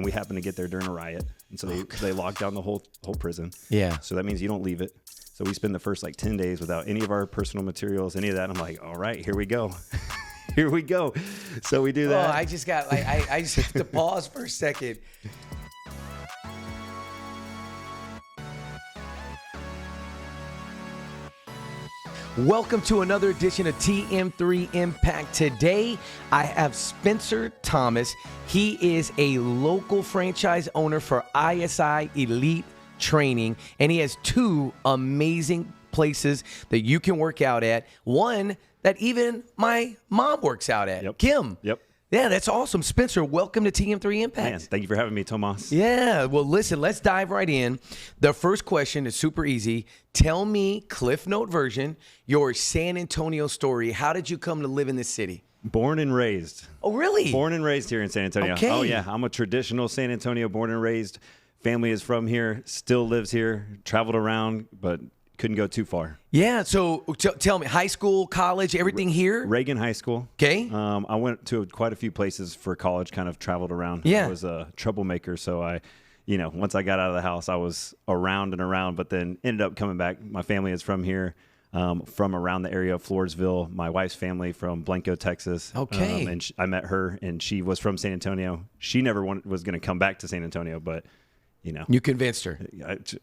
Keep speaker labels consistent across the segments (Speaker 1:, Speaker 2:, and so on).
Speaker 1: we happened to get there during a riot. And so they locked down the whole prison.
Speaker 2: Yeah.
Speaker 1: So that means you don't leave it. So we spend the first like 10 days without any of our personal materials, any of that. And I'm like, all right, here we go. Here we go. So we do that.
Speaker 2: Oh, I just have to pause for a second. Welcome to another edition of TM3 Impact. Today, I have Spenser Thomas. He is a local franchise owner for ISI Elite Training, and he has two amazing places that you can work out at. One that even my mom works out at,
Speaker 1: Yep.
Speaker 2: Kim.
Speaker 1: Yep.
Speaker 2: Yeah, that's awesome. Spenser, welcome to TM3 Impact.
Speaker 1: Man, thank you for having me, Tomas.
Speaker 2: Yeah, well, listen, let's dive right in. The first question is super easy. Tell me, Cliff Note version, your San Antonio story. How did you come to live in this city?
Speaker 1: Born and raised.
Speaker 2: Oh, really?
Speaker 1: Born and raised here in San Antonio.
Speaker 2: Okay.
Speaker 1: Oh, yeah. I'm a traditional San Antonio, born and raised. Family is from here, still lives here, traveled around, but couldn't go too far.
Speaker 2: Yeah, so tell me, high school, college, everything here?
Speaker 1: Reagan High School.
Speaker 2: Okay.
Speaker 1: I went to quite a few places for college, kind of traveled around.
Speaker 2: Yeah.
Speaker 1: I was a troublemaker, so once I got out of the house, I was around and around, but then ended up coming back. My family is from here, from around the area of Floresville. My wife's family from Blanco, Texas.
Speaker 2: Okay.
Speaker 1: And I met her, and she was from San Antonio. She never was going to come back to San Antonio, but
Speaker 2: you convinced her.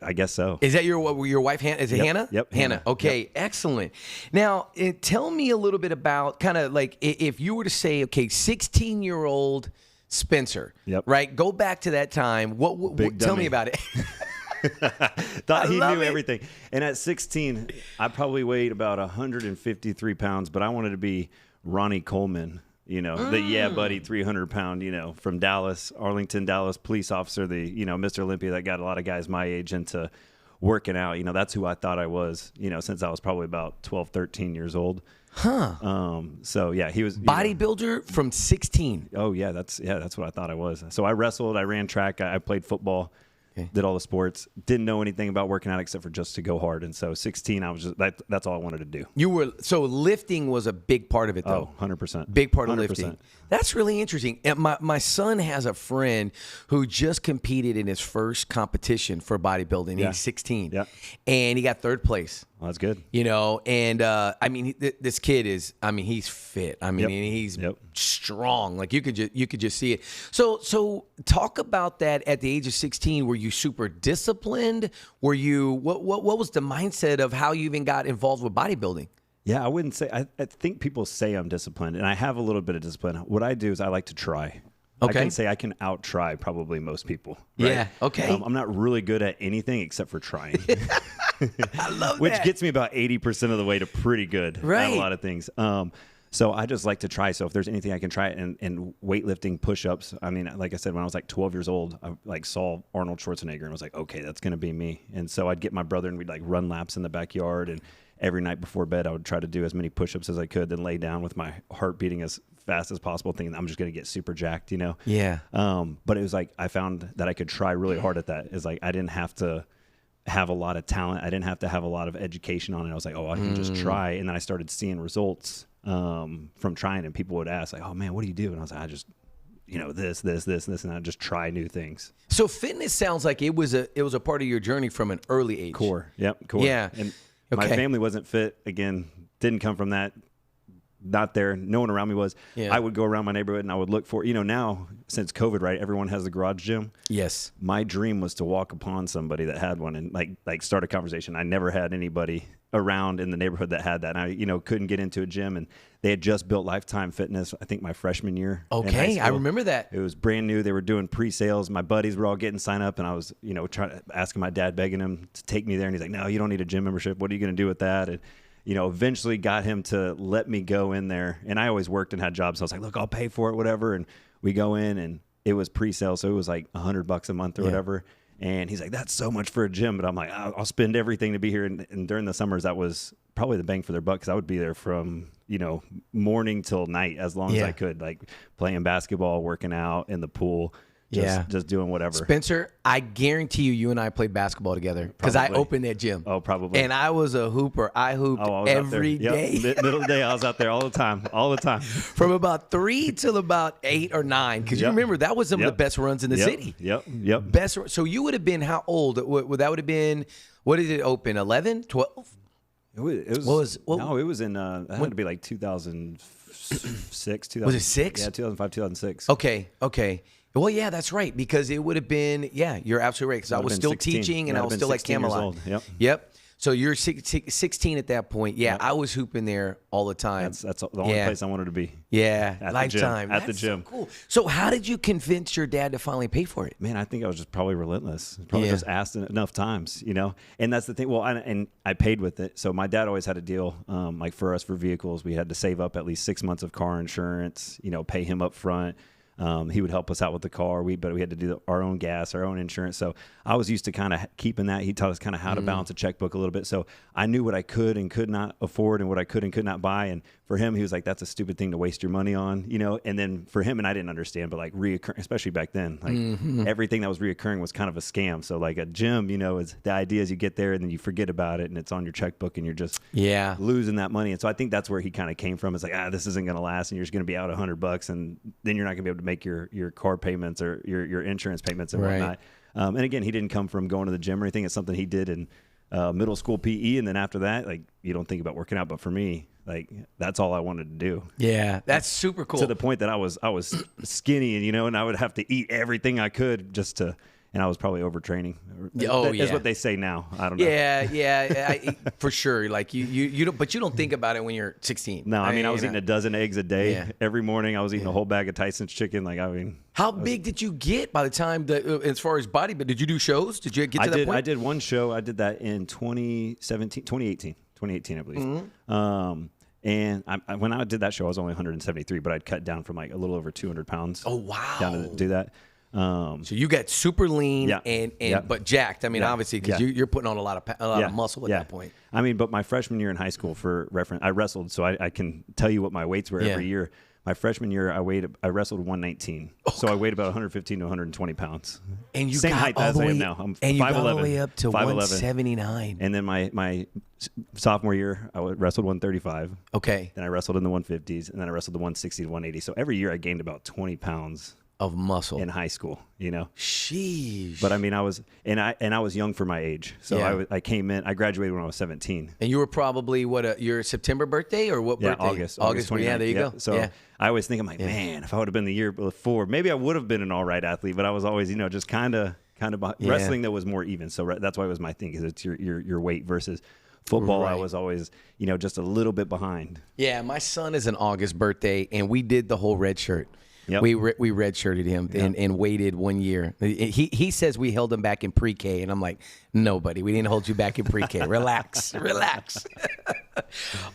Speaker 1: I guess so.
Speaker 2: Is that your wife, Hannah? Is it
Speaker 1: Yep.
Speaker 2: Hannah?
Speaker 1: Yep.
Speaker 2: Hannah. Okay,
Speaker 1: Yep.
Speaker 2: Excellent. Now, tell me a little bit about kind of like if you were to say, okay, 16-year-old Spenser,
Speaker 1: Yep.
Speaker 2: right? Go back to that time. What tell me
Speaker 1: dummy.
Speaker 2: about it.
Speaker 1: Thought he
Speaker 2: love
Speaker 1: knew
Speaker 2: it.
Speaker 1: everything. And at 16, I probably weighed about 153 pounds, but I wanted to be Ronnie Coleman, the yeah buddy 300-pound, from Dallas, Arlington, Dallas police officer, the, Mr. Olympia that got a lot of guys my age into working out. That's who I thought I was, since I was probably about 12, 13 years old.
Speaker 2: Huh.
Speaker 1: So yeah, he was
Speaker 2: Bodybuilder from 16.
Speaker 1: Oh yeah, that's what I thought I was. So I wrestled, I ran track, I played football.
Speaker 2: Okay.
Speaker 1: Did all the sports. Didn't know anything about working out except for just to go hard. And so 16, I was just that's all I wanted to do.
Speaker 2: So lifting was a big part of it, though.
Speaker 1: Oh, 100%.
Speaker 2: Big part of
Speaker 1: 100%.
Speaker 2: lifting. That's really interesting. And my son has a friend who just competed in his first competition for bodybuilding.
Speaker 1: Yeah.
Speaker 2: He's 16.
Speaker 1: Yeah.
Speaker 2: And he got third place.
Speaker 1: Well, that's good.
Speaker 2: And this kid is, he's fit.
Speaker 1: Yep.
Speaker 2: He's
Speaker 1: Yep.
Speaker 2: strong. Like you could just see it. So talk about that at the age of 16. Were you super disciplined? Were you, what was the mindset of how you even got involved with bodybuilding?
Speaker 1: Yeah, I wouldn't say, I think people say I'm disciplined, and I have a little bit of discipline. What I do is I like to try.
Speaker 2: Okay.
Speaker 1: I can say I can out-try probably most people. Right?
Speaker 2: Yeah, okay.
Speaker 1: I'm not really good at anything except for trying.
Speaker 2: I love
Speaker 1: Which
Speaker 2: that.
Speaker 1: gets me about 80% of the way to pretty good at
Speaker 2: Right.
Speaker 1: a lot of things. So I just like to try. So if there's anything I can try, and weightlifting, push-ups. Like I said, when I was like 12 years old, I saw Arnold Schwarzenegger and was like, okay, that's going to be me. And so I'd get my brother and we'd like run laps in the backyard. And every night before bed, I would try to do as many push-ups as I could, then lay down with my heart beating as fast as possible, thinking I'm just going to get super jacked,
Speaker 2: Yeah.
Speaker 1: But it was like I found that I could try really hard at that. It's like I didn't have to have a lot of talent. I didn't have to have a lot of education on it. I was like, I can just try. And then I started seeing results from trying, and people would ask like, oh man, what do you do? And I was like, I just, this, and I just try new things.
Speaker 2: So fitness sounds like it was a part of your journey from an early age.
Speaker 1: Core. Yep. Core.
Speaker 2: Yeah.
Speaker 1: And my family wasn't fit. Again, didn't come from that. Not there. No one around me was.
Speaker 2: Yeah.
Speaker 1: I would go around my neighborhood and I would look for, now since COVID, right? Everyone has the garage gym.
Speaker 2: Yes.
Speaker 1: My dream was to walk upon somebody that had one and like start a conversation. I never had anybody around in the neighborhood that had that. And I, couldn't get into a gym, and they had just built Lifetime Fitness, I think my freshman year. in high
Speaker 2: Okay. I
Speaker 1: school.
Speaker 2: remember that.
Speaker 1: It was brand new. They were doing pre-sales. My buddies were all getting signed up, and I was, asking my dad, begging him to take me there. And he's like, no, you don't need a gym membership. What are you going to do with that? And, eventually got him to let me go in there. And I always worked and had jobs. So I was like, look, I'll pay for it, whatever. And we go in, and it was pre-sale. So it was like $100 a month or whatever. And he's like, that's so much for a gym. But I'm like, I'll spend everything to be here. And during the summers, that was probably the bang for their buck, because I would be there from, morning till night as long as I could, like playing basketball, working out in the pool. just doing whatever.
Speaker 2: Spenser, I guarantee you and I played basketball together because I opened that gym.
Speaker 1: Oh, probably.
Speaker 2: And I was a hooper. I hooped every day.
Speaker 1: Middle of the day, I was out there all the time.
Speaker 2: From about 3 till about 8 or 9. Because you remember, that was some of the best runs in the city.
Speaker 1: Yep.
Speaker 2: Best. So you would have been how old? That would have been, what did it open, 11, 12?
Speaker 1: It was in, it had to be like 2006,
Speaker 2: Was it 6?
Speaker 1: Yeah, 2005, 2006.
Speaker 2: Okay. Well, yeah, that's right, because it would have been, you're absolutely right, because I was still
Speaker 1: 16.
Speaker 2: teaching and I was still at Camelot. Yep. So you're 16 at that point. Yeah, I was hooping there all the time.
Speaker 1: That's the only place I wanted to be.
Speaker 2: Yeah,
Speaker 1: at
Speaker 2: lifetime.
Speaker 1: The gym.
Speaker 2: So cool. So how did you convince your dad to finally pay for it?
Speaker 1: Man, I think I was just probably relentless. Probably just asked enough times, And that's the thing. Well, and I paid with it. So my dad always had a deal, like for us for vehicles, we had to save up at least 6 months of car insurance. Pay him up front. He would help us out with the car, but we had to do our own gas, our own insurance. So I was used to kind of keeping that. He taught us kind of how to balance a checkbook a little bit. So I knew what I could and could not afford and what I could and could not buy. And for him, he was like, that's a stupid thing to waste your money on, And then for him, and I didn't understand, but like reoccurring, especially back then, like everything that was reoccurring was kind of a scam. So like a gym, is the idea is you get there and then you forget about it and it's on your checkbook and you're just losing that money. And so I think that's where he kind of came from. It's like, this isn't going to last and you're just going to be out $100 and then you're not going to be able to make your car payments or your insurance payments and whatnot. And again, he didn't come from going to the gym or anything. It's something he did in middle school PE. And then after that, like, you don't think about working out. But for me, like, that's all I wanted to do.
Speaker 2: Yeah, that's super cool.
Speaker 1: To the point that I was skinny and I would have to eat everything I could just to. And I was probably overtraining. That's what they say now. I don't know.
Speaker 2: Yeah, for sure. Like you don't, but you don't think about it when you're 16.
Speaker 1: No, I mean I was eating a dozen eggs a day every morning. I was eating a whole bag of Tyson's chicken.
Speaker 2: How big did you get by the time as far as body? But did you do shows? Did you get to that point?
Speaker 1: I did one show. I did that in 2018, I believe. And when I did that show, I was only 173, but I'd cut down from like a little over 200 pounds.
Speaker 2: Oh wow!
Speaker 1: Down to do that.
Speaker 2: So you got super lean but jacked. I mean, obviously, because you're putting on a lot of muscle at that point.
Speaker 1: I mean, but my freshman year in high school, for reference, I wrestled, so I can tell you what my weights were every year. My freshman year, I wrestled 119, so I weighed about 115 to 120 pounds.
Speaker 2: And you
Speaker 1: same
Speaker 2: got
Speaker 1: height as I am now. I'm 5'11",
Speaker 2: you got all the way up to 179.
Speaker 1: And then my sophomore year, I wrestled 135.
Speaker 2: Okay.
Speaker 1: Then I wrestled in the 150s, and then I wrestled the 160 to 180. So every year, I gained about 20 pounds
Speaker 2: of muscle
Speaker 1: in high school,
Speaker 2: Sheesh.
Speaker 1: But I mean, I was young for my age. So I came in, I graduated when I was 17.
Speaker 2: And you were probably your September birthday or what birthday?
Speaker 1: August
Speaker 2: 29th. Yeah, there you go.
Speaker 1: So I always think, I'm like, man, if I would have been the year before, maybe I would have been an all right athlete, but I was always, just kind of wrestling that was more even. So that's why it was my thing, because it's your weight versus football. Right. I was always, just a little bit behind.
Speaker 2: Yeah. My son is an August birthday and we did the whole red shirt.
Speaker 1: Yep.
Speaker 2: We redshirted him and waited 1 year. He says we held him back in pre-K, and I'm like, no, buddy, we didn't hold you back in pre-K. Relax.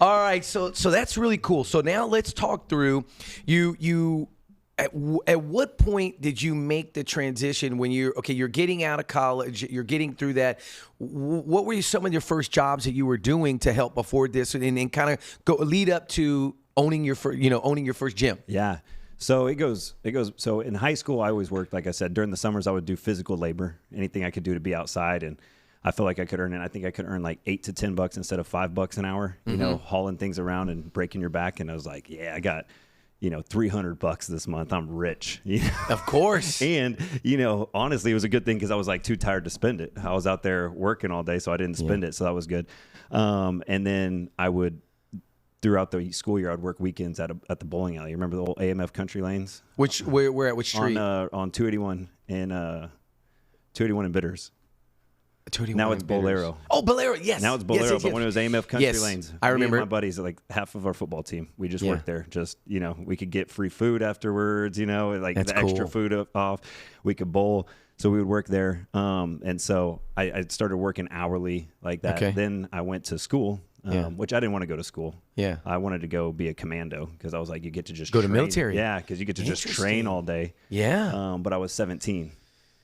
Speaker 2: All right, so that's really cool. So now let's talk through you. At what point did you make the transition when you're getting out of college, you're getting through that? What were some of your first jobs that you were doing to help afford this, and kind of lead up to owning your first gym?
Speaker 1: Yeah. So it goes. So in high school, I always worked, like I said, during the summers, I would do physical labor, anything I could do to be outside. And I felt like I could earn it. I think I could earn like $8 to $10 instead of $5 an hour, hauling things around and breaking your back. And I was like, yeah, I got, $300 this month. I'm rich.
Speaker 2: Of course.
Speaker 1: And, honestly, it was a good thing because I was like too tired to spend it. I was out there working all day, so I didn't spend it. So that was good. And then I would, throughout the school year, I'd work weekends at the bowling alley. Remember the old AMF country lanes?
Speaker 2: Where at which street?
Speaker 1: On 281 and 281 in Bitters.
Speaker 2: 281
Speaker 1: now it's Bolero.
Speaker 2: Oh, Bolero, yes.
Speaker 1: Now it's Bolero,
Speaker 2: yes.
Speaker 1: But when it was AMF country lanes,
Speaker 2: I remember.
Speaker 1: Me and my buddies, like half of our football team, we just worked there. Just we could get free food afterwards. Like that's the extra food off. We could bowl. So we would work there. And so I started working hourly like that.
Speaker 2: Okay.
Speaker 1: Then I went to school. Which I didn't want to go to school.
Speaker 2: Yeah.
Speaker 1: I wanted to go be a commando because I was like, you get to just
Speaker 2: go to military.
Speaker 1: Yeah, because you get to just train all day.
Speaker 2: Yeah.
Speaker 1: But I was 17,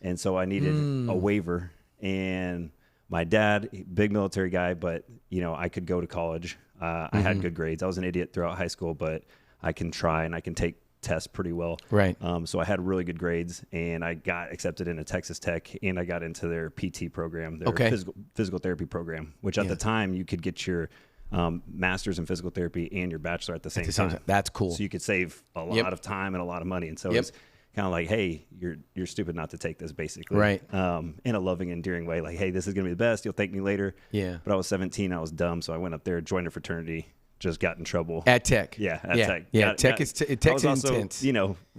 Speaker 1: and so I needed a waiver. And my dad, big military guy, but I could go to college. I had good grades. I was an idiot throughout high school, but I can try and I can take test pretty well.
Speaker 2: Right.
Speaker 1: So I had really good grades, and I got accepted into Texas Tech, and I got into their PT program, their physical therapy program, which at the time you could get your master's in physical therapy and your bachelor at the same time.
Speaker 2: That's cool.
Speaker 1: So you could save a lot of time and a lot of money. And so it's kind of like, hey, you're stupid not to take this, basically.
Speaker 2: Right.
Speaker 1: In a loving, endearing way. Like, hey, this is going to be the best. You'll thank me later.
Speaker 2: Yeah.
Speaker 1: But I was 17. I was dumb. So I went up there, joined a fraternity, just got in trouble.
Speaker 2: At Tech.
Speaker 1: Yeah, at Tech.
Speaker 2: Yeah, Tech is Tech's
Speaker 1: also,
Speaker 2: intense.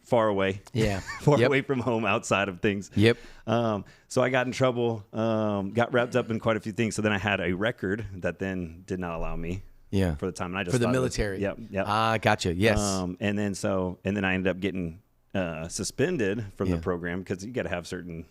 Speaker 1: Far away.
Speaker 2: Yeah.
Speaker 1: Far away from home, outside of things.
Speaker 2: Yep.
Speaker 1: So I got in trouble, got wrapped up in quite a few things. So then I had a record that then did not allow me.
Speaker 2: Yeah.
Speaker 1: For the time. And I just
Speaker 2: for the military.
Speaker 1: Yep.
Speaker 2: Gotcha. Yes.
Speaker 1: And then I ended up getting suspended from the program because you got to have certain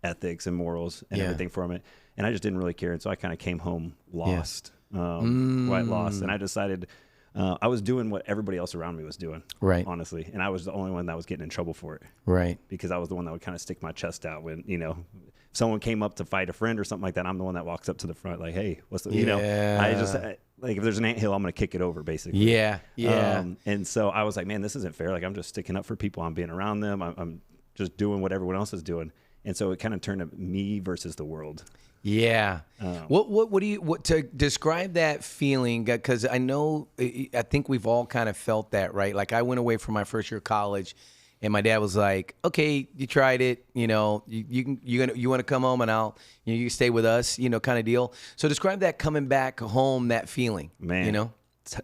Speaker 1: ethics and morals and everything from it. And I just didn't really care. And so I kind of came home lost, quite lost. And I decided I was doing what everybody else around me was doing,
Speaker 2: right?
Speaker 1: Honestly. And I was the only one that was getting in trouble for it.
Speaker 2: Right.
Speaker 1: Because I was the one that would kind of stick my chest out when, if someone came up to fight a friend or something like that, I'm the one that walks up to the front like, hey, what's the, I just, like, if there's an anthill, I'm going to kick it over, basically.
Speaker 2: Yeah.
Speaker 1: And so I was like, man, this isn't fair. Like, I'm just sticking up for people. I'm being around them. I'm just doing what everyone else is doing. And so it kind of turned to me versus the world.
Speaker 2: Yeah. What do you to describe that feeling? Because I think we've all kind of felt that, right? Like, I went away for my first year of college, and my dad was like, "Okay, you tried it. You want to come home, and you can stay with us. Kind of deal." So describe that coming back home, that feeling.
Speaker 1: Man,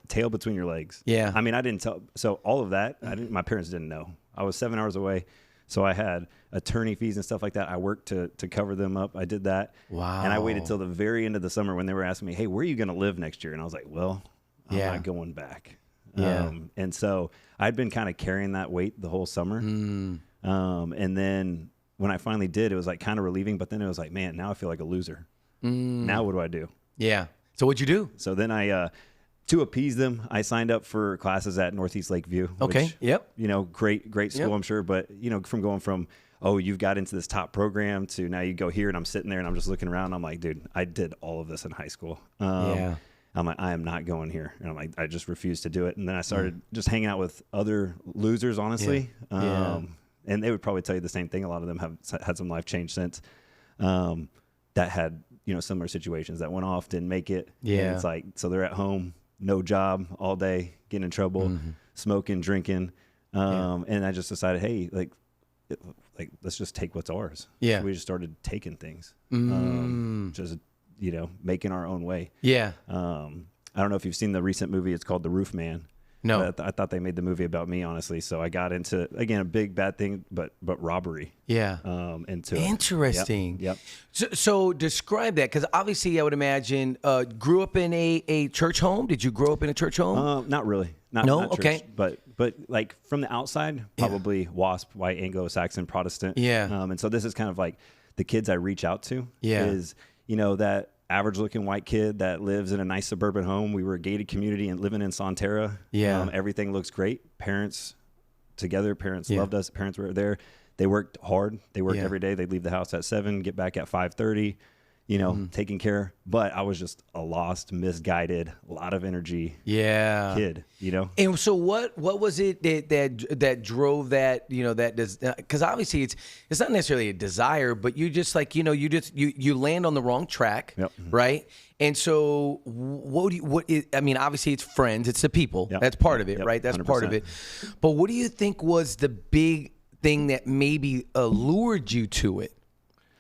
Speaker 1: tail between your legs.
Speaker 2: Yeah.
Speaker 1: I mean, I didn't tell. So all of that, my parents didn't know. I was 7 hours away. So I had attorney fees and stuff like that. I worked to cover them up. I did that.
Speaker 2: Wow.
Speaker 1: And I waited till the very end of the summer when they were asking me, hey, where are you going to live next year? And I was like, well, I'm not going back.
Speaker 2: Yeah.
Speaker 1: And so I'd been kind of carrying that weight the whole summer. And then when I finally did, it was like kind of relieving. But then it was like, man, now I feel like a loser. Now what do I do?
Speaker 2: Yeah. So what'd you do?
Speaker 1: So then to appease them, I signed up for classes at Northeast Lakeview.
Speaker 2: Okay.
Speaker 1: Which,
Speaker 2: yep.
Speaker 1: Great school, I'm sure. But, from going from, oh, you've got into this top program to now you go here, and I'm sitting there and I'm just looking around. I'm like, dude, I did all of this in high school. I'm like, I am not going here. And I'm like, I just refuse to do it. And then I started just hanging out with other losers, honestly. And they would probably tell you the same thing. A lot of them have had some life change since that had, similar situations that went off, didn't make it.
Speaker 2: Yeah.
Speaker 1: And it's like, so they're at home, no job all day, getting in trouble, smoking, drinking. And I just decided, hey, let's just take what's ours.
Speaker 2: Yeah.
Speaker 1: So we just started taking things, just, making our own way.
Speaker 2: Yeah.
Speaker 1: I don't know if you've seen the recent movie. It's called The Roof Man.
Speaker 2: No.
Speaker 1: I thought they made the movie about me, honestly. So I got into, again, a big bad thing, but robbery.
Speaker 2: Yeah.
Speaker 1: Interesting.
Speaker 2: Yep. So describe that, because obviously I would imagine grew up in a church home. Did you grow up in a church home?
Speaker 1: Not really. Not church,
Speaker 2: okay.
Speaker 1: But like from the outside, probably WASP, white Anglo-Saxon Protestant.
Speaker 2: Yeah.
Speaker 1: And so this is kind of like the kids I reach out to.
Speaker 2: Yeah.
Speaker 1: Is that average looking white kid that lives in a nice suburban home. We were a gated community and living in Sonterra.
Speaker 2: Yeah.
Speaker 1: Everything looks great. Parents together. Parents loved us. Parents were there. They worked hard. They worked every day. They'd leave the house at 7, get back at 5:30, taking care. But I was just a lost, misguided, a lot of energy kid,
Speaker 2: And so what was it that drove that, because obviously it's not necessarily a desire, but you just like, you land on the wrong track, right? And so obviously it's friends, it's the people. That's part of it, right? That's 100%. Part of it. But what do you think was the big thing that maybe allured you to it?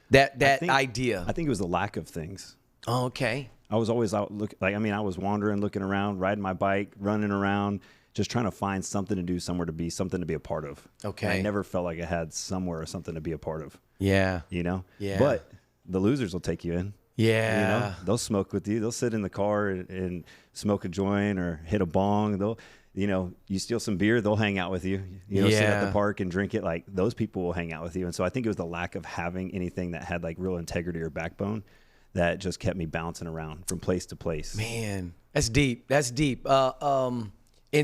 Speaker 2: That idea.
Speaker 1: I think it was the lack of things.
Speaker 2: Oh, okay.
Speaker 1: I was always out I was wandering, looking around, riding my bike, running around, just trying to find something to do, somewhere to be, something to be a part of.
Speaker 2: Okay.
Speaker 1: And I never felt like I had somewhere or something to be a part of.
Speaker 2: Yeah.
Speaker 1: Yeah.
Speaker 2: But
Speaker 1: the losers will take you in.
Speaker 2: Yeah.
Speaker 1: They'll smoke with you. They'll sit in the car and smoke a joint or hit a bong. They'll, you steal some beer, they'll hang out with you. Sit at the park and drink it. Like, those people will hang out with you. And so I think it was the lack of having anything that had like real integrity or backbone that just kept me bouncing around from place to place.
Speaker 2: Man, that's deep. That's deep. And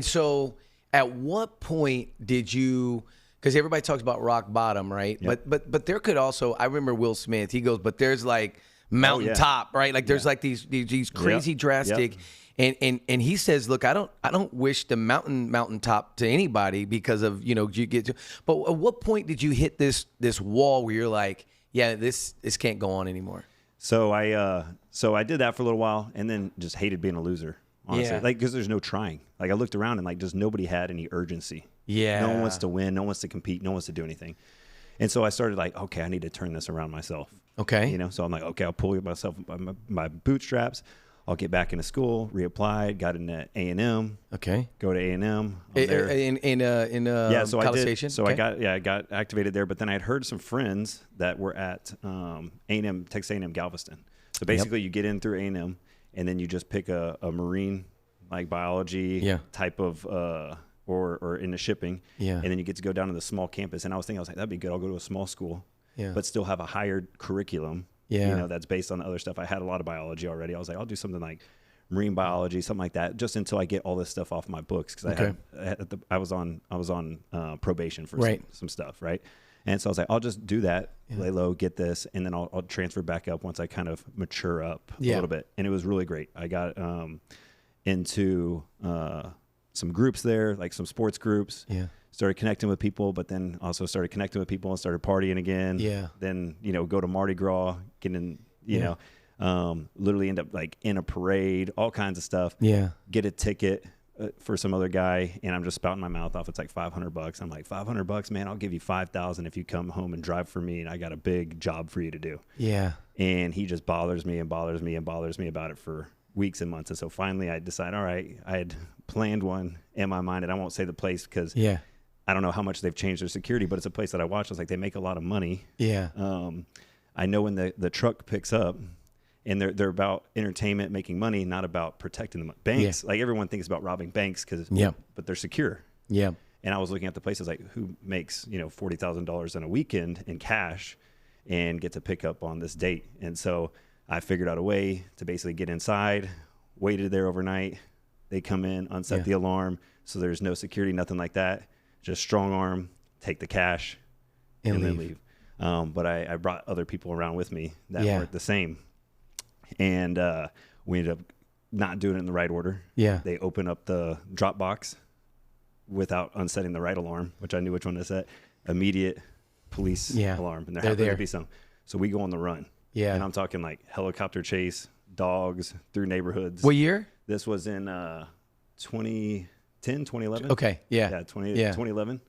Speaker 2: so at what point did you, because everybody talks about rock bottom, right?
Speaker 1: Yep.
Speaker 2: But there could also, I remember Will Smith, he goes, but there's like mountaintop, right? Like there's like these crazy drastic. And he says, look, I don't wish the mountaintop to anybody because of, you get to, but at what point did you hit this wall where you're like, yeah, this can't go on anymore?
Speaker 1: So I did that for a little while and then just hated being a loser, honestly.
Speaker 2: Yeah.
Speaker 1: Like, because there's no trying. Like, I looked around and like just nobody had any urgency.
Speaker 2: Yeah.
Speaker 1: No one wants to win. No one wants to compete. No one wants to do anything. And so I started like, okay, I need to turn this around myself.
Speaker 2: Okay.
Speaker 1: So I'm like, okay, I'll pull myself by my bootstraps. I'll get back into school, reapplied, got into A&M.
Speaker 2: Okay.
Speaker 1: Go to A&M.
Speaker 2: So College Station?
Speaker 1: So
Speaker 2: okay.
Speaker 1: I got activated there, but then I had heard some friends that were at A&M, Texas A&M Galveston. So basically you get in through A&M and then you just pick a marine, like biology type of, or into shipping.
Speaker 2: Yeah.
Speaker 1: And then you get to go down to the small campus. And I was like, that'd be good. I'll go to a small school, but still have a higher curriculum.
Speaker 2: Yeah.
Speaker 1: That's based on the other stuff. I had a lot of biology already. I was like, I'll do something like marine biology, something like that, just until I get all this stuff off my books. Cause I was on probation for some stuff. Right. And so I was like, I'll just do that, lay low, get this, and then I'll transfer back up once I kind of mature up a little bit. And it was really great. I got into some groups there, like some sports groups. Yeah. Started connecting with people, but then also started connecting with people and started partying again. Yeah. Then, go to Mardi Gras, getting, literally end up like in a parade, all kinds of stuff. Yeah. Get a ticket for some other guy, and I'm just spouting my mouth off. It's like $500. I'm like, $500, man, I'll give you $5,000 if you come home and drive for me, and I got a big job for you to do. Yeah. And he just bothers me about it for weeks and months. And so finally I decided, all right, I had planned one in my mind, and I won't say the place because I don't know how much they've changed their security, but it's a place that I watched. I was like, they make a lot of money. Yeah. I know when the truck picks up, and they're about entertainment, making money, not about protecting the banks. Like everyone thinks about robbing banks but they're secure. Yeah. And I was looking at the places like who makes, $40,000 in a weekend in cash and get to pick up on this date. And so I figured out a way to basically get inside, waited there overnight. They come in, unset the alarm. So there's no security, nothing like that. Just strong arm, take the cash and then leave. But I brought other people around with me that weren't the same. And we ended up not doing it in the right order. Yeah. They open up the drop box without unsetting the right alarm, which I knew which one to set. Immediate police alarm. And there happened to be some. So we go on the run. Yeah. And I'm talking like helicopter chase, dogs through neighborhoods.
Speaker 2: What year?
Speaker 1: This was in 2010, 2011.
Speaker 2: Okay. Yeah.
Speaker 1: Yeah, 2011.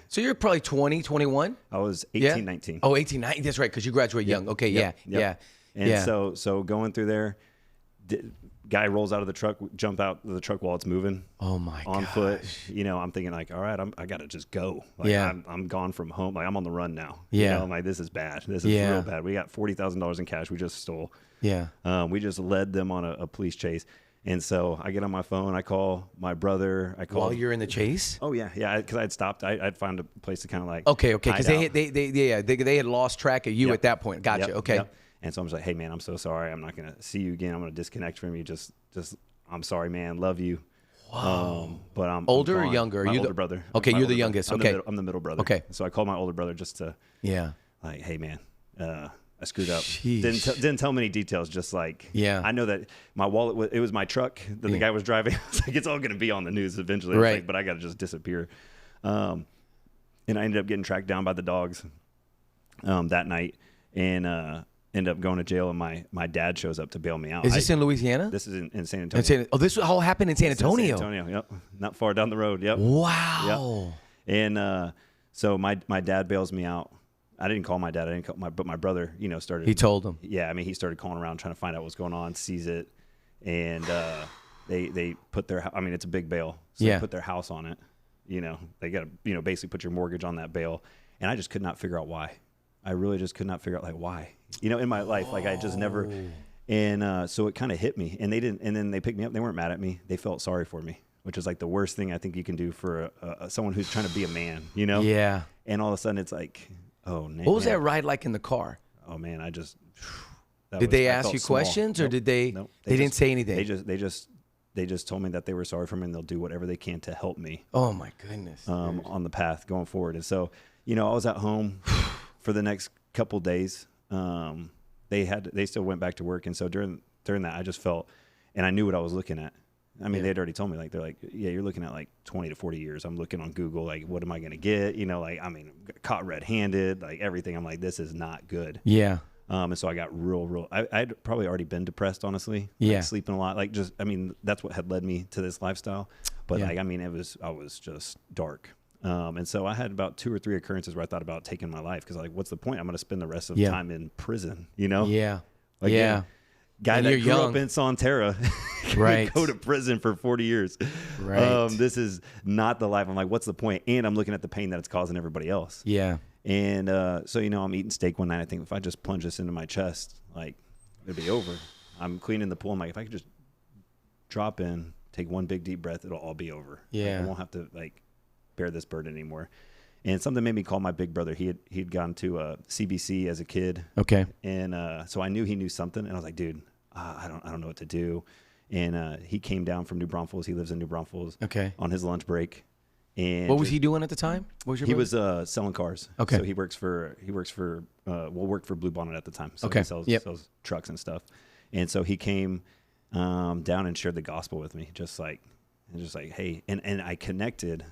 Speaker 1: So
Speaker 2: you're probably 20, 21?
Speaker 1: I was 18, 19.
Speaker 2: Oh, 18, 19. That's right, because you graduated young. Okay, yeah.
Speaker 1: And so going through there, guy rolls out of the truck, jump out of the truck while it's moving. Oh my god. On foot. I'm thinking like, all right, I got to just go. Like I'm gone from home. Like I'm on the run now. Yeah. I'm like, this is bad. This is real bad. We got $40,000 in cash we just stole. Yeah. We just led them on a police chase. And so I get on my phone, I call my brother.
Speaker 2: While you're in the chase?
Speaker 1: Oh yeah, because I'd stopped. I'd found a place to kind of like
Speaker 2: okay, because they had lost track of you at that point. Gotcha. Okay.
Speaker 1: And so I'm just like, hey man, I'm so sorry. I'm not gonna see you again. I'm gonna disconnect from you. Just I'm sorry, man. Love you. Wow. But I'm
Speaker 2: older or younger?
Speaker 1: My older brother.
Speaker 2: Okay, you're the youngest.
Speaker 1: I'm the middle brother. Okay. So I called my older brother just to like, hey man. I screwed up. Didn't tell many details. Just like, I know that my wallet, it was my truck that the guy was driving. I was like, it's all going to be on the news eventually. Right. Like, but I got to just disappear. And I ended up getting tracked down by the dogs that night and ended up going to jail. And my dad shows up to bail me out.
Speaker 2: Is this in Louisiana?
Speaker 1: This is in San Antonio.
Speaker 2: This all happened in San Antonio?
Speaker 1: San Antonio, yep. Not far down the road, yep.
Speaker 2: Wow.
Speaker 1: Yep. And so my dad bails me out. I didn't call my dad. But my brother, started.
Speaker 2: He told him.
Speaker 1: Yeah, I mean, he started calling around trying to find out what's going on. Sees it, and they put their. I mean, it's a big bail, so they put their house on it. They got to basically put your mortgage on that bail, and I just could not figure out why. I really just could not figure out like why. In my life, like I just never. And so it kind of hit me, and they didn't. And then they picked me up. They weren't mad at me. They felt sorry for me, which is like the worst thing I think you can do for someone who's trying to be a man. Yeah. And all of a sudden, it's like. Oh, man.
Speaker 2: What was that ride like in the car?
Speaker 1: Oh man,
Speaker 2: did they ask you questions or did they? Nope. They didn't say anything.
Speaker 1: They just told me that they were sorry for me and they'll do whatever they can to help me.
Speaker 2: Oh my goodness.
Speaker 1: On the path going forward, and so I was at home for the next couple days. They still went back to work, and so during during that, I just felt, and I knew what I was looking at. I mean,
Speaker 2: Yeah.
Speaker 1: they'd already told me, like, they're like, yeah, you're looking at like 20 to 40 years. I'm looking on Google, like, what am I going to get? You know, like, I mean, caught red-handed, like everything. I'm like, this is not good.
Speaker 2: Yeah.
Speaker 1: And so I got real, I'd probably already been depressed, honestly.
Speaker 2: Yeah.
Speaker 1: Like sleeping a lot. Like just, I mean, that's what had led me to this lifestyle. But
Speaker 2: Yeah.
Speaker 1: like, I mean, I was just dark. And so I had about 2 or 3 occurrences where I thought about taking my life. Cause like, what's the point? I'm going to spend the rest of the time in prison, you know?
Speaker 2: Yeah.
Speaker 1: Like,
Speaker 2: yeah.
Speaker 1: Guy
Speaker 2: And
Speaker 1: that
Speaker 2: you're
Speaker 1: grew
Speaker 2: young.
Speaker 1: up in Sonterra,
Speaker 2: Right.
Speaker 1: go to prison for 40 years.
Speaker 2: Right.
Speaker 1: This is not the life. I'm like, what's the point? And I'm looking at the pain that it's causing everybody else.
Speaker 2: Yeah.
Speaker 1: And so, you know, I'm eating steak one night. I think if I just plunge this into my chest, like, it'd be over. I'm cleaning the pool. I'm like, if I could just drop in, take one big deep breath, it'll all be over.
Speaker 2: Yeah.
Speaker 1: Like, I won't have to, like, bear this burden anymore. And something made me call my big brother. He'd gone to CBC as a kid.
Speaker 2: Okay.
Speaker 1: And so I knew he knew something. And I was like, dude, I don't know what to do. And he came down from New Braunfels. He lives in New Braunfels.
Speaker 2: Okay.
Speaker 1: On his lunch break. And
Speaker 2: What was he doing at the time? What was your
Speaker 1: he
Speaker 2: brother?
Speaker 1: was selling cars.
Speaker 2: Okay.
Speaker 1: So he worked for worked for Blue Bonnet at the time. So
Speaker 2: Okay.
Speaker 1: he sells trucks and stuff. And so he came down and shared the gospel with me, just like, hey, and I connected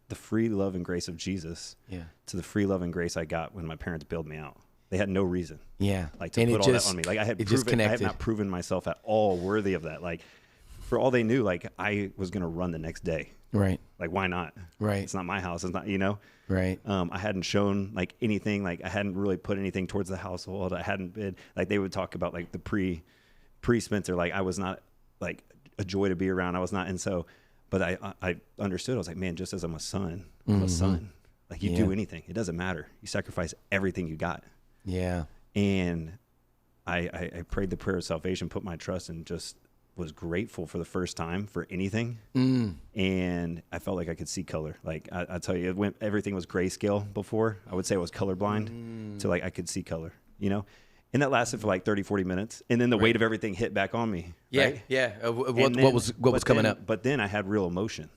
Speaker 1: the free love and grace of Jesus to the free love and grace I got when my parents bailed me out. They had no reason.
Speaker 2: Yeah.
Speaker 1: Like to put all that on me. Like I had not proven myself at all worthy of that. Like for all they knew, like I was going to run the next day.
Speaker 2: Right.
Speaker 1: Like, why not?
Speaker 2: Right.
Speaker 1: It's not my house. It's not, you know?
Speaker 2: Right.
Speaker 1: I hadn't shown like anything, like I hadn't really put anything towards the household. I hadn't been like, they would talk about like the pre Spenser. Like I was not like a joy to be around. I was not. And so, but I understood. I was like, man, just as I'm a son, I'm a son. Like you do anything. It doesn't matter. You sacrifice everything you got.
Speaker 2: Yeah.
Speaker 1: And I prayed the prayer of salvation, put my trust and just was grateful for the first time for anything. And I felt like I could see color. Like I tell you, everything was grayscale before. I would say I was colorblind. So like I could see color, you know? And that lasted for like 30, 40 minutes. And then the weight of everything hit back on me.
Speaker 2: Yeah.
Speaker 1: Right?
Speaker 2: Yeah. What was coming up?
Speaker 1: But then I had real emotion.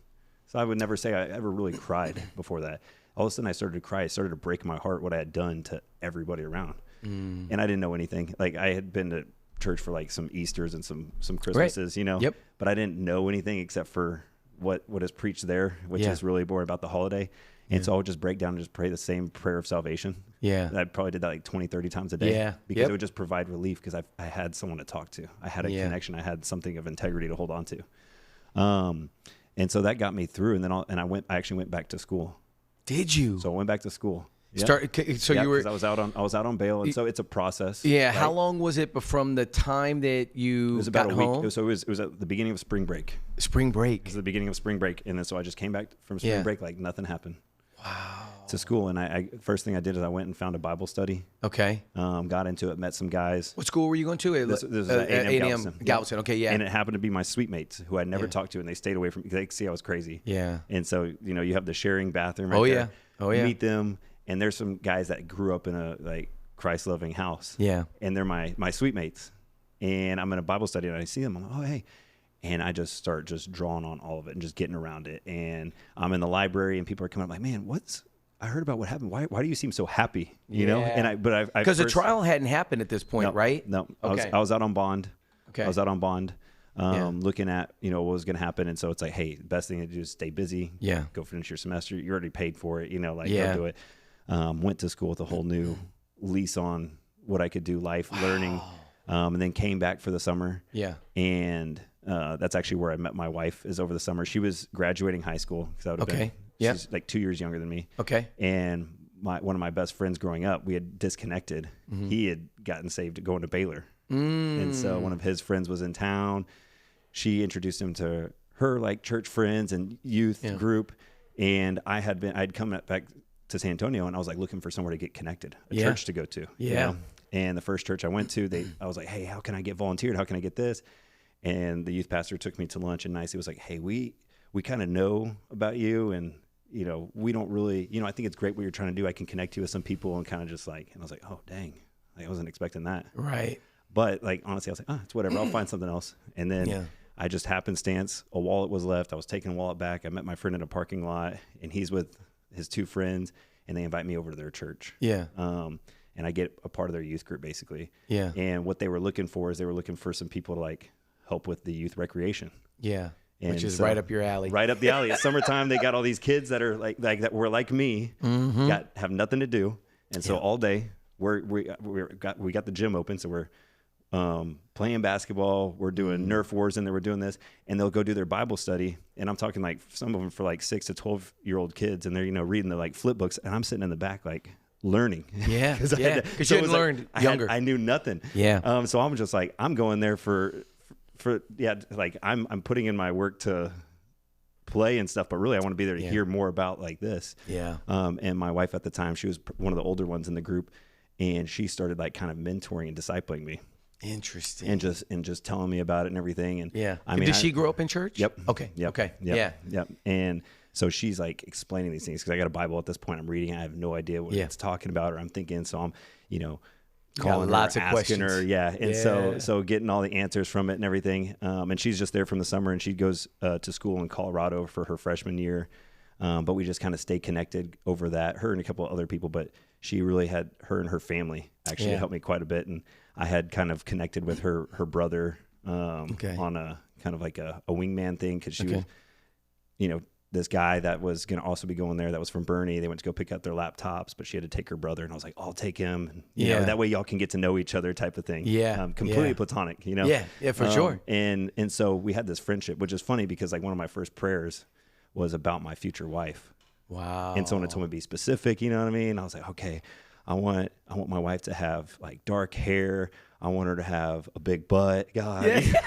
Speaker 1: So I would never say I ever really cried before that. All of a sudden I started to cry. It started to break my heart what I had done to everybody around. And I didn't know anything. Like I had been to church for like some Easters and some Christmases, you know, but I didn't know anything except for what is preached there, which is really more about the holiday. And so I would just break down and just pray the same prayer of salvation. Yeah. I probably did that like 20, 30 times a day.
Speaker 2: Yeah.
Speaker 1: Because it would just provide relief because I had someone to talk to. I had a connection. I had something of integrity to hold on to. And so that got me through. And then I actually went back to school.
Speaker 2: Did you?
Speaker 1: So I went back to school.
Speaker 2: You were.
Speaker 1: I was out on bail, and so it's a process.
Speaker 2: Yeah.
Speaker 1: Right?
Speaker 2: How long was it from the time that you
Speaker 1: it was about
Speaker 2: got
Speaker 1: a
Speaker 2: home?
Speaker 1: week. So it was at the beginning of spring break.
Speaker 2: Spring break.
Speaker 1: It was the beginning of spring break, and then so I just came back from spring break like nothing happened. Wow. To school, and I first thing I did is I went and found a Bible study.
Speaker 2: Okay.
Speaker 1: Got into it, met some guys.
Speaker 2: What school were you going to?
Speaker 1: This was at A&M
Speaker 2: Galveston. Okay, yeah.
Speaker 1: And it happened to be my suite mates who I'd never talked to, and they stayed away from me. They could see I was crazy.
Speaker 2: Yeah.
Speaker 1: And so you have the sharing bathroom. Right there.
Speaker 2: Oh yeah.
Speaker 1: Meet them. And there's some guys that grew up in a like Christ-loving house.
Speaker 2: Yeah.
Speaker 1: And they're my suite mates. And I'm in a Bible study and I see them. I'm like, oh, hey. And I just start just drawing on all of it and just getting around it. And I'm in the library and people are coming up like, man, I heard about what happened. Why do you seem so happy? You know? And
Speaker 2: because the trial hadn't happened at this point, right?
Speaker 1: No.
Speaker 2: Okay.
Speaker 1: I was out on bond.
Speaker 2: Okay.
Speaker 1: I was out on bond. Looking at, what was going to happen. And so it's like, hey, the best thing to do is stay busy.
Speaker 2: Yeah.
Speaker 1: Go finish your semester. You already paid for it, go do it. Went to school with a whole new lease on what I could do, learning, and then came back for the summer. Yeah. And that's actually where I met my wife is over the summer. She was graduating high school. She's like 2 years younger than me. Okay. And one of my best friends growing up, we had disconnected. He had gotten saved going to Baylor. And so one of his friends was in town. She introduced him to her like church friends and youth group. And I'd come back to San Antonio and I was like looking for somewhere to get connected, a church to go to. And the first church I went to, I was like, hey, how can I get volunteered? How can I get this? And the youth pastor took me to lunch and nicely was like, hey, we kind of know about you. And, we don't really, I think it's great what you're trying to do. I can connect you with some people and kind of just like, and I was like, oh, dang, I wasn't expecting that. Right. But like, honestly, I was like, it's whatever. I'll find something else. And then I just happenstance, a wallet was left. I was taking a wallet back. I met my friend in a parking lot and he's with his two friends and they invite me over to their church. Yeah. And and I get a part of their youth group basically.
Speaker 2: Yeah.
Speaker 1: And what they were looking for is they were looking for some people to like help with the youth recreation.
Speaker 2: Yeah.
Speaker 1: And
Speaker 2: Which is
Speaker 1: so,
Speaker 2: right up your alley.
Speaker 1: Right up the alley. It's summertime. They got all these kids that are like that were like me, have nothing to do, and so all day we got the gym open, so we're playing basketball. We're doing Nerf wars, and then we're doing this, and they'll go do their Bible study, and I'm talking like some of them for like 6 to 12-year-old kids, and they're reading the like flip books, and I'm sitting in the back like learning.
Speaker 2: Yeah, because you hadn't learned younger.
Speaker 1: I knew nothing.
Speaker 2: Yeah.
Speaker 1: So I'm just like I'm going there for like I'm putting in my work to play and stuff, but really I want to be there to hear more about like this.
Speaker 2: Yeah.
Speaker 1: And my wife at the time, she was one of the older ones in the group, and she started like kind of mentoring and discipling me.
Speaker 2: Interesting.
Speaker 1: And just telling me about it and everything. And
Speaker 2: did she grow up in church?
Speaker 1: Yep.
Speaker 2: Okay.
Speaker 1: Yep.
Speaker 2: Okay.
Speaker 1: Yep. Yep. And so she's like explaining these things because I got a Bible at this point. I'm reading. I have no idea what it's talking about, or I'm thinking. So I'm, calling
Speaker 2: lots
Speaker 1: her,
Speaker 2: of
Speaker 1: asking
Speaker 2: questions.
Speaker 1: her, and so getting all the answers from it and everything. And she's just there from the summer, and she goes to school in Colorado for her freshman year. But we just kind of stay connected over that. Her and a couple of other people, but she really had her and her family actually helped me quite a bit, and I had kind of connected with her brother on a kind of like a wingman thing because she was, this guy that was going to also be going there that was from Bernie. They went to go pick up their laptops, but she had to take her brother, and I was like, I'll take him. And, you know, that way y'all can get to know each other type of thing. Completely platonic,
Speaker 2: Yeah, for sure.
Speaker 1: And so we had this friendship, which is funny because like one of my first prayers was about my future wife.
Speaker 2: Wow.
Speaker 1: And someone told me to be specific, you know what I mean? I was like, okay, I want my wife to have like dark hair. I want her to have a big butt. God. Yeah.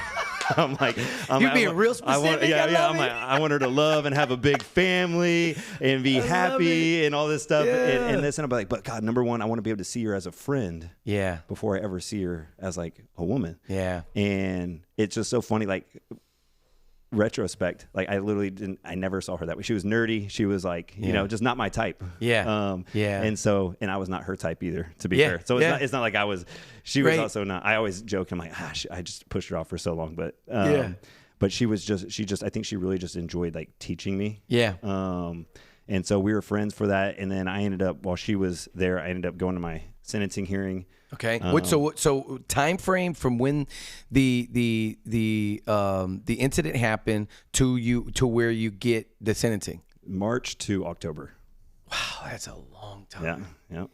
Speaker 1: I'm like,
Speaker 2: you're being real specific.
Speaker 1: I want her to love and have a big family and be happy and all this stuff and this. And I'm like, but God, number one, I want to be able to see her as a friend.
Speaker 2: Yeah.
Speaker 1: Before I ever see her as like a woman.
Speaker 2: Yeah.
Speaker 1: And it's just so funny. Like retrospect, like I never saw her that way. She was nerdy. She was like, just not my type.
Speaker 2: Yeah.
Speaker 1: And I was not her type either, to be fair. So it's not like she was also not. I always joke, I'm like, I just pushed her off for so long, but but I think she really just enjoyed like teaching me.
Speaker 2: Yeah.
Speaker 1: And so we were friends for that. And then I ended up, while she was there, I ended up going to my sentencing hearing.
Speaker 2: Okay. So time frame from when the incident happened to where you get the sentencing?
Speaker 1: March to October.
Speaker 2: Wow, that's a long time.
Speaker 1: Yeah.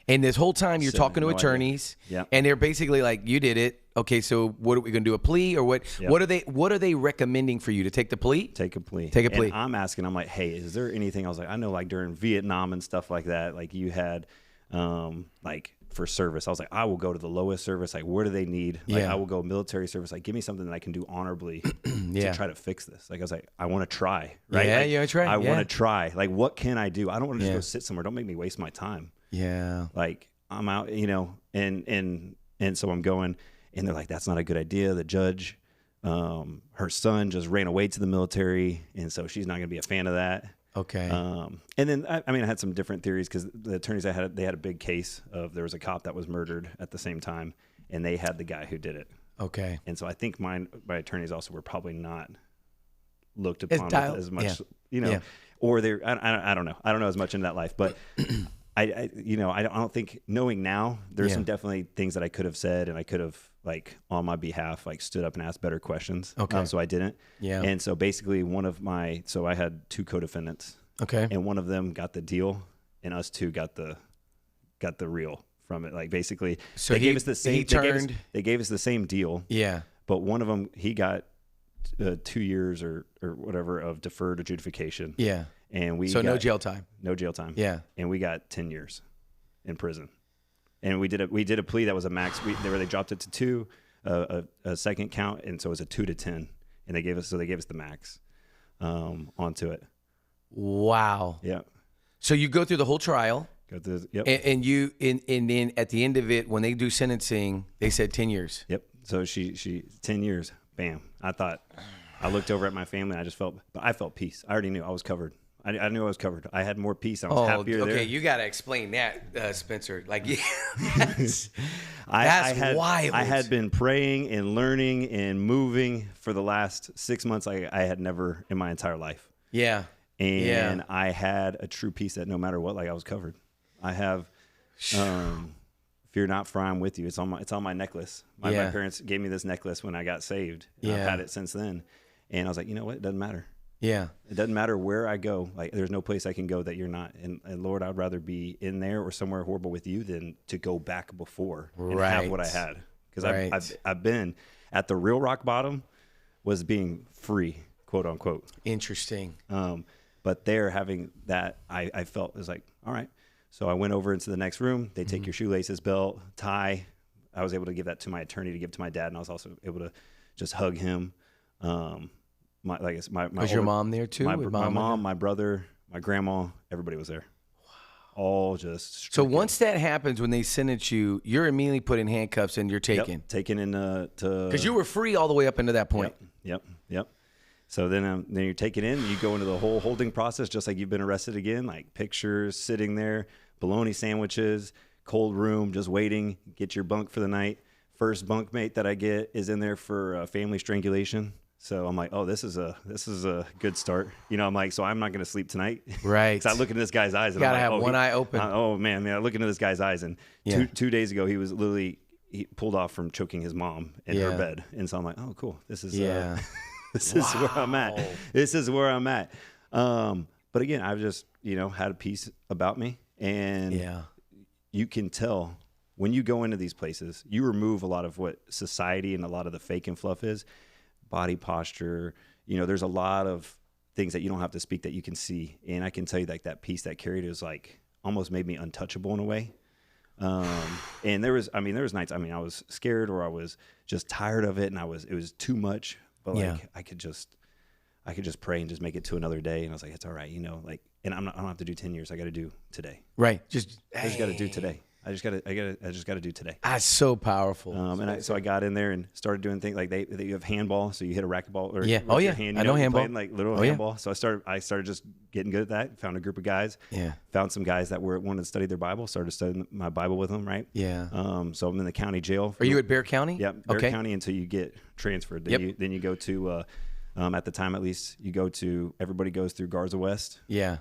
Speaker 2: And this whole time you're talking to attorneys, and they're basically like, "You did it. Okay, so what are we going to do? A plea or what? Yep. What are they recommending for you to take the plea?
Speaker 1: Take a plea.
Speaker 2: Take a plea.
Speaker 1: And I'm like, hey, is there anything? I was like, I know like during Vietnam and stuff like that, like you had, like for service, I was like, I will go to the lowest service. Like, where do they need? Like, I will go military service. Like, give me something that I can do honorably to try to fix this. Like, I was like, I want to try. Right?
Speaker 2: Yeah,
Speaker 1: like,
Speaker 2: you want to try.
Speaker 1: I want to try. Like, what can I do? I don't want to just go sit somewhere. Don't make me waste my time.
Speaker 2: Yeah.
Speaker 1: Like, I'm out, and so I'm going, and they're like, that's not a good idea. The judge, her son just ran away to the military, and so she's not going to be a fan of that.
Speaker 2: Okay.
Speaker 1: And then I had some different theories because the attorneys they had a big case of there was a cop that was murdered at the same time, and they had the guy who did it.
Speaker 2: Okay.
Speaker 1: And so I think my attorneys also were probably not looked upon as much, or they're I don't know. I don't know as much into that life, but I don't think, knowing now, there's some definitely things that I could have said, and I could have like on my behalf like stood up and asked better questions.
Speaker 2: Okay.
Speaker 1: So I didn't.
Speaker 2: Yeah.
Speaker 1: And so basically so I had 2 co-defendants.
Speaker 2: Okay.
Speaker 1: And one of them got the deal, and us 2 got the real from it. Like basically,
Speaker 2: so
Speaker 1: they gave us the same.
Speaker 2: Turned.
Speaker 1: They gave us the same deal.
Speaker 2: Yeah.
Speaker 1: But one of them, he got 2 years or whatever of deferred adjudication.
Speaker 2: Yeah.
Speaker 1: And we
Speaker 2: no jail time.
Speaker 1: No jail time.
Speaker 2: Yeah.
Speaker 1: And we got 10 years in prison. And we did a plea that was a max. They dropped it to 2, a second count, and so it was a 2 to 10. And they gave us the max onto it.
Speaker 2: Wow.
Speaker 1: Yeah.
Speaker 2: So you go through the whole trial.
Speaker 1: And
Speaker 2: then at the end of it, when they do sentencing, they said 10 years.
Speaker 1: Yep. So she 10 years. Bam. I looked over at my family. I felt peace. I already knew I was covered. I knew I was covered. I had more peace. I was happier there.
Speaker 2: Okay, you got to explain that, Spenser. Like, that's wild.
Speaker 1: I had been praying and learning and moving for the last 6 months. I had never in my entire life.
Speaker 2: Yeah.
Speaker 1: And I had a true peace that no matter what, like I was covered. I have, Fear not, for I'm with you. It's on my necklace. My parents gave me this necklace when I got saved. And I've had it since then. And I was like, you know what? It doesn't matter. Yeah. It doesn't matter where I go. Like, there's no place I can go that you're not. And Lord, I'd rather be in there or somewhere horrible with you than to go back before and have what I had. Because I've been at the real rock bottom was being free, quote unquote.
Speaker 2: Interesting.
Speaker 1: But there, having that, I felt, it was like, all right. So I went over into the next room. They take your shoelaces, belt, tie. I was able to give that to my attorney to give to my dad, and I was also able to just hug him.
Speaker 2: Was your mom there too?
Speaker 1: My mom, my brother, my grandma, everybody was there. Wow. All just stricken.
Speaker 2: So once that happens, when they sentence you, you're immediately put in handcuffs and you're taken.
Speaker 1: Yep, taken into
Speaker 2: because you were free all the way up into that point.
Speaker 1: Yep. So then you're taken in, you go into the whole holding process just like you've been arrested again, like pictures, sitting there, bologna sandwiches, cold room, just waiting, get your bunk for the night. First bunkmate that I get is in there for family strangulation. So I'm like, oh, this is a good start. You know, I'm like, so I'm not going to sleep tonight.
Speaker 2: Right.
Speaker 1: Because I look into this guy's eyes. And
Speaker 2: you got to
Speaker 1: have
Speaker 2: one eye open.
Speaker 1: Oh, man, I look into this guy's eyes. And 2 days ago, he pulled off from choking his mom in her bed. And so I'm like, oh, cool. This is this is where I'm at. This is where I'm at. But again, I've just, had a peace about me. And you can tell when you go into these places, you remove a lot of what society and a lot of the fake and fluff is. Body posture, there's a lot of things that you don't have to speak that you can see. And I can tell you like that peace that carried is like almost made me untouchable in a way. And there was nights, I was scared or I was just tired of it and it was too much, but I could just pray and just make it to another day. And I was like, it's all right. And I don't have to do 10 years. I got to do today.
Speaker 2: Right.
Speaker 1: I just got to do today. I just got to do today.
Speaker 2: That's so powerful.
Speaker 1: So I got in there and started doing things like you have handball, so you hit a racquetball or
Speaker 2: your
Speaker 1: hand.
Speaker 2: I know handball,
Speaker 1: like little handball. So I started just getting good at that. Found a group of guys. Yeah. Found some guys that wanted to study their Bible. Started studying my Bible with them. Right. Yeah. So I'm in the county jail.
Speaker 2: Are you at Bexar County?
Speaker 1: Yeah. Bexar County until you get transferred. Then you go to. At the time, at least, everybody goes through Garza West. Yeah.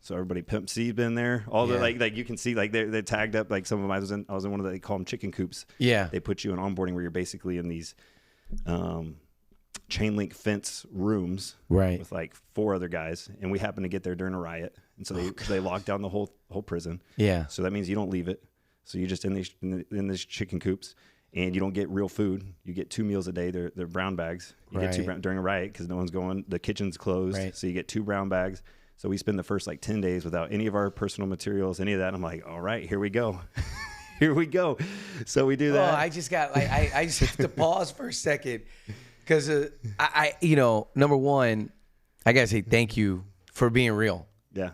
Speaker 1: So everybody, Pimp C's been there. All the like you can see like they're tagged up. Like some of them, I was in one of they call them chicken coops. Yeah. They put you in onboarding where you're basically in these chain link fence rooms. Right. With like 4 other guys, and we happened to get there during a riot, and so they locked down the whole prison. Yeah. So that means you don't leave it. So you're just in these chicken coops. And you don't get real food. You get 2 meals a day. They're brown bags. You get 2 during a riot because no one's going. The kitchen's closed. Right. So you get 2 brown bags. So we spend the first 10 days without any of our personal materials, any of that. And I'm like, all right, here we go. Here we go. So we do that.
Speaker 2: Oh, I just have to pause for a second because number one, I gotta say thank you for being real. Yeah.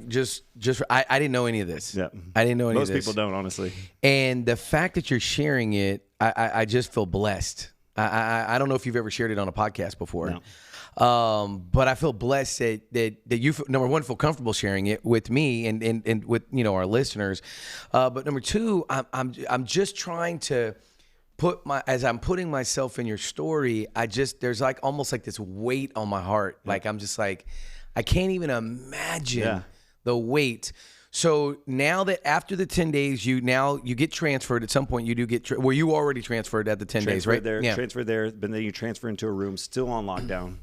Speaker 2: Just I didn't know any of this. Yeah. I didn't know any of this.
Speaker 1: Most people don't, honestly.
Speaker 2: And the fact that you're sharing it, I just feel blessed. I don't know if you've ever shared it on a podcast before. No. But I feel blessed that you, number one, feel comfortable sharing it with me and with, our listeners. But number two, I'm just trying to as I'm putting myself in your story, there's almost this weight on my heart. Yeah. I'm just I can't even imagine the weight. So now that after the 10 days, you get transferred. At some point, you do get were you already transferred at the 10 days, right?
Speaker 1: Transferred there, but then you transfer into a room still on lockdown.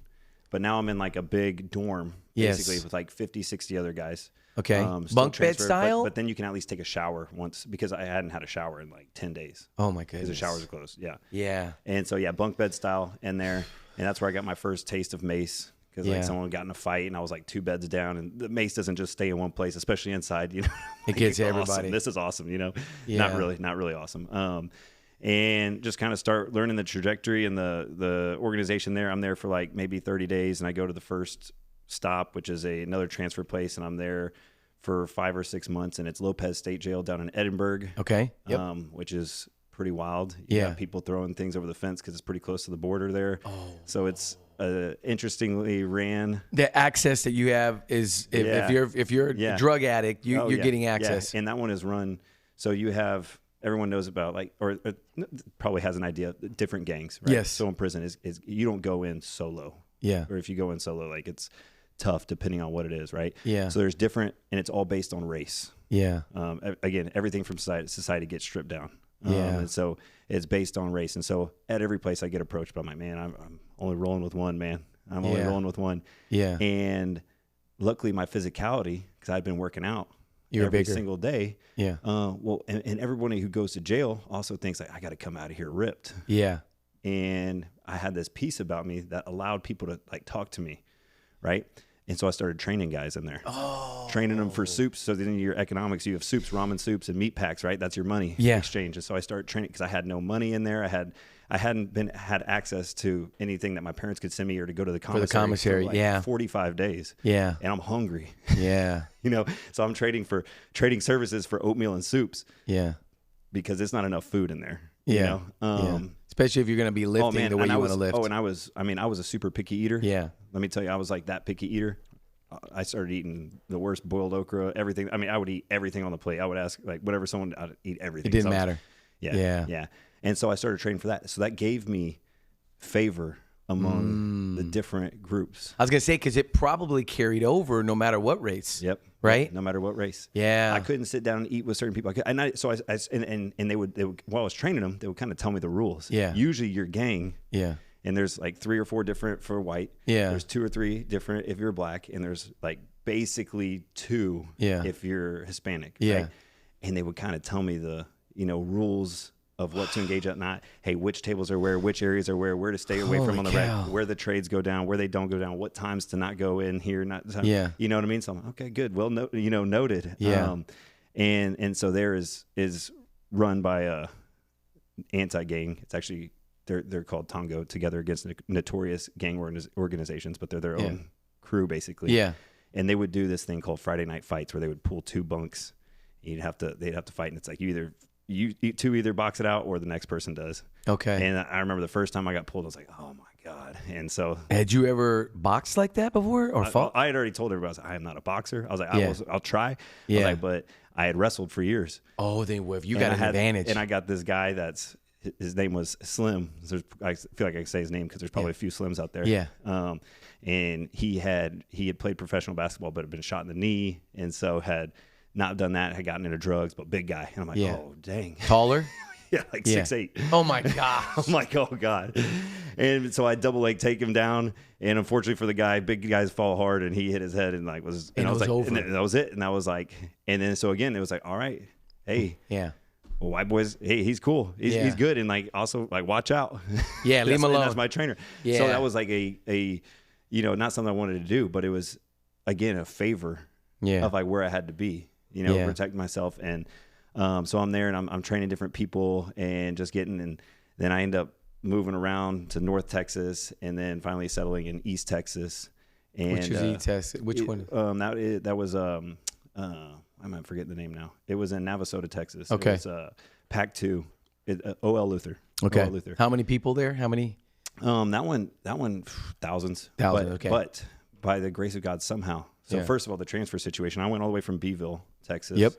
Speaker 1: But now I'm in a big dorm, basically, with 50, 60 other guys.
Speaker 2: Okay. Bunk bed style?
Speaker 1: But then you can at least take a shower once because I hadn't had a shower in 10 days.
Speaker 2: Oh, my goodness.
Speaker 1: Because the showers are closed. Yeah.
Speaker 2: Yeah.
Speaker 1: And so, bunk bed style in there. And that's where I got my first taste of mace. Because someone got in a fight and I was 2 beds down, and the mace doesn't just stay in one place, especially inside.
Speaker 2: It gets everybody.
Speaker 1: Awesome. This is awesome. Not really awesome. And just kind of start learning the trajectory and the organization there. I'm there for maybe 30 days, and I go to the first stop, which is another transfer place, and I'm there for 5 or 6 months, and it's Lopez State Jail down in Edinburgh. Okay. Yep. Which is pretty wild. You got people throwing things over the fence because it's pretty close to the border there. Oh. So it's interestingly ran.
Speaker 2: The access that you have is if you're a drug addict, you're getting access.
Speaker 1: Yeah. And that one is run. So you have everyone knows about or probably has an idea different gangs. Right? Yes. So in prison is you don't go in solo. Yeah. Or if you go in solo, it's tough depending on what it is. Right. Yeah. So there's different, and it's all based on race.
Speaker 2: Yeah.
Speaker 1: Again, everything from society gets stripped down.
Speaker 2: Yeah.
Speaker 1: And so it's based on race. And so at every place I get approached, but I'm like, man, I'm only rolling with one, man. I'm only rolling with one.
Speaker 2: Yeah.
Speaker 1: And luckily my physicality, because I'd been working out every
Speaker 2: bigger.
Speaker 1: single day.
Speaker 2: Yeah.
Speaker 1: Well, and everybody who goes to jail also thinks like, I got to come out of here ripped.
Speaker 2: Yeah.
Speaker 1: And I had this piece about me that allowed people to like talk to me. Right. And so I started training guys in there, training them for soups. So then your economics, you have soups, ramen soups, and meat packs, right? That's your money exchange. And so I started training because I had no money in there. I hadn't had access to anything that my parents could send me or to go to the commissary. For like 45 days.
Speaker 2: Yeah.
Speaker 1: And I'm hungry.
Speaker 2: Yeah.
Speaker 1: So I'm trading services for oatmeal and soups.
Speaker 2: Yeah.
Speaker 1: Because it's not enough food in there.
Speaker 2: Yeah. Especially if you're going to be lifting the way you want to lift.
Speaker 1: Oh, and I was a super picky eater.
Speaker 2: Yeah.
Speaker 1: Let me tell you, I was like that picky eater. I started eating the worst boiled okra, everything. I mean, I would eat everything on the plate. I would ask like whatever someone, I'd eat everything.
Speaker 2: It didn't matter.
Speaker 1: Yeah. And so I started training for that. So that gave me favor among the different groups.
Speaker 2: I was going to say, because it probably carried over no matter what race.
Speaker 1: Yep.
Speaker 2: Right?
Speaker 1: No matter what race.
Speaker 2: Yeah.
Speaker 1: I couldn't sit down and eat with certain people. So they would, while I was training them, they would kind of tell me the rules.
Speaker 2: Yeah.
Speaker 1: Usually your gang.
Speaker 2: Yeah.
Speaker 1: And there's like 3 or 4 different for white.
Speaker 2: Yeah.
Speaker 1: There's 2 or 3 different if you're black. And there's like basically 2 if you're Hispanic.
Speaker 2: Yeah.
Speaker 1: Right? And they would kind of tell me the, rules of what to engage at not. Hey, which tables are where, which areas are where to stay away from on the right, where the trades go down, where they don't go down, what times to not go in here, not.
Speaker 2: Yeah.
Speaker 1: You know what I mean? So I'm like, okay, good. Well, noted.
Speaker 2: Yeah.
Speaker 1: And so there is run by a anti-gang. It's actually, they're called Tongo, Together Against Notorious Gang Organizations, but they're their own crew basically.
Speaker 2: Yeah.
Speaker 1: And they would do this thing called Friday night fights where they would pull 2 bunks. They'd have to fight, and it's like you two either box it out or the next person does. Okay. And I remember the first time I got pulled, I was like, oh my God. And so,
Speaker 2: had you ever boxed like that before or fought?
Speaker 1: I had already told everybody, I was like, I am not a boxer. I was like, I'll try.
Speaker 2: Yeah.
Speaker 1: I was like, but I had wrestled for years.
Speaker 2: Oh, then you got an advantage.
Speaker 1: And I got this guy his name was Slim. I feel like I can say his name because there's probably a few Slims out there.
Speaker 2: Yeah.
Speaker 1: And he had played professional basketball, but had been shot in the knee. And so had not done that, had gotten into drugs, but big guy. And I'm like, oh, dang.
Speaker 2: Taller?
Speaker 1: Yeah, like 6'8".
Speaker 2: Oh my God.
Speaker 1: I'm like, oh God. And so I double leg take him down. And unfortunately for the guy, big guys fall hard, and he hit his head and I was like,
Speaker 2: over.
Speaker 1: And that was it. And I was like, and then so again, it was like, all right, hey.
Speaker 2: Yeah.
Speaker 1: Well, white boys, hey, he's cool. He's good. And like, also like, watch out.
Speaker 2: Yeah, leave him alone.
Speaker 1: That's my trainer. Yeah. So that was like a not something I wanted to do, but it was, again, a favor of like where I had to be, protect myself. And so I'm there and I'm training different people and just and then I end up moving around to North Texas and then finally settling in East Texas. And
Speaker 2: which is East Texas? Which one?
Speaker 1: That was I might forget the name now. It was in Navasota, Texas.
Speaker 2: Okay.
Speaker 1: It was Pac 2, OL Luther.
Speaker 2: Okay.
Speaker 1: OL Luther.
Speaker 2: How many people there? How many?
Speaker 1: That one, thousands.
Speaker 2: Okay.
Speaker 1: But by the grace of God, somehow. So first of all, the transfer situation. I went all the way from Beeville, Texas.
Speaker 2: Yep.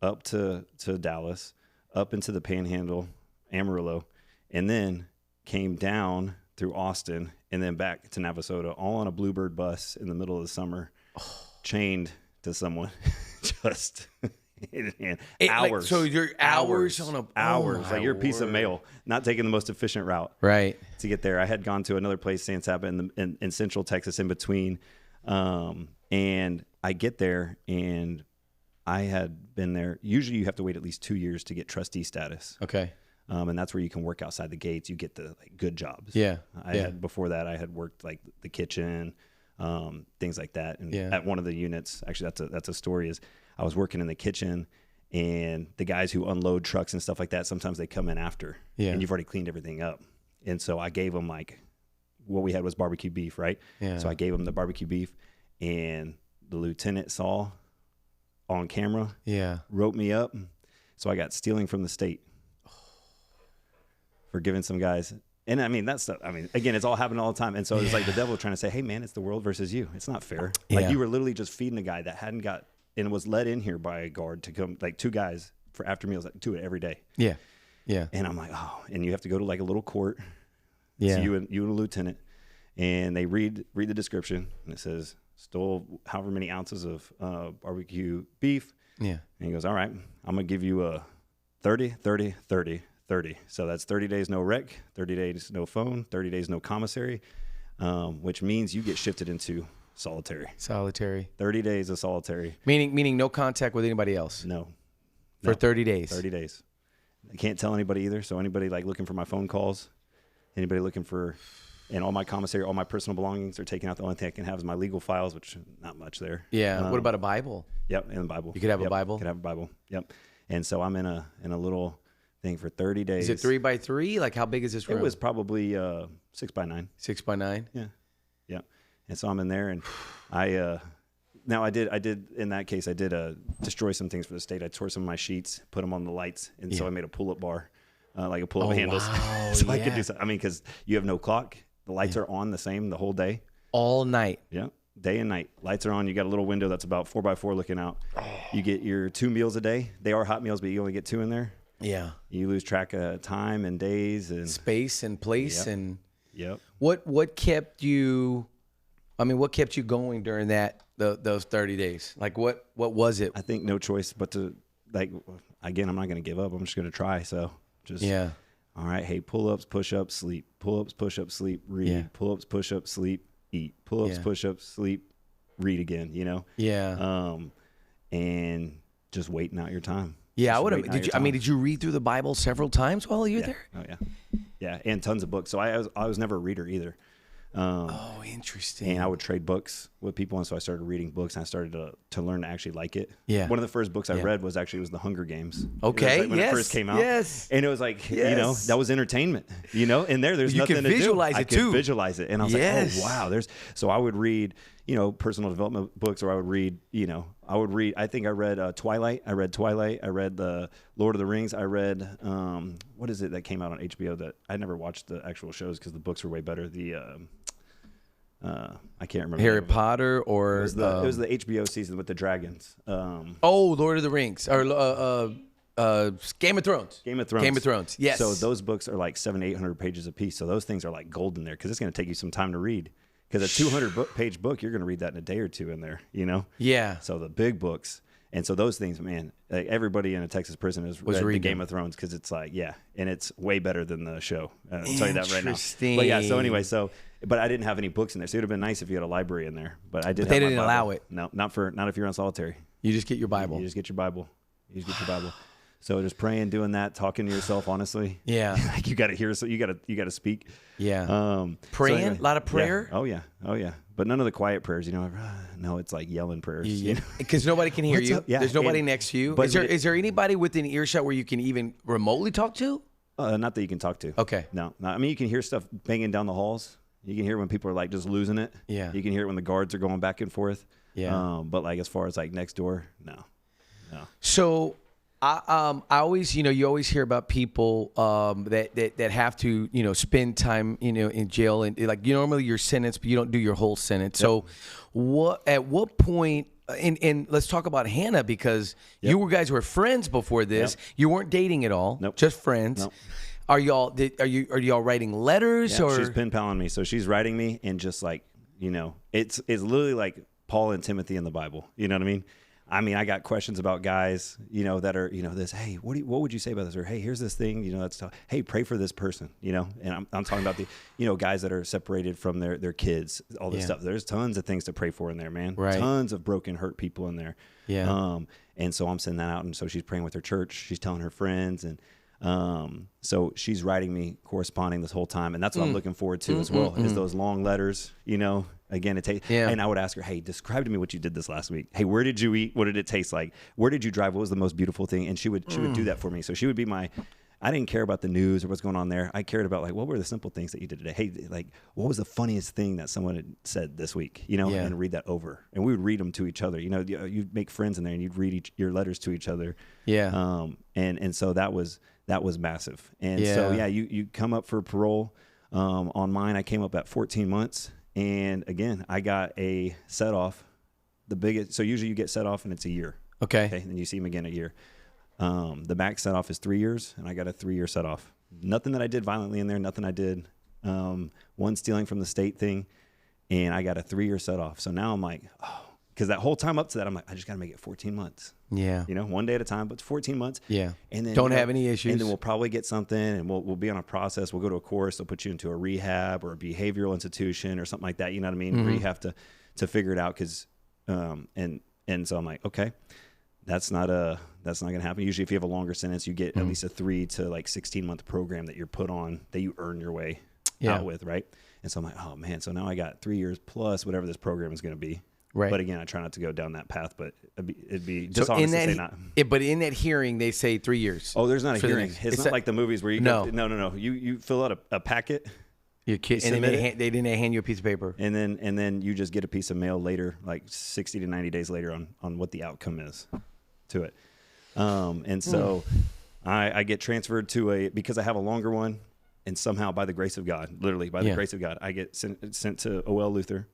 Speaker 1: Up to Dallas, up into the Panhandle, Amarillo, and then came down through Austin and then back to Navasota, all on a Bluebird bus in the middle of the summer, chained to someone. Just hours.
Speaker 2: Like, so you're hours on a
Speaker 1: hours. Like you're a piece of mail, not taking the most efficient route.
Speaker 2: Right.
Speaker 1: To get there. I had gone to another place, San Saba, in Central Texas, in between. And I get there, and I had been there. Usually, you have to wait at least 2 years to get trustee status.
Speaker 2: Okay.
Speaker 1: And that's where you can work outside the gates. You get the good jobs.
Speaker 2: Yeah.
Speaker 1: Before that, I had worked like the kitchen, things like that. And at one of the units, actually, that's a story. Is I was working in the kitchen, and the guys who unload trucks and stuff like that, sometimes they come in after, and you've already cleaned everything up. And so I gave them like what we had was barbecue beef, right? Yeah. So I gave them the barbecue beef, and the lieutenant saw on camera, wrote me up. So I got stealing from the state for giving some guys. And I mean, that stuff, again, it's all happening all the time. And so it's like the devil trying to say, hey man, it's the world versus you. It's not fair. Like you were literally just feeding a guy that hadn't got, and was let in here by a guard to come, like 2 guys for after meals, do it every day. Yeah. Yeah. And I'm like, oh, and you have to go to like a little court. Yeah. So you and a lieutenant, and they read the description, and it says stole however many ounces of barbecue beef,
Speaker 2: Yeah.
Speaker 1: And he goes, all right, I'm going to give you a 30, 30, 30, 30. So that's 30 days no rec, 30 days no phone, 30 days no commissary, which means you get shifted into solitary. 30 days of solitary.
Speaker 2: Meaning no contact with anybody else?
Speaker 1: No.
Speaker 2: For 30 days?
Speaker 1: 30 days. I can't tell anybody either. So anybody like looking for my phone calls, anybody looking for, and all my commissary, all my personal belongings are taken out. The only thing I can have is my legal files, which not much there.
Speaker 2: Yeah. What about a Bible?
Speaker 1: Yep, in the Bible.
Speaker 2: You could have a
Speaker 1: Yep,
Speaker 2: Bible?
Speaker 1: Could have a Bible. Yep. And so I'm in a little thing for 30 days.
Speaker 2: Is it 3 by 3? Like how big is this room?
Speaker 1: It was probably 6 by 9.
Speaker 2: 6 by 9?
Speaker 1: Yeah. Yeah. And so I'm in there, and now I did in that case, I did destroy some things for the state. I tore some of my sheets, put them on the lights, and so I made a pull-up bar, like a pull-up handles.
Speaker 2: Wow,
Speaker 1: so I could do something. I mean, because you have no clock. The lights are on the same the whole day.
Speaker 2: All night.
Speaker 1: Yeah. Day and night. Lights are on. You got a little window that's about 4 by 4 looking out. You get your 2 meals a day. They are hot meals, but you only get 2 in there.
Speaker 2: Yeah.
Speaker 1: You lose track of time and days and
Speaker 2: space and place.
Speaker 1: Yep.
Speaker 2: And
Speaker 1: yep.
Speaker 2: What kept you, I mean, what kept you going during those 30 days? Like what was it?
Speaker 1: I think no choice but to, like, again, I'm not going to give up. I'm just going to try. So just, all right, hey, pull-ups, push-ups, sleep. Pull-ups, push-ups, sleep, read.
Speaker 2: Yeah.
Speaker 1: Pull-ups, push-ups, sleep, eat. Pull-ups, push-ups, sleep, read again, you know?
Speaker 2: Yeah.
Speaker 1: And just waiting out your time.
Speaker 2: Yeah,
Speaker 1: just
Speaker 2: I would have. Did you read through the Bible several times while you were there?
Speaker 1: Oh, yeah. Yeah, and tons of books. So I was never a reader either.
Speaker 2: Oh, interesting.
Speaker 1: And I would trade books with people, and so I started reading books, and I started to learn to actually like it.
Speaker 2: Yeah.
Speaker 1: One of the first books I read was The Hunger Games.
Speaker 2: Okay.
Speaker 1: When it first came out.
Speaker 2: Yes.
Speaker 1: And it was like, you know, that was entertainment. You know, and there's
Speaker 2: you
Speaker 1: nothing
Speaker 2: can
Speaker 1: to
Speaker 2: visualize
Speaker 1: do.
Speaker 2: it too.
Speaker 1: I could visualize it, and I was like, oh wow. So I would read, you know, personal development books, or I would read, you know, I think I read Twilight. I read the Lord of the Rings. I read what is it that came out on HBO that I never watched the actual shows because the books were way better. I can't remember.
Speaker 2: Harry Potter, or
Speaker 1: it was the HBO season with the dragons.
Speaker 2: Lord of the Rings, or Game of Thrones.
Speaker 1: Game of Thrones.
Speaker 2: Game of Thrones. Yes.
Speaker 1: So those books are like 700 to 800 pages a piece. So those things are like gold in there because it's going to take you some time to read. Because a 200-page book, you're going to read that in a day or two in there, you know?
Speaker 2: Yeah.
Speaker 1: So the big books. And so those things, man, like everybody in a Texas prison has read the Game of Thrones because it's like, and it's way better than the show. I'll tell you that right now.
Speaker 2: Interesting.
Speaker 1: But yeah, so anyway, but I didn't have any books in there. So it would have been nice if you had a library in there. But I did. But
Speaker 2: they didn't allow it.
Speaker 1: No, not if you're on solitary.
Speaker 2: You just get your Bible.
Speaker 1: You just get your Bible. So just praying, doing that, talking to yourself honestly.
Speaker 2: Yeah.
Speaker 1: Like you got to hear, so you got to speak.
Speaker 2: Yeah. Praying, a lot of prayer.
Speaker 1: Yeah. Oh yeah. But none of the quiet prayers, you know. No, it's like yelling prayers.
Speaker 2: Yeah. Because nobody can hear you. Yeah. There's nobody next to you. But is there anybody within earshot where you can even remotely talk to?
Speaker 1: Not that you can talk to.
Speaker 2: Okay.
Speaker 1: No. I mean, you can hear stuff banging down the halls. You can hear when people are like just losing it.
Speaker 2: Yeah.
Speaker 1: You can hear it when the guards are going back and forth.
Speaker 2: Yeah.
Speaker 1: But like as far as like next door, no.
Speaker 2: So I always, you always hear about people that have to, spend time, in jail, and like normally you're sentenced, but you don't do your whole sentence. Yep. So at what point? And let's talk about Hannah, because you guys were friends before this. Yep. You weren't dating at all.
Speaker 1: Nope.
Speaker 2: Just friends.
Speaker 1: Nope.
Speaker 2: Are y'all writing letters?
Speaker 1: Yeah,
Speaker 2: or
Speaker 1: she's pen paling me, so she's writing me, and just like it's literally like Paul and Timothy in the Bible. You know what I mean? I got questions about guys, that are, this, hey, what would you say about this? Or, hey, here's this thing, that's tough. Hey, pray for this person, and I'm talking about the, guys that are separated from their kids, all this stuff. There's tons of things to pray for in there, man.
Speaker 2: Right.
Speaker 1: Tons of broken, hurt people in there.
Speaker 2: Yeah.
Speaker 1: And so I'm sending that out. And so she's praying with her church. She's telling her friends. And so she's writing me, corresponding this whole time. And that's what I'm looking forward to as well, is those long letters, Again, it takes, and I would ask her, hey, describe to me what you did this last week. Hey, where did you eat? What did it taste like? Where did you drive? What was the most beautiful thing? And she would do that for me. So she would be I didn't care about the news or what's going on there. I cared about what were the simple things that you did today? Hey, like, what was the funniest thing that someone had said this week? And read that over. And we would read them to each other. You'd make friends in there and you'd read your letters to each other.
Speaker 2: Yeah.
Speaker 1: And so that was massive. And so, you come up for parole. On mine, I came up at 14 months. And again, I got a set off, the biggest. So usually you get set off and it's a year.
Speaker 2: Okay.
Speaker 1: And then you see them again a year. The max set off is 3 years, and I got a 3-year set off. Nothing that I did violently in there. Nothing I did. One stealing from the state thing, and I got a 3-year set off. So now I'm like, because that whole time up to that, I'm like, I just got to make it 14 months.
Speaker 2: Yeah.
Speaker 1: You know, one day at a time, but 14 months.
Speaker 2: Yeah.
Speaker 1: And then
Speaker 2: don't have any issues.
Speaker 1: And then we'll probably get something, and we'll be on a process. We'll go to a course. They'll put you into a rehab or a behavioral institution or something like that. You know what I mean? Where you have to figure it out. Cause, and so I'm like, okay, that's not going to happen. Usually if you have a longer sentence, you get at least a 3 to like 16-month program that you're put on, that you earn your way out with. Right. And so I'm like, oh man, so now I got 3 years plus whatever this program is going to be.
Speaker 2: Right.
Speaker 1: But again, I try not to go down that path, but it'd be dishonest to say not.
Speaker 2: But in that hearing, they say 3 years.
Speaker 1: Oh, there's not a hearing. It's not like the movies where you
Speaker 2: no.
Speaker 1: No. You fill out a packet.
Speaker 2: Your kid, and they didn't hand you a piece of paper.
Speaker 1: And then you just get a piece of mail later, like 60 to 90 days later on what the outcome is to it. And so I get transferred to because I have a longer one, and somehow by the grace of God, literally by the grace of God, I get sent to OL Luther.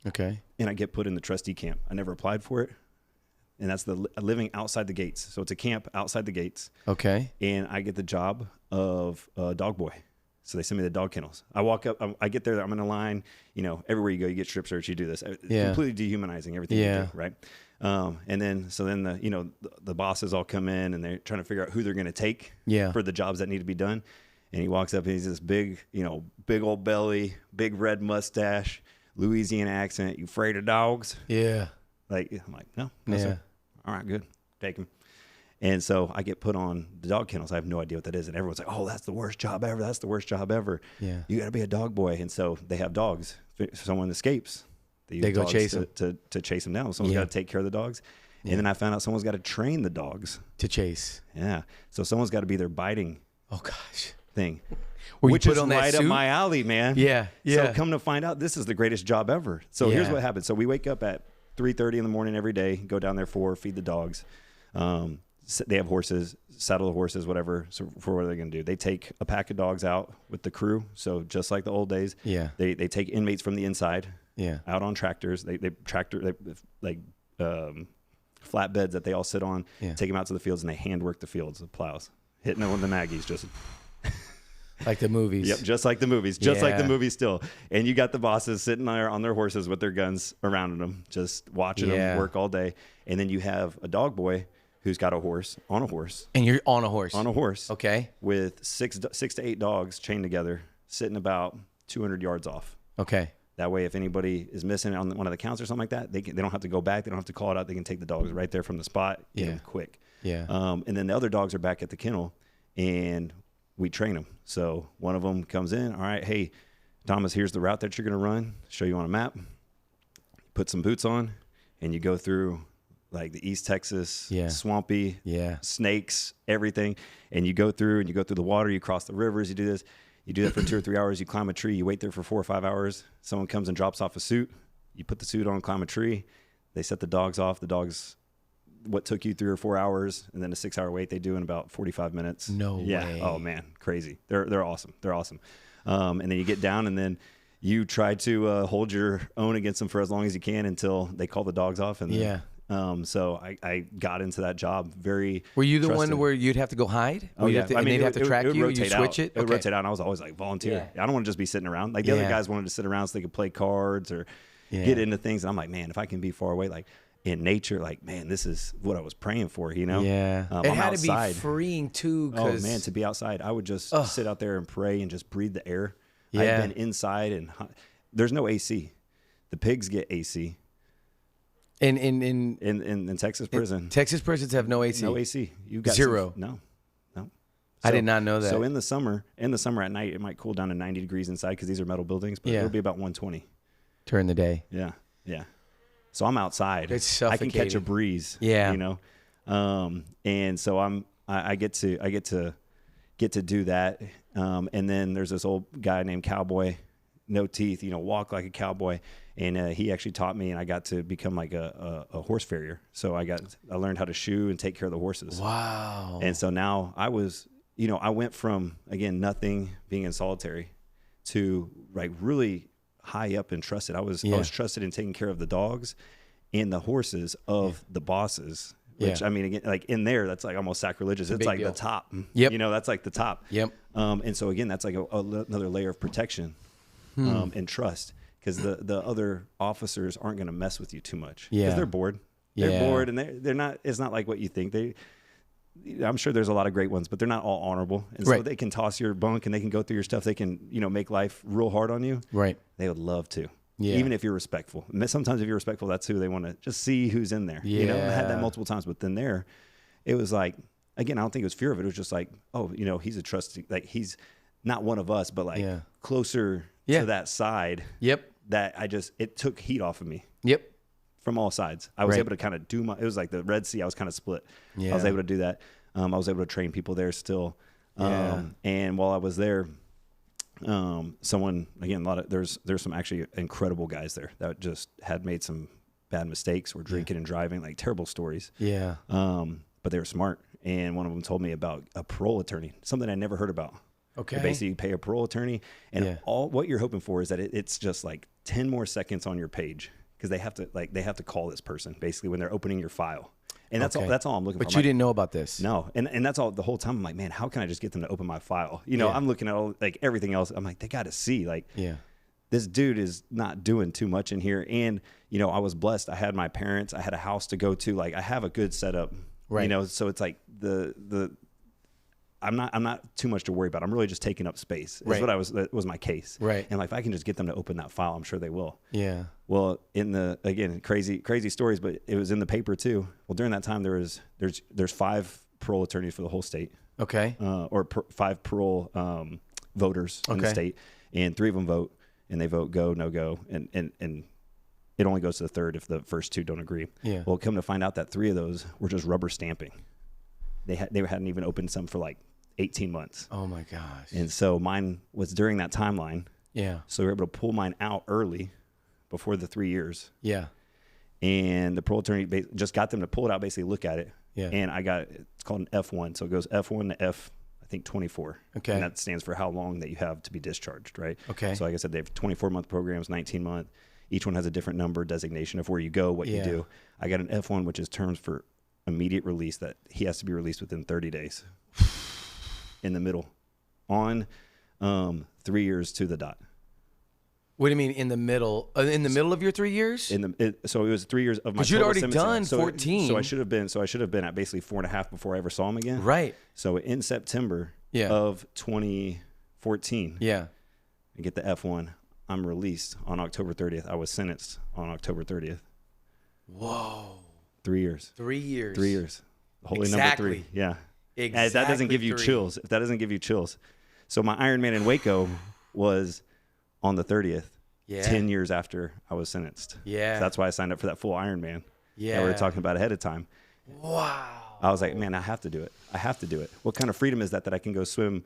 Speaker 2: Okay.
Speaker 1: And I get put in the trustee camp. I never applied for it. And that's the living outside the gates. So it's a camp outside the gates. Okay. And I get the job of dog boy. So they send me the dog kennels. I walk up, I get there, I'm in a line. You know, everywhere you go, you get strip search, you do this. Completely dehumanizing everything you do, right? And then the bosses all come in and they're trying to figure out who they're going to take for the jobs that need to be done. And he walks up and he's this big old belly, big red mustache, Louisiana accent. You afraid of dogs? Yeah. Like, I'm like, no, sir. All right, good. Take him. And so I get put on the dog kennels. I have no idea what that is. And everyone's like, oh, that's the worst job ever. That's the worst job ever. Yeah. You got to be a dog boy. And so they have dogs. If someone escapes, they go chase them to chase them down. Someone's got to take care of the dogs. And then I found out someone's got to train the dogs
Speaker 2: to chase.
Speaker 1: Yeah. So someone's got to be their biting thing.
Speaker 2: Which is
Speaker 1: right up my alley, man.
Speaker 2: Yeah.
Speaker 1: So come to find out, this is the greatest job ever. So here's what happens. So we wake up at 3:30 in the morning every day, go down there feed the dogs. They have horses, saddle the horses, whatever. So for what are they going to do? They take a pack of dogs out with the crew. So just like the old days, they take inmates from the inside, out on tractors. They flatbeds that they all sit on, take them out to the fields, and they hand work the fields with plows, hitting them with the Maggies, just
Speaker 2: like the movies.
Speaker 1: Yep, just like the movies, like the movies still. And you got the bosses sitting there on their horses with their guns around them, just watching them work all day. And then you have a dog boy who's got a horse.
Speaker 2: And you're on a horse.
Speaker 1: On a horse.
Speaker 2: Okay.
Speaker 1: With six to eight dogs chained together, sitting about 200 yards off.
Speaker 2: Okay.
Speaker 1: That way, if anybody is missing on one of the counts or something like that, they don't have to go back. They don't have to call it out. They can take the dogs right there from the spot. Get them quick. Yeah. And then the other dogs are back at the kennel, and we train them. So one of them comes in. All right, hey, Thomas, here's the route that you're going to run. Show you on a map. Put some boots on, and you go through like the East Texas, swampy, snakes, everything. And you go through the water. You cross the rivers. You do this. You do that for 2 or 3 hours. You climb a tree. You wait there for 4 or 5 hours. Someone comes and drops off a suit. You put the suit on, climb a tree. They set the dogs off. The dogs, what took you 3 or 4 hours, and then a 6-hour wait they do in about 45 minutes.
Speaker 2: No way.
Speaker 1: Oh man, crazy. They're awesome. They're awesome. And then you get down, and then you try to hold your own against them for as long as you can until they call the dogs off. And then, so I got into that job very.
Speaker 2: Were you the
Speaker 1: trusted.
Speaker 2: one where you'd have to go hide?
Speaker 1: Oh yeah,
Speaker 2: I mean, they'd have to track you. You switch it.
Speaker 1: It would rotate out. And I was always like volunteer. I don't want to just be sitting around. Like the other guys wanted to sit around so they could play cards or get into things. And I'm like, man, if I can be far away, like in nature, like man, this is what I was praying for. You know?
Speaker 2: Yeah. It
Speaker 1: I'm
Speaker 2: had
Speaker 1: outside.
Speaker 2: to be freeing too.
Speaker 1: Oh man, to be outside, I would just sit out there and pray and just breathe the air. I've been inside and there's no AC. The pigs get AC. In Texas prison.
Speaker 2: Texas prisons have no AC.
Speaker 1: No AC. You got
Speaker 2: zero.
Speaker 1: No. So,
Speaker 2: I did not know that.
Speaker 1: So in the summer at night, it might cool down to 90 degrees inside because these are metal buildings, but it'll be about 120
Speaker 2: during the day.
Speaker 1: Yeah. So I'm outside.
Speaker 2: It's suffocating.
Speaker 1: I can catch a breeze. Yeah. You know, and so I get to do that. And then there's this old guy named Cowboy, no teeth, walk like a cowboy. And he actually taught me, and I got to become like a horse farrier. So I learned how to shoe and take care of the horses.
Speaker 2: Wow.
Speaker 1: And so now I went from, again, nothing, being in solitary, to like really high up and trusted. I was trusted in taking care of the dogs and the horses of the bosses. Which I mean, again, like in there, that's like almost sacrilegious. It's like the top.
Speaker 2: Yep.
Speaker 1: That's like the top.
Speaker 2: Yep.
Speaker 1: And so again, that's like another layer of protection and trust. Because the other officers aren't going to mess with you too much. Because they're bored. They're bored, and they're not. It's not like what you think. I'm sure there's a lot of great ones, but they're not all honorable. And so they can toss your bunk and they can go through your stuff. They can, make life real hard on you.
Speaker 2: Right.
Speaker 1: They would love to.
Speaker 2: Yeah.
Speaker 1: Even if you're respectful. Sometimes if you're respectful, that's who they want to just see who's in there.
Speaker 2: Yeah.
Speaker 1: I had that multiple times, but then it was like, again, I don't think it was fear of it. It was just like, oh, he's a trusted, like he's not one of us, but like closer to that side.
Speaker 2: Yep.
Speaker 1: That it took heat off of me.
Speaker 2: Yep.
Speaker 1: From all sides. I was able to kind of do it was like the Red Sea. I was kind of split. Yeah. I was able to do that. I was able to train people there still. And while I was there, someone, again, there's some actually incredible guys there that just had made some bad mistakes, were drinking and driving, like terrible stories.
Speaker 2: Yeah.
Speaker 1: But they were smart. And one of them told me about a parole attorney, something I never heard about.
Speaker 2: Okay.
Speaker 1: Basically, you pay a parole attorney, and all what you're hoping for is that it's just like 10 more seconds on your page. Because they have to call this person basically when they're opening your file, and that's all I'm looking for.
Speaker 2: But you didn't know about this,
Speaker 1: no, and that's all the whole time. I'm like, man, how can I just get them to open my file? I'm looking at all like everything else. I'm like, they got to see this dude is not doing too much in here. And I was blessed. I had my parents. I had a house to go to. Like I have a good setup, right? So it's like I'm not too much to worry about. I'm really just taking up space. That was my case.
Speaker 2: Right.
Speaker 1: And like, if I can just get them to open that file, I'm sure they will.
Speaker 2: Yeah.
Speaker 1: Well, again, crazy stories, but it was in the paper too. Well, during that time there's 5 parole attorneys for the whole state.
Speaker 2: Okay.
Speaker 1: Or 5 parole voters in the state, and 3 of them vote, and they vote go, no go. And it only goes to the third if the first 2 don't agree.
Speaker 2: Yeah.
Speaker 1: Well, come to find out that 3 of those were just rubber stamping. They hadn't even opened some for like 18 months.
Speaker 2: Oh my gosh.
Speaker 1: And so mine was during that timeline.
Speaker 2: Yeah.
Speaker 1: So we were able to pull mine out early before the 3 years.
Speaker 2: Yeah.
Speaker 1: And the parole attorney just got them to pull it out, basically look at it.
Speaker 2: Yeah.
Speaker 1: And it's called an F1. So it goes F1 to I think 24.
Speaker 2: Okay.
Speaker 1: And that stands for how long that you have to be discharged, right?
Speaker 2: Okay.
Speaker 1: So like I said, they have 24-month programs, 19-month. Each one has a different number, designation of where you go, what you do. I got an F1, which is terms for immediate release, that he has to be released within 30 days. In the middle, on 3 years to the dot.
Speaker 2: What do you mean in the middle? In the middle of your 3 years?
Speaker 1: So it was 3 years of my.
Speaker 2: Because you'd already
Speaker 1: sentencing.
Speaker 2: done 14.
Speaker 1: So I should have been at basically 4.5 before I ever saw him again.
Speaker 2: Right.
Speaker 1: So in September of 2014, I get the F1. I'm released on October 30th. I was sentenced on October 30th.
Speaker 2: Whoa.
Speaker 1: 3 years.
Speaker 2: 3 years.
Speaker 1: 3 years. Holy number 3. Yeah.
Speaker 2: Exactly.
Speaker 1: If that doesn't give you chills. If that doesn't give you chills. So my Ironman in Waco was on the 30th. Yeah. 10 years after I was sentenced.
Speaker 2: Yeah.
Speaker 1: So that's why I signed up for that full Ironman.
Speaker 2: Yeah.
Speaker 1: That we were talking about ahead of time.
Speaker 2: Wow.
Speaker 1: I was like, man, I have to do it. I have to do it. What kind of freedom is that I can go swim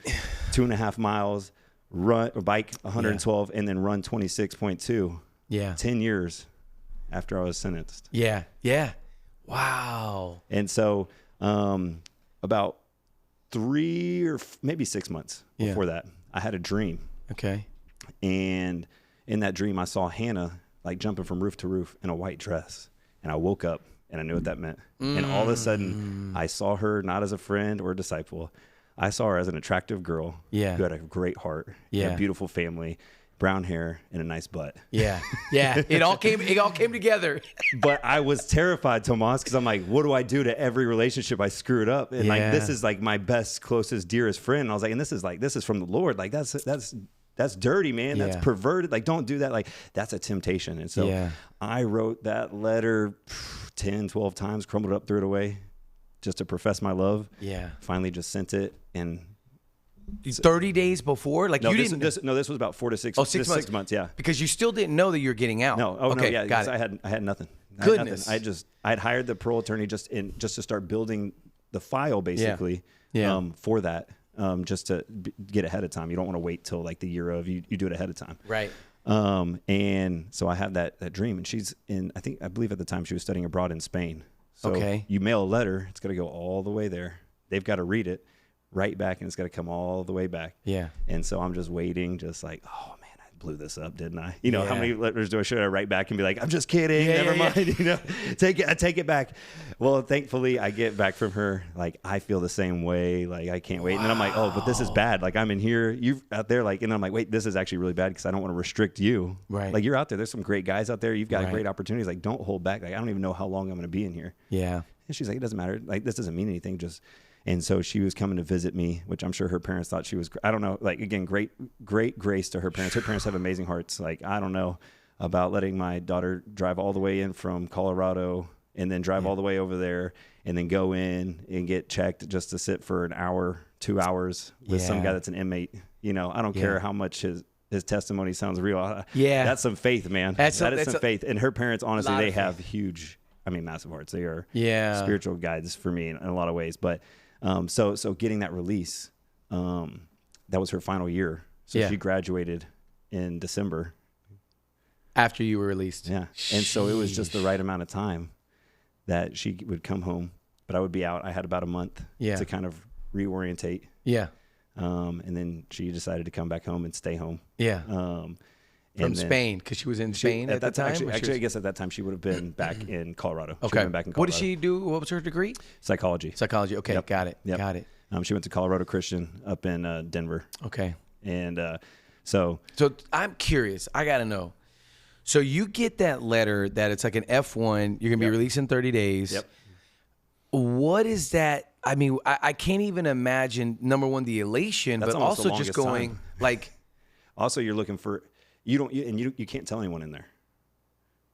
Speaker 1: 2.5 miles, run or bike 112, and then run 26.2?
Speaker 2: Yeah.
Speaker 1: 10 years after I was sentenced.
Speaker 2: Yeah. Yeah. Wow.
Speaker 1: And so about 3 or maybe 6 months before that, I had a dream.
Speaker 2: Okay.
Speaker 1: And in that dream, I saw Hannah like jumping from roof to roof in a white dress. And I woke up and I knew what that meant. And all of a sudden, I saw her not as a friend or a disciple. I saw her as an attractive girl who had a great heart, and a beautiful family, brown hair, and a nice butt.
Speaker 2: Yeah. Yeah. It all came together.
Speaker 1: But I was terrified, Tomas, because I'm like, what do I do to every relationship I screwed up? And like, this is like my best, closest, dearest friend. And I was like, and this is from the Lord. Like that's dirty, man. That's perverted. Like, don't do that. Like, that's a temptation. And so I wrote that letter 10, 12 times, crumbled it up, threw it away just to profess my love. Yeah. Finally just sent it. And
Speaker 2: 30 days before? Like,
Speaker 1: this was about 4 to 6 months. 6 months, yeah.
Speaker 2: Because you still didn't know that you were getting out.
Speaker 1: No. Oh, okay, no, yeah. Got it. I had nothing.
Speaker 2: Goodness.
Speaker 1: I had hired the parole attorney just to start building the file, basically, for that. Just to get ahead of time. You don't want to wait till like the year of, you do it ahead of time.
Speaker 2: Right.
Speaker 1: And so I had that dream, and she's I believe at the time she was studying abroad in Spain. So you mail a letter, it's got to go all the way there. They've got to read it, write back, and it's got to come all the way back. Yeah. And so I'm just waiting, just like, oh man, blew this up, didn't I? You know, how many letters should I write back and be like, I'm just kidding, never mind, you know, I take it back. Well, thankfully I get back from her, like, I feel the same way, like, I can't wait. And then I'm like, oh, but this is bad. Like, I'm in here, you out there, like, and I'm like, wait, this is actually really bad because I don't want to restrict you.
Speaker 2: Right.
Speaker 1: Like, you're out there. There's some great guys out there. You've got great opportunities. Like, don't hold back. Like, I don't even know how long I'm going to be in here.
Speaker 2: Yeah.
Speaker 1: And she's like, it doesn't matter. Like, this doesn't mean anything. And so she was coming to visit me, which I'm sure her parents thought she was, I don't know, like, again, great grace to her parents. Her parents have amazing hearts. Like, I don't know about letting my daughter drive all the way in from Colorado and then drive all the way over there and then go in and get checked just to sit for an hour, 2 hours with some guy that's an inmate. You know, I don't care how much his testimony sounds real. That's some faith, man. That is some faith. And her parents, honestly, they have huge, massive hearts. They are spiritual guides for me in a lot of ways. But so getting that release, that was her final year. So she graduated in December.
Speaker 2: After you were released.
Speaker 1: Yeah. And so it was just the right amount of time that she would come home, but I would be out. I had about a month to kind of reorientate.
Speaker 2: Yeah.
Speaker 1: And then she decided to come back home and stay home.
Speaker 2: Yeah. From Spain, because she was in Spain at that time?
Speaker 1: Actually, I guess at that time she would have been back in Colorado.
Speaker 2: Okay.
Speaker 1: She would have been back in Colorado.
Speaker 2: What did she do? What was her degree?
Speaker 1: Psychology.
Speaker 2: Okay. Yep. Got it. Got it.
Speaker 1: She went to Colorado Christian up in Denver.
Speaker 2: Okay.
Speaker 1: And so
Speaker 2: I'm curious. I got to know. So you get that letter that it's like an F1. You're going to be released in 30 days.
Speaker 1: Yep.
Speaker 2: What is that? I mean, I can't even imagine, number one, the elation, but also just going time. Like.
Speaker 1: Also, you're looking for, you can't tell anyone in there.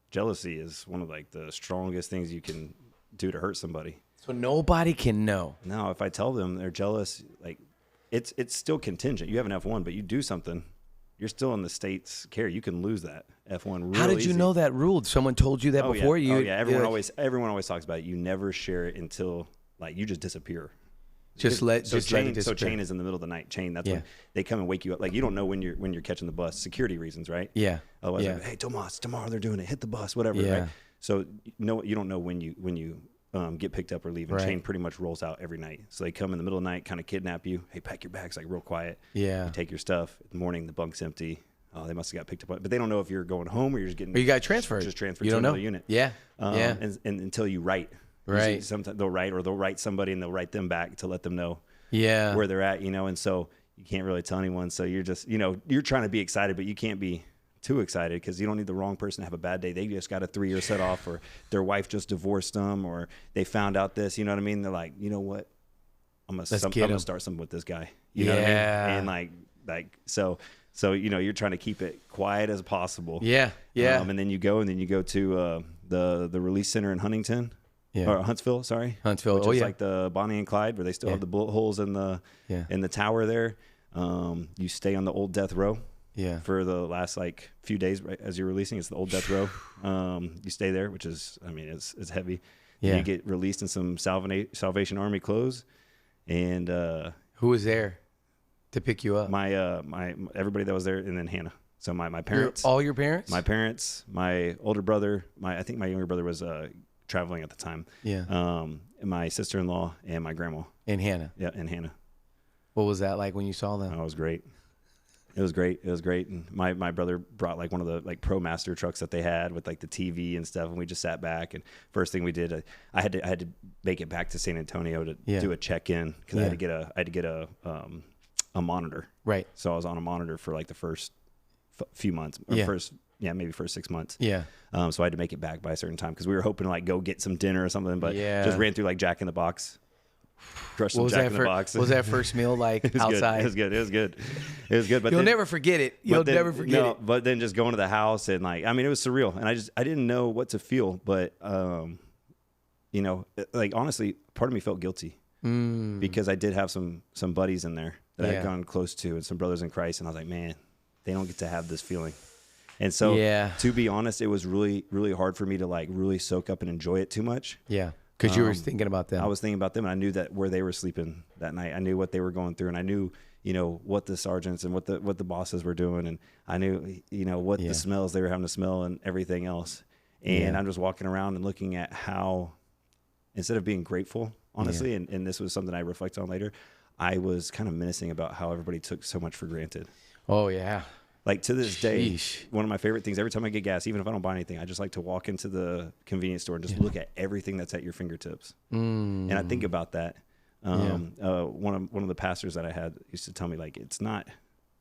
Speaker 1: Jealousy is one of like the strongest things you can do to hurt somebody.
Speaker 2: So nobody can know.
Speaker 1: No, if I tell them they're jealous, like it's still contingent. You have an F1, but you do something, you're still in the state's care. You can lose that F1 real
Speaker 2: How did you
Speaker 1: easy.
Speaker 2: know that rule? Someone told you that before?
Speaker 1: Everyone always talks about it. You never share it until like you just disappear.
Speaker 2: Chain
Speaker 1: is in the middle of the night. Chain, that's when they come and wake you up. Like you don't know when you're catching the bus, security reasons, right?
Speaker 2: Yeah.
Speaker 1: Otherwise, like, hey Tomas, tomorrow they're doing it. Hit the bus, whatever.
Speaker 2: Yeah.
Speaker 1: Right? So you don't know when you get picked up or leave. And chain pretty much rolls out every night. So they come in the middle of the night, kind of kidnap you. Hey, pack your bags, like real quiet.
Speaker 2: Yeah.
Speaker 1: You take your stuff. In the morning, the bunk's empty. Oh, they must have got picked up. But they don't know if you're going home or you're just getting.
Speaker 2: Or you got transferred.
Speaker 1: Just transferred to another unit.
Speaker 2: Yeah.
Speaker 1: And until you write.
Speaker 2: Right.
Speaker 1: Sometimes they'll write somebody and they'll write them back to let them know.
Speaker 2: Yeah.
Speaker 1: Where they're at, and so you can't really tell anyone. So you're just, you're trying to be excited, but you can't be too excited because you don't need the wrong person to have a bad day. They just got a 3-year set off, or their wife just divorced them, or they found out this, you know what I mean? They're like, you know what? I'm gonna start something with this guy. You know what I mean? And like so you're trying to keep it quiet as possible.
Speaker 2: Yeah. Yeah.
Speaker 1: And then you go to the release center in Huntington.
Speaker 2: Yeah.
Speaker 1: Or Huntsville, sorry.
Speaker 2: Huntsville.
Speaker 1: Which is like the Bonnie and Clyde, where they still have the bullet holes in the tower there. You stay on the old death row.
Speaker 2: Yeah.
Speaker 1: For the last like few days, right as you're releasing, it's the old death row. You stay there, which is, it's heavy.
Speaker 2: Yeah.
Speaker 1: And you get released in some Salvation Army clothes, and
Speaker 2: who was there to pick you up?
Speaker 1: My everybody that was there, and then Hannah. So my parents,
Speaker 2: all your parents,
Speaker 1: my parents, my older brother, I think my younger brother was traveling at the time.
Speaker 2: Yeah.
Speaker 1: And my sister-in-law and my grandma.
Speaker 2: And Hannah.
Speaker 1: Yeah, and Hannah.
Speaker 2: What was that like when you saw them?
Speaker 1: Oh, it was great. It was great. And my brother brought like one of the like ProMaster trucks that they had with like the TV and stuff, and we just sat back. And first thing we did, I had to make it back to San Antonio to do a check-in because I had to get a monitor.
Speaker 2: Right.
Speaker 1: So I was on a monitor for like the first few months, or maybe first 6 months.
Speaker 2: Yeah.
Speaker 1: So I had to make it back by a certain time because we were hoping to like go get some dinner or something, but just ran through like Jack in the Box. Crushed some Jack in the Box.
Speaker 2: What was that first meal like outside?
Speaker 1: It was good. But
Speaker 2: you'll never forget it. Never forget it.
Speaker 1: But then just going to the house and like, it was surreal. And I didn't know what to feel, but, like honestly, part of me felt guilty because I did have some buddies in there that I had gone close to and some brothers in Christ. And I was like, man, they don't get to have this feeling. And so to be honest, it was really, really hard for me to like really soak up and enjoy it too much.
Speaker 2: Yeah. Because you were thinking about them.
Speaker 1: I was thinking about them, and I knew that where they were sleeping that night. I knew what they were going through, and I knew, what the sergeants and what the bosses were doing, and I knew, what the smells they were having to smell and everything else. And I'm just walking around and looking at how, instead of being grateful, honestly, and this was something I reflect on later, I was kind of menacing about how everybody took so much for granted.
Speaker 2: Oh, yeah.
Speaker 1: Like to this day,
Speaker 2: Sheesh.
Speaker 1: one of my favorite things, every time I get gas, even if I don't buy anything, I just like to walk into the convenience store and just look at everything that's at your fingertips. And I think about that. One of the pastors that I had used to tell me, like, it's not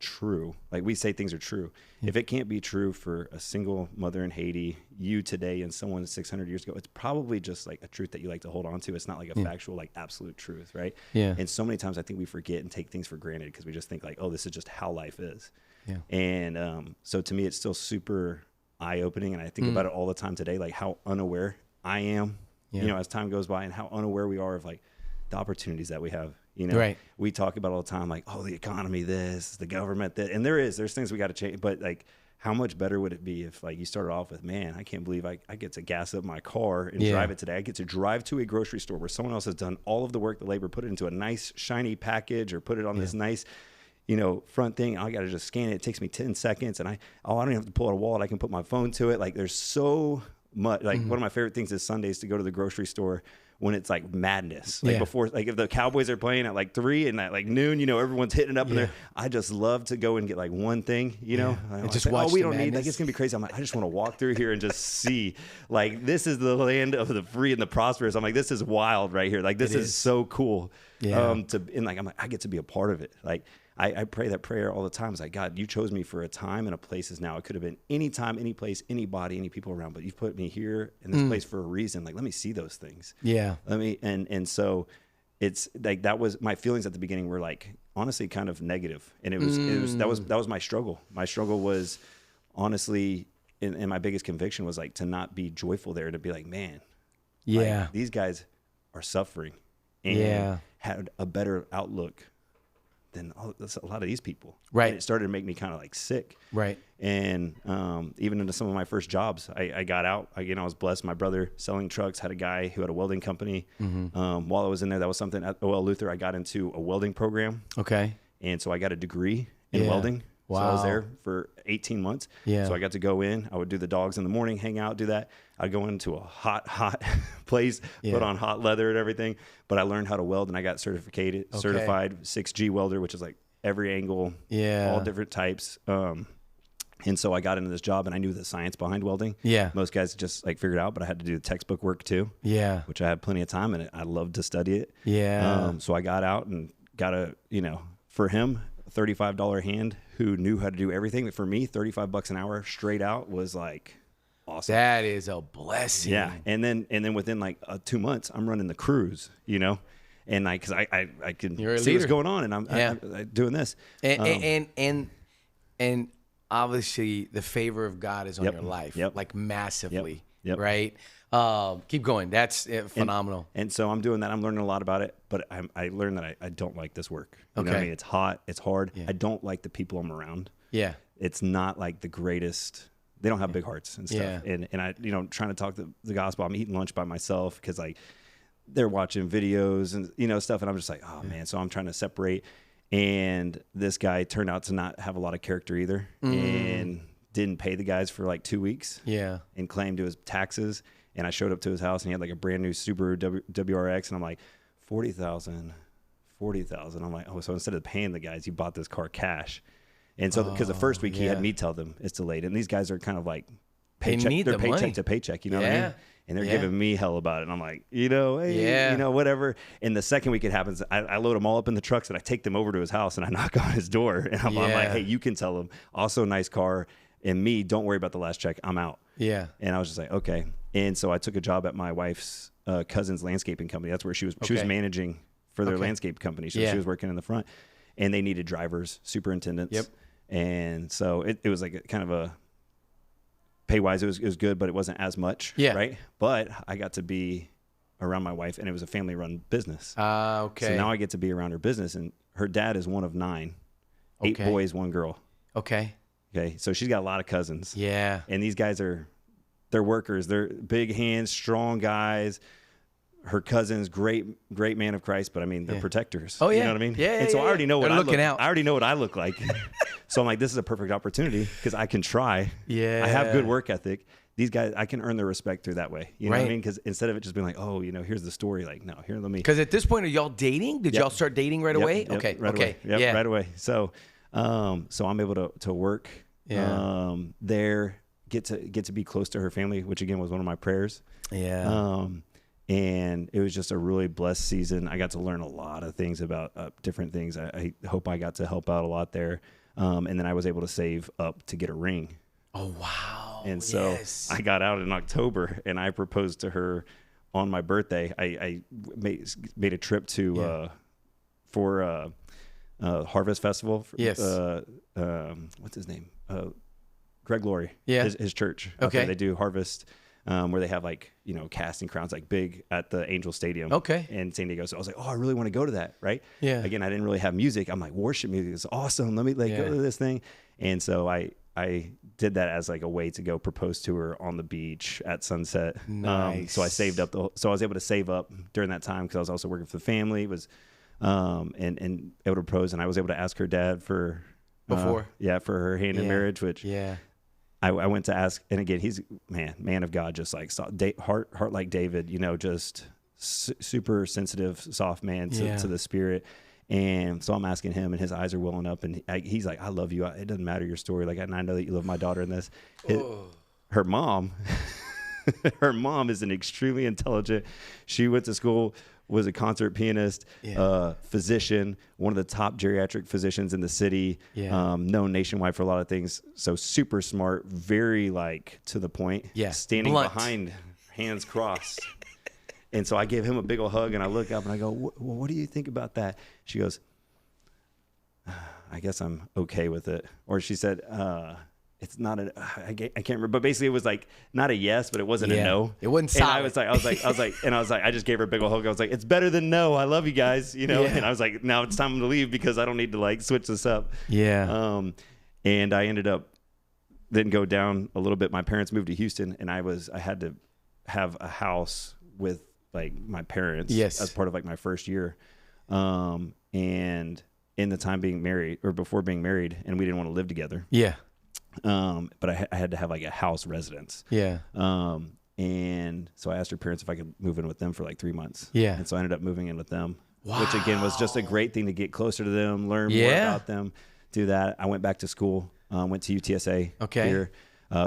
Speaker 1: true. Like, we say things are true. If it can't be true for a single mother in Haiti, you today, and someone 600 years ago, it's probably just like a truth that you like to hold on to. It's not like a factual, like absolute truth, right?
Speaker 2: Yeah.
Speaker 1: And so many times I think we forget and take things for granted because we just think like, oh, this is just how life is.
Speaker 2: Yeah.
Speaker 1: And so to me, it's still super eye-opening, and I think about it all the time today, like how unaware I am, you know, as time goes by, and how unaware we are of like the opportunities that we have. You know,
Speaker 2: Right.
Speaker 1: we talk about all the time, like, oh, the economy, this, the government, that, and there's things we got to change, but like, how much better would it be if like you started off with, man, I can't believe I get to gas up my car and drive it today. I get to drive to a grocery store where someone else has done all of the work, the labor, put it into a nice shiny package or put it on this nice, you know, front thing. I got to just scan it. It takes me 10 seconds and I don't even have to pull out a wallet. I can put my phone to it. Like there's so much, like one of my favorite things is Sundays to go to the grocery store when it's like madness, like before, like if the Cowboys are playing at like 3 and at like noon, you know, everyone's hitting up in there. I just love to go and get like one thing, you know,
Speaker 2: and just watch.
Speaker 1: We
Speaker 2: the
Speaker 1: don't
Speaker 2: madness.
Speaker 1: need, like, it's gonna be crazy. I'm like, I just want to walk through here and just see, like, this is the land of the free and the prosperous. I'm like, this is wild right here. Like, this is so cool. And like, I'm like, I get to be a part of it. Like, I pray that prayer all the time. It's like, God, you chose me for a time and a place is now. It could have been any time, any place, anybody, any people around, but you've put me here in this place for a reason. Like, let me see those things.
Speaker 2: Yeah.
Speaker 1: Let me, and so it's like, that was my feelings at the beginning were like, honestly, kind of negative. And that was my struggle. My struggle was honestly, and my biggest conviction was like to not be joyful there, to be like, man, like, these guys are suffering and had a better outlook than a lot of these people.
Speaker 2: Right.
Speaker 1: And it started to make me kind of like sick.
Speaker 2: Right.
Speaker 1: And even into some of my first jobs, I got out. I was blessed. My brother selling trucks had a guy who had a welding company. While I was in there, that was something at OL Luther. I got into a welding program.
Speaker 2: Okay.
Speaker 1: And so I got a degree in welding.
Speaker 2: Wow.
Speaker 1: So I was there for 18 months.
Speaker 2: Yeah.
Speaker 1: So I got to go in. I would do the dogs in the morning, hang out, do that. I'd go into a hot place, put on hot leather and everything. But I learned how to weld, and I got certified 6G welder, which is like every angle, all different types. And so I got into this job, and I knew the science behind welding. Yeah. Most guys just like figured it out, but I had to do the textbook work too. Yeah. Which I had plenty of time, and I loved to study it. Yeah. So I got out and got for him, $35 hand who knew how to do everything. For me, $35 an hour straight out was like awesome.
Speaker 2: That is a blessing.
Speaker 1: Yeah. And then within like 2 months, I'm running the crews, you know, and like, cause I can see what's going on, and I'm doing this.
Speaker 2: And obviously the favor of God is on your life, like massively, right? Keep going. That's phenomenal.
Speaker 1: And so I'm doing that. I'm learning a lot about it, but I learned that I don't like this work. You know what I mean? It's hot. It's hard. I don't like the people I'm around. Yeah. It's not like the greatest. They don't have big hearts and stuff. And I, trying to talk the gospel. I'm eating lunch by myself because like they're watching videos and, stuff. And I'm just like, oh man. So I'm trying to separate. And this guy turned out to not have a lot of character either, and didn't pay the guys for like 2 weeks. Yeah. And claimed it was taxes. And I showed up to his house, and he had like a brand new Subaru WRX, and I'm like, $40,000. I'm like, oh, so instead of paying the guys, you bought this car cash. And so, because the first week he had me tell them it's delayed, and these guys are kind of like paycheck to paycheck, you know what I mean? And they're giving me hell about it. And I'm like, hey, whatever. And the second week it happens, I load them all up in the trucks, and I take them over to his house, and I knock on his door, and I'm like, hey, you can tell him. Also, nice car, and me, don't worry about the last check. I'm out. Yeah. And I was just like, okay. And so I took a job at my wife's cousin's landscaping company. That's where she was managing for their landscape company. So she was working in the front, and they needed drivers, superintendents. Yep. And so it was like kind of a pay wise, it was good, but it wasn't as much. Yeah. Right. But I got to be around my wife, and it was a family run business. Okay. So now I get to be around her business, and her dad is one of 9, 8 boys, 1 girl. Okay. Okay. So she's got a lot of cousins. Yeah. And these guys they're workers. They're big hands, strong guys. Her cousin's great man of Christ, but I mean, they're protectors. Oh yeah. You know what I mean? Yeah. And so I already know what I already know what I look like. So I'm like, this is a perfect opportunity because I can try. Yeah. I have good work ethic. These guys, I can earn their respect through that way. You know what I mean? Because instead of it just being like, oh, here's the story. Like, no, here, let me.
Speaker 2: Because at this point, are y'all dating? Did y'all start dating right away?
Speaker 1: Okay. Right away. Yep, right away. So, so I'm able to work there, get to be close to her family, which again was one of my prayers.
Speaker 2: Yeah.
Speaker 1: And it was just a really blessed season. I got to learn a lot of things about different things. I hope I got to help out a lot there. And then I was able to save up to get a ring.
Speaker 2: Oh, wow.
Speaker 1: And so I got out in October and I proposed to her on my birthday. I made a trip to for Harvest Festival.
Speaker 2: Yes.
Speaker 1: What's his name? Greg Laurie.
Speaker 2: Yeah.
Speaker 1: His church.
Speaker 2: Okay.
Speaker 1: They do Harvest. Where they have like, casting crowns like big at the Angel Stadium in San Diego. So I was like, oh, I really want to go to that. Right.
Speaker 2: Yeah.
Speaker 1: Again, I didn't really have music. I'm like, worship music is awesome. Let me go to this thing. And so I did that as like a way to go propose to her on the beach at sunset.
Speaker 2: Nice.
Speaker 1: So I saved up so I was able to save up during that time because I was also working for the family. It was, and able to propose, and I was able to ask her dad for for her hand in marriage, which I went to ask, and again, he's man of God, just like heart like David, just super sensitive, soft man to the Spirit. And so I'm asking him, and his eyes are welling up, and he's like, "I love you. It doesn't matter your story. Like, and I know that you love my daughter in this." Her mom, her mom is an extremely intelligent. She went to school, was a concert pianist, physician, one of the top geriatric physicians in the city, known nationwide for a lot of things. So super smart, very to the point, standing behind, hands crossed. And so I gave him a big old hug and I look up and I go, what do you think about that? She goes, I guess I'm okay with it. Or she said, it's not I can't remember, but basically it was like not a yes, but it wasn't a no.
Speaker 2: It wasn't solid.
Speaker 1: And I was like, I just gave her a big old hug. I was like, it's better than no. I love you guys, And I was like, now it's time to leave because I don't need to switch this up.
Speaker 2: Yeah.
Speaker 1: And I ended up then go down a little bit. My parents moved to Houston, and I had to have a house with my parents as part of my first year. And in the time being married or before being married, and we didn't want to live together.
Speaker 2: Yeah.
Speaker 1: But I had to have a house residence.
Speaker 2: Yeah.
Speaker 1: And so I asked her parents if I could move in with them for 3 months.
Speaker 2: Yeah.
Speaker 1: And so I ended up moving in with them,
Speaker 2: wow.
Speaker 1: which again was just a great thing to get closer to them, learn more about them, do that. I went back to school, went to UTSA here,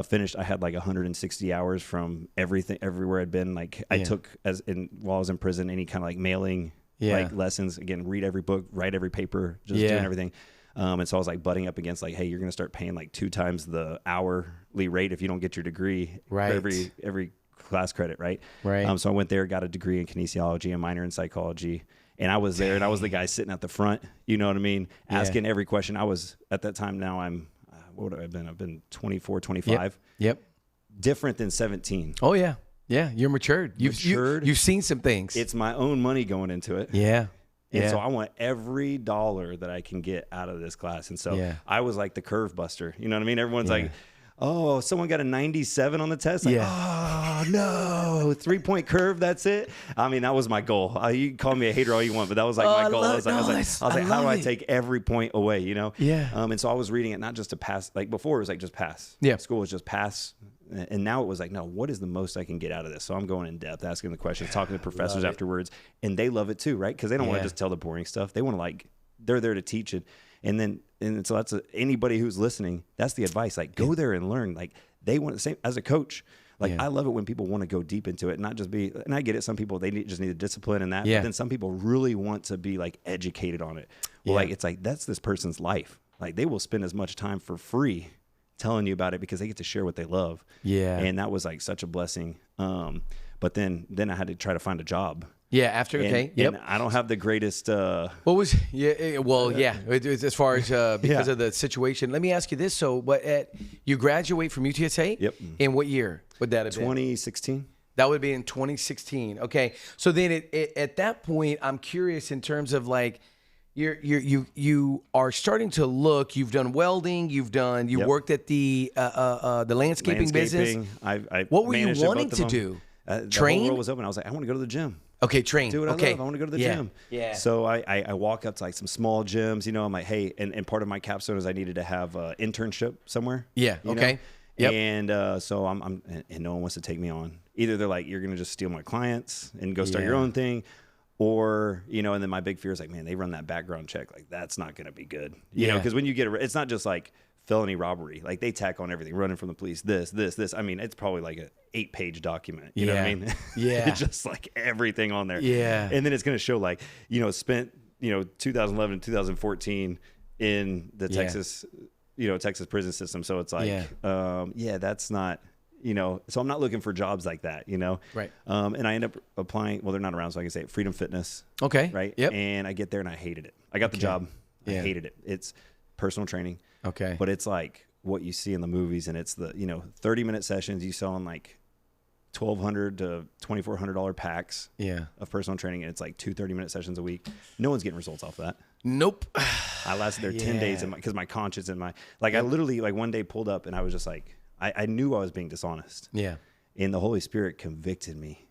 Speaker 1: finished. I had 160 hours from everywhere I'd been. I took while I was in prison, any kind of mailing, lessons, again, read every book, write every paper, just doing everything. And so I was butting up against hey, you're going to start paying 2 times the hourly rate if you don't get your degree every class credit. Right. So I went there, got a degree in kinesiology, a minor in psychology. And I was there and I was the guy sitting at the front, you know what I mean? Asking every question. I was at that time. Now I'm, what would I have been? I've been 24, 25.
Speaker 2: Yep. Different
Speaker 1: than 17.
Speaker 2: Oh yeah. Yeah. You're matured. You've seen some things.
Speaker 1: It's my own money going into it.
Speaker 2: Yeah.
Speaker 1: And so I want every dollar that I can get out of this class. And so I was like the curve buster. You know what I mean? Everyone's like, oh, someone got a 97 on the test. Oh, no. 3-point curve, that's it? I mean, that was my goal. You can call me a hater all you want, but that was my goal. I was like, how do I take every point away,
Speaker 2: Yeah.
Speaker 1: And so I was reading it not just to pass. Before, it was just pass.
Speaker 2: Yeah.
Speaker 1: School was just pass. And now it was no, what is the most I can get out of this? So I'm going in depth, asking the questions, talking to professors afterwards, and they love it too, right? Because they don't want to just tell the boring stuff. They want to they're there to teach it. And so that's anybody who's listening, that's the advice. Go there and learn. They want the same as a coach. I love it when people want to go deep into it, not just be, and I get it. Some people, just need the discipline and that, but then some people really want to be educated on it. Well, it's that's this person's life. They will spend as much time for free telling you about it because they get to share what they love. Yeah. And that was such a blessing. But then I had to try to find a job.
Speaker 2: Yeah. After,
Speaker 1: and I don't have the greatest,
Speaker 2: what was, as far as, because of the situation, let me ask you this. So, you graduate from UTSA?
Speaker 1: Yep.
Speaker 2: In what year would that have been?
Speaker 1: 2016.
Speaker 2: That would be in 2016. Okay. So then at that point, I'm curious in terms of you are starting to look. You've done welding. You worked at the landscaping business. What were you wanting to do?
Speaker 1: Train. The whole world was open. I was like, I want to go to the gym.
Speaker 2: Okay, train.
Speaker 1: Do what I love. I want to go to the gym.
Speaker 2: Yeah.
Speaker 1: So I walk up to some small gyms. I'm like, hey, and part of my capstone is I needed to have an internship somewhere.
Speaker 2: Yeah. Okay. Yep.
Speaker 1: And so I'm and no one wants to take me on. Either they're like, you're gonna just steal my clients and go start your own thing. Or, and then my big fear is man, they run that background check. That's not going to be good. You know, because when you get it's not just felony robbery. Like they tack on everything, running from the police, this. I mean, it's probably like an 8-page document. You know what I mean?
Speaker 2: Yeah.
Speaker 1: It's just like everything on there.
Speaker 2: Yeah.
Speaker 1: And then it's going to show like, spent, 2011, 2014 in the Texas, Texas prison system. So it's like, that's not, so I'm not looking for jobs like that,
Speaker 2: Right.
Speaker 1: And I end up applying, well, they're not around, so I can say it, Freedom Fitness.
Speaker 2: Okay.
Speaker 1: Right.
Speaker 2: Yep.
Speaker 1: And I get there and I hated it. I got the job. I hated it. It's personal training.
Speaker 2: Okay.
Speaker 1: But it's like what you see in the movies, and it's the, 30-minute sessions you sell in like $1,200 to $2,400 packs of personal training. And it's like 2 30-minute sessions a week. No one's getting results off that.
Speaker 2: Nope.
Speaker 1: I lasted there 10 days because my conscience and I literally like one day pulled up and I was just like, I knew I was being dishonest.
Speaker 2: Yeah.
Speaker 1: And the Holy Spirit convicted me.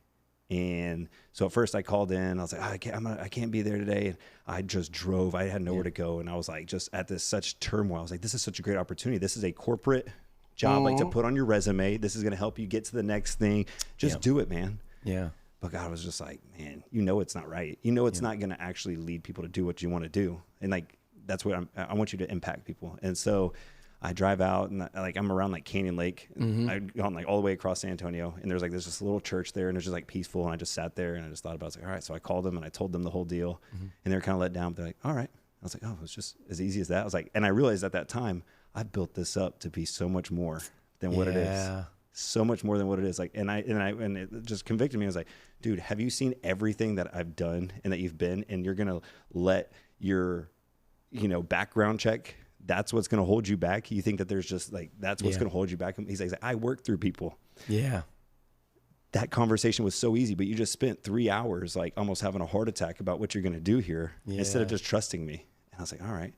Speaker 1: And so at first I called in, I was like, I can't be there today. And I just drove, I had nowhere to go. And I was like, just at this such turmoil. I was like, this is such a great opportunity. This is a corporate job, like to put on your resume. This is going to help you get to the next thing. Just do it, man.
Speaker 2: Yeah.
Speaker 1: But God was just like, man, it's not right. It's not going to actually lead people to do what you want to do. And like, that's what I want you to impact people. And so I drive out and I'm around like Canyon Lake. I've gone like all the way across San Antonio, and there's this little church there, and it's just like peaceful. And I just sat there and I just thought about it. I was like, all right. So I called them and I told them the whole deal, and they were kind of let down. But they're like, all right. I was like, oh, it's just as easy as that. I was like, and I realized at that time I've built this up to be so much more than what it is. So much more than what it is. Like, and it just convicted me. I was like, dude, have you seen everything that I've done and that you've been, and you're gonna let your, background check, that's what's gonna hold you back? You think that there's just like that's what's gonna hold you back? He's like, I work through people. Yeah. That conversation was so easy, but you just spent 3 hours like almost having a heart attack about what you're gonna do here instead of just trusting me. And I was like, all right.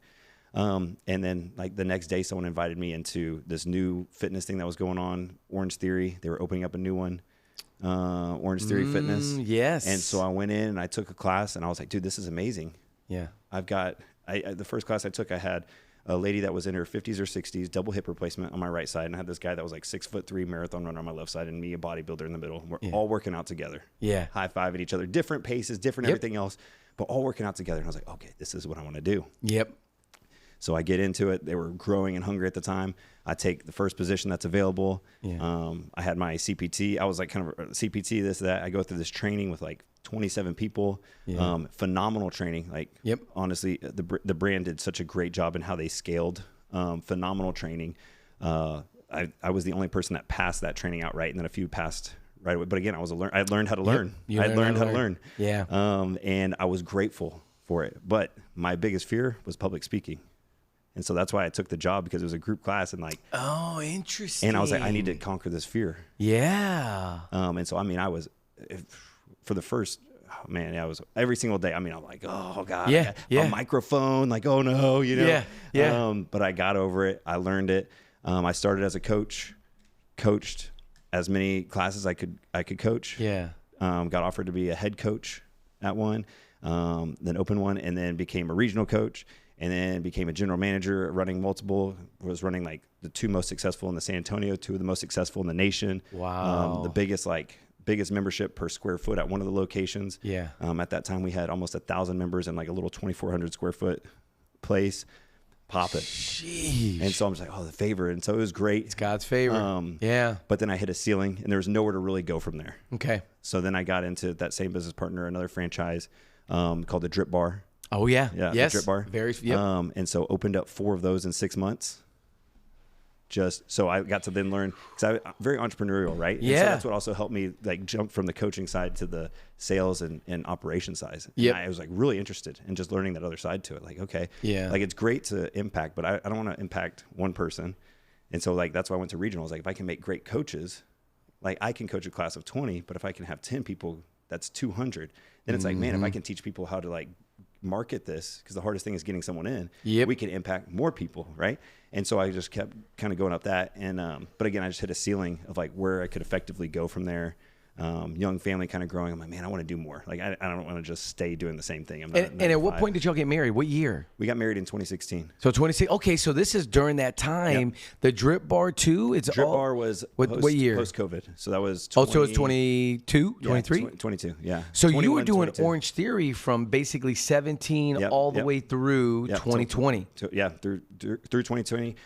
Speaker 1: And then like the next day, someone invited me into this new fitness thing that was going on, Orange Theory. They were opening up a new one, Orange Theory Fitness.
Speaker 2: Yes.
Speaker 1: And so I went in and I took a class, and I was like, dude, this is amazing. Yeah. The first class I took, I had a lady that was in her 50s or 60s, double hip replacement on my right side. And I had this guy that was like 6'3" marathon runner on my left side, and me, a bodybuilder, in the middle. We're all working out together. Yeah. High-fiving each other, different paces, different everything else, but all working out together. And I was like, okay, this is what I want to do. Yep. So I get into it. They were growing and hungry at the time. I take the first position that's available. Yeah. I had my CPT. I was like kind of a CPT, this, that. I go through this training with like 27 people. Yeah. Phenomenal training. Like, honestly, the brand did such a great job in how they scaled. Phenomenal training. I was the only person that passed that training outright, and then a few passed right away. But again, I learned how to learn. I learned how to learn. Yeah. And I was grateful for it. But my biggest fear was public speaking. And so that's why I took the job, because it was a group class, and like, oh, interesting. And I was like, I need to conquer this fear. Yeah. And so, I mean, for the first, I was every single day. I mean, I'm like, oh God, a microphone, like, oh no, Yeah. But I got over it. I learned it. I started as a coach, coached as many classes I could coach. Yeah. Got offered to be a head coach at one, then opened one, and then became a regional coach. And then became a general manager, running multiple, was running like the 2 most successful in the San Antonio, 2 of the most successful in the nation. Wow. The biggest membership per square foot at one of the locations. Yeah. At that time we had almost 1,000 members in like a little 2,400 square foot place. Pop it. Jeez. And so I'm just like, oh, the favor. And so it was great.
Speaker 2: It's God's favor. Yeah.
Speaker 1: But then I hit a ceiling, and there was nowhere to really go from there.
Speaker 2: Okay.
Speaker 1: So then I got into that same business partner, another franchise called the Drip Bar.
Speaker 2: Oh yeah, yes.
Speaker 1: The Drip Bar. And so opened up 4 of those in 6 months. Just so I got to then learn, because I'm very entrepreneurial, right? Yeah. And so that's what also helped me like jump from the coaching side to the sales and operations side. Yeah. I was like really interested in just learning that other side to it. Like, okay, like it's great to impact, but I don't want to impact one person. And so like that's why I went to regionals. Like if I can make great coaches, like I can coach a class of 20, but if I can have 10 people, that's 200. Then it's like, man, if I can teach people how to like market this, because the hardest thing is getting someone in, we can impact more people, right? And so I just kept kind of going up that, and but again, I just hit a ceiling of like where I could effectively go from there. Young family kind of growing. I'm like, man, I want to do more. Like I don't want to just stay doing the same thing. I'm not,
Speaker 2: and at what point did y'all get married? What year?
Speaker 1: We got married in 2016.
Speaker 2: So 26. Okay, so this is during that time. Yep. The Drip Bar too.
Speaker 1: Drip Bar was
Speaker 2: what year?
Speaker 1: Post COVID. So that was.
Speaker 2: So it's 22, 23,
Speaker 1: 22. Yeah.
Speaker 2: So you were doing 22. Orange Theory from basically 17 all the way through 2020.
Speaker 1: Through 2020.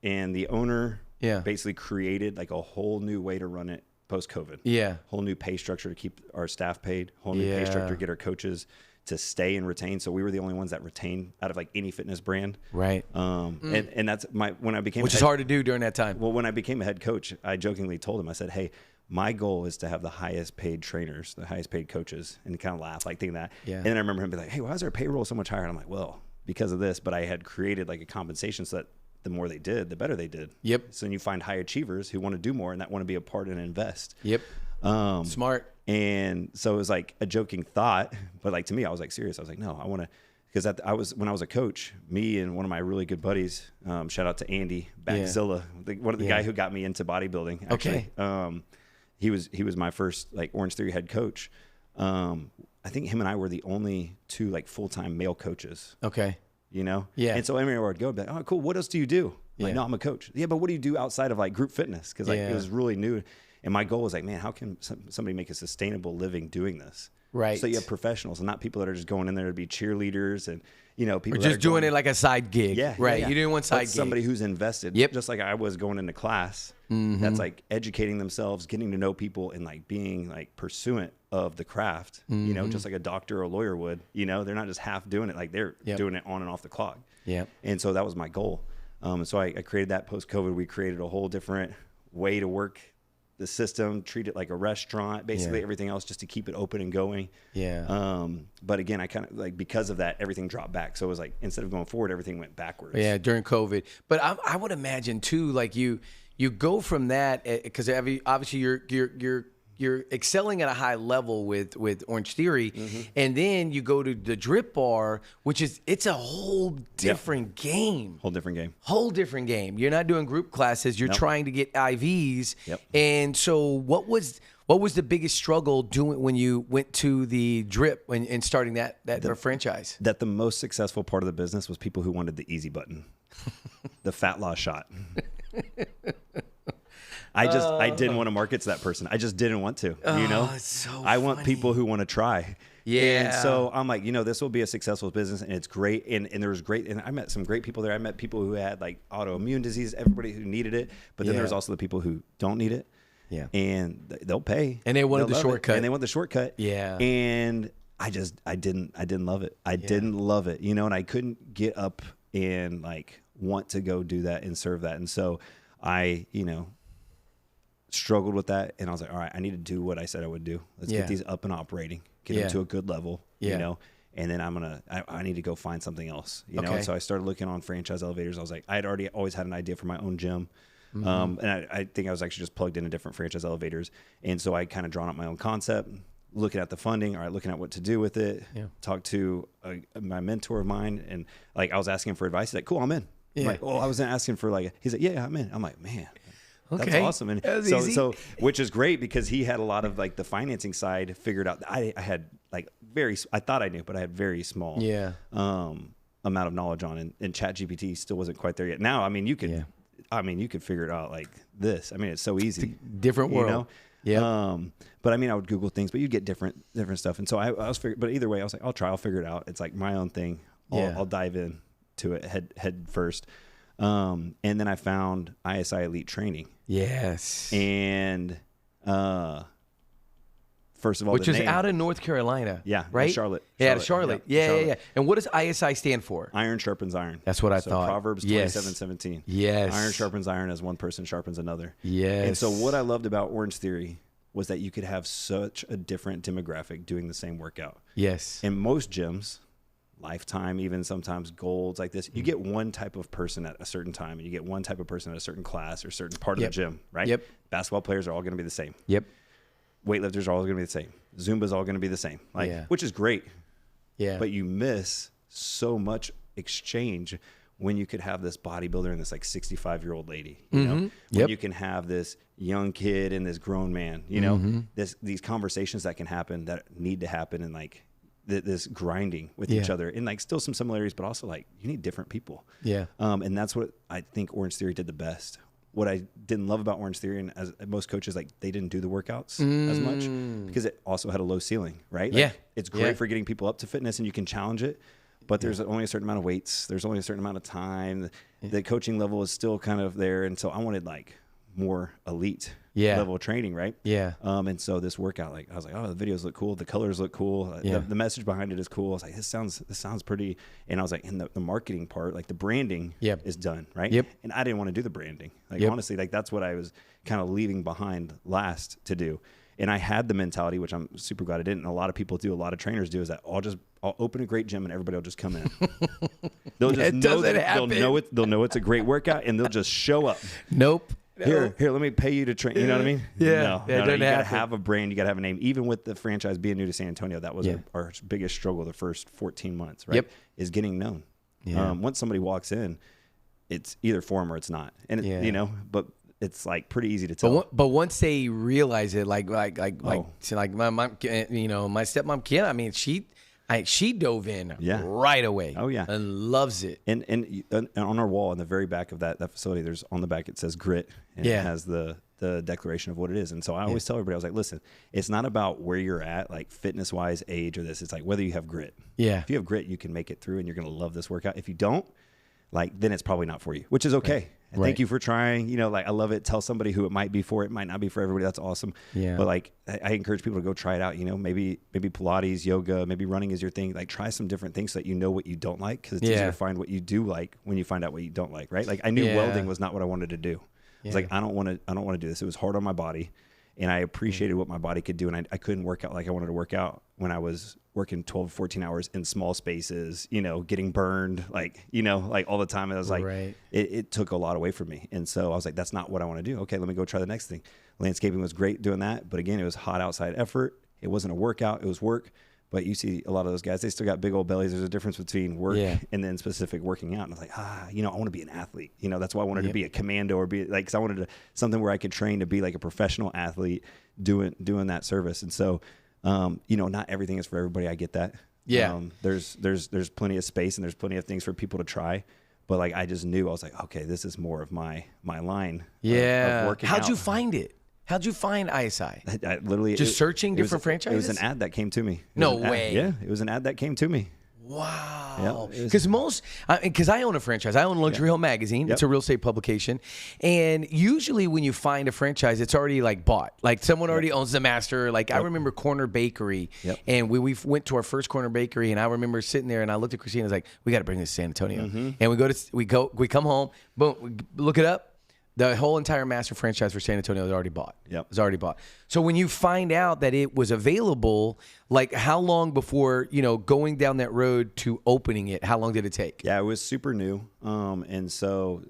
Speaker 1: and the owner
Speaker 2: Yeah.
Speaker 1: basically created like a whole new way to run it post-COVID.
Speaker 2: Yeah.
Speaker 1: Whole new pay structure to keep our staff paid, whole new pay structure to get our coaches to stay and retain. So we were the only ones that retained out of like any fitness brand.
Speaker 2: Right.
Speaker 1: And that's when I became,
Speaker 2: which is hard to do during that time.
Speaker 1: Well, when I became a head coach, I jokingly told him, I said, hey, my goal is to have the highest paid trainers, the highest paid coaches, and kind of laugh, like thinking that.
Speaker 2: Yeah.
Speaker 1: And then I remember him being like, hey, why is our payroll so much higher? And I'm like, well, because of this, but I had created like a compensation so that the more they did, the better they did.
Speaker 2: Yep.
Speaker 1: So then you find high achievers who want to do more and that want to be a part and invest.
Speaker 2: Yep. Smart.
Speaker 1: And so it was like a joking thought, but like to me, I was like serious. I was like, no, I want to, because when I was a coach, me and one of my really good buddies, shout out to Andy Backzilla, one of the guy who got me into bodybuilding. Actually.
Speaker 2: Okay.
Speaker 1: He was my first like Orange Theory head coach. I think him and I were the only two like full-time male coaches.
Speaker 2: Okay.
Speaker 1: You know?
Speaker 2: Yeah.
Speaker 1: And so everywhere I'd go, I'd be like, oh, cool. What else do you do? I'm like, no, I'm a coach. Yeah, but what do you do outside of like group fitness? Because like it was really new. And my goal was like, man, how can somebody make a sustainable living doing this?
Speaker 2: Right.
Speaker 1: So you have professionals and not people that are just going in there to be cheerleaders and, you know, people
Speaker 2: Or
Speaker 1: that
Speaker 2: just
Speaker 1: are
Speaker 2: doing it like a side gig.
Speaker 1: Yeah.
Speaker 2: Right.
Speaker 1: Yeah.
Speaker 2: You didn't want side gig.
Speaker 1: Somebody who's invested.
Speaker 2: Yep.
Speaker 1: Just like I was going into class. That's like educating themselves, getting to know people, and like being like pursuant of the craft. You know, just like a doctor or a lawyer would. You know, they're not just half doing it; like they're doing it on and off the clock.
Speaker 2: Yeah.
Speaker 1: And so that was my goal. And so I created that post-COVID. We created a whole different way to work the system, treat it like a restaurant, basically everything else just to keep it open and going.
Speaker 2: Yeah.
Speaker 1: But again, I kind of like, because of that, everything dropped back. So it was like, instead of going forward, everything went backwards.
Speaker 2: Yeah. During COVID. But I would imagine too, like you go from that, because obviously you're excelling at a high level with Orange Theory, and then you go to the Drip Bar, which it's a whole different game.
Speaker 1: Whole different game.
Speaker 2: Whole different game. You're not doing group classes. You're trying to get IVs.
Speaker 1: Yep.
Speaker 2: And so what was the biggest struggle doing when you went to the Drip and starting that franchise?
Speaker 1: That the most successful part of the business was people who wanted the easy button, the fat loss shot. I didn't want to market to that person. I just didn't want to, you know?
Speaker 2: It's so
Speaker 1: I want
Speaker 2: funny.
Speaker 1: people who want to try.
Speaker 2: Yeah.
Speaker 1: And so I'm like, you know, this will be a successful business and it's great. And there was great, and I met some great people there. I met people who had like autoimmune disease, everybody who needed it. But then there's also the people who don't need it.
Speaker 2: Yeah.
Speaker 1: And they'll pay.
Speaker 2: And they wanted the
Speaker 1: love
Speaker 2: shortcut.
Speaker 1: it, and they want the shortcut.
Speaker 2: Yeah.
Speaker 1: And I didn't love it. I didn't love it, you know, and I couldn't get up and like want to go do that and serve that. And so I, you know, struggled with that, and I was like, all right, I need to do what I said I would do. Let's get these up and operating, get them to a good level, you know, and then I need to go find something else, you know. And so I started looking on franchise elevators. I was like, I had always had an idea for my own gym. And I think I was actually just plugged into different franchise elevators. And so I kind of drawn up my own concept, looking at the funding, all right, looking at what to do with it, talked to my mentor of mine, and like I was asking for advice. He's like, cool, I'm in. I'm like, I wasn't asking for like, he's like, yeah, I'm in. I'm like, man, that's awesome. And so which is great because he had a lot of like the financing side figured out. I had like I thought I knew, but I had very small amount of knowledge on it. And ChatGPT still wasn't quite there yet. Now, I mean, you could figure it out like this. I mean, it's so easy.
Speaker 2: Different world.
Speaker 1: You know? Yeah. But I mean, I would Google things, but you'd get different stuff. And so I was but either way, I was like, I'll figure it out. It's like my own thing. I'll dive in to it head first. And then I found ISI Elite Training.
Speaker 2: Yes.
Speaker 1: And first of all,
Speaker 2: which is out of North Carolina.
Speaker 1: Yeah.
Speaker 2: Right?
Speaker 1: Charlotte.
Speaker 2: Yeah, Charlotte. Yeah. And what does ISI stand for?
Speaker 1: Iron sharpens iron.
Speaker 2: That's what I thought.
Speaker 1: Proverbs 27:17.
Speaker 2: Yes.
Speaker 1: Iron sharpens iron as one person sharpens another.
Speaker 2: Yes.
Speaker 1: And so what I loved about Orange Theory was that you could have such a different demographic doing the same workout.
Speaker 2: Yes.
Speaker 1: In most gyms, Lifetime, even sometimes Golds like this, you get one type of person at a certain time, and you get one type of person at a certain class or certain part of the gym, right?
Speaker 2: Yep.
Speaker 1: Basketball players are all going to be the same.
Speaker 2: Yep.
Speaker 1: Weightlifters are all going to be the same. Zumba's all going to be the same, which is great.
Speaker 2: Yeah.
Speaker 1: But you miss so much exchange when you could have this bodybuilder and this like 65-year-old lady, you know, when you can have this young kid and this grown man, you know, these conversations that can happen that need to happen, and like this grinding with each other, and like still some similarities, but also like you need different people.
Speaker 2: Yeah.
Speaker 1: And that's what I think Orange Theory did the best. What I didn't love about Orange Theory, and as most coaches, like they didn't do the workouts as much because it also had a low ceiling, right? Like, it's great for getting people up to fitness and you can challenge it. but there's only a certain amount of weights. There's only a certain amount of time. The coaching level is still kind of there. And so I wanted like more elite level of training, right?
Speaker 2: Yeah.
Speaker 1: And so this workout, like I was like, oh, the videos look cool, the colors look cool, the message behind it is cool. I was like, this sounds pretty. And I was like, and the marketing part, like the branding is done, right?
Speaker 2: Yep.
Speaker 1: And I didn't want to do the branding. Like honestly, like that's what I was kind of leaving behind last to do. And I had the mentality, which I'm super glad I didn't. And a lot of people do, a lot of trainers do, is that I'll open a great gym and everybody will just come in. They'll just know they'll know it's a great workout and they'll just show up.
Speaker 2: Nope.
Speaker 1: Here, let me pay you to train. You know what I mean?
Speaker 2: Yeah.
Speaker 1: No, you got to have a brand. You got to have a name. Even with the franchise being new to San Antonio, that was our biggest struggle the first 14 months, right?
Speaker 2: Yep.
Speaker 1: Is getting known.
Speaker 2: Yeah.
Speaker 1: Once somebody walks in, it's either for them or it's not. And, but it's like pretty easy to tell.
Speaker 2: But once they realize it, like my stepmom Kim, I mean, she dove in right away.
Speaker 1: Oh yeah,
Speaker 2: and loves it.
Speaker 1: And on our wall in the very back of that facility, there's on the back it says grit, and it has the declaration of what it is. And so I always tell everybody, I was like, listen, it's not about where you're at, like fitness wise, age, or this. It's like whether you have grit. Yeah. If you have grit, you can make it through, and you're gonna love this workout. If you don't, like then it's probably not for you, which is okay. Right. And thank you for trying. Like I love it. Tell somebody who it might be for. It might not be for everybody. That's awesome. Yeah. But like I encourage people to go try it out. Maybe Pilates, yoga, maybe running is your thing. Like try some different things so that you know what you don't like, because it's easier to find what you do like when you find out what you don't like. Right. Like I knew welding was not what I wanted to do. I was like, I don't want to do this. It was hard on my body, and I appreciated what my body could do, and I couldn't work out like I wanted to work out when I was working 12, 14 hours in small spaces, getting burned, like all the time. And I was like, it took a lot away from me. And so I was like, that's not what I want to do. Okay, let me go try the next thing. Landscaping was great doing that. But again, it was hot outside effort. It wasn't a workout. It was work. But you see a lot of those guys, they still got big old bellies. There's a difference between work and then specific working out. And I was like, I want to be an athlete. That's why I wanted to be a commando or be like, because I wanted something where I could train to be like a professional athlete doing that service. And so, not everything is for everybody. I get that. Yeah. There's plenty of space and there's plenty of things for people to try. But like, I just knew, I was like, okay, this is more of my line of working out.
Speaker 2: How'd you find it? How'd you find ISI?
Speaker 1: I literally
Speaker 2: searching different franchises?
Speaker 1: It was an ad that came to me.
Speaker 2: No way.
Speaker 1: Yeah, it was an ad that came to me.
Speaker 2: Wow. Because I own a franchise. I own Luxury Home Magazine. Yep. It's a real estate publication. And usually when you find a franchise, it's already like bought. Like someone already owns the master. Like I remember Corner Bakery. Yep. And we went to our first Corner Bakery, and I remember sitting there and I looked at Christina and I was like, we got to bring this to San Antonio. Mm-hmm. And we come home, boom, we look it up. The whole entire master franchise for San Antonio is already bought. Yep. It was already bought. So when you find out that it was available, like how long before, going down that road to opening it, how long did it take?
Speaker 1: Yeah, it was super new. And so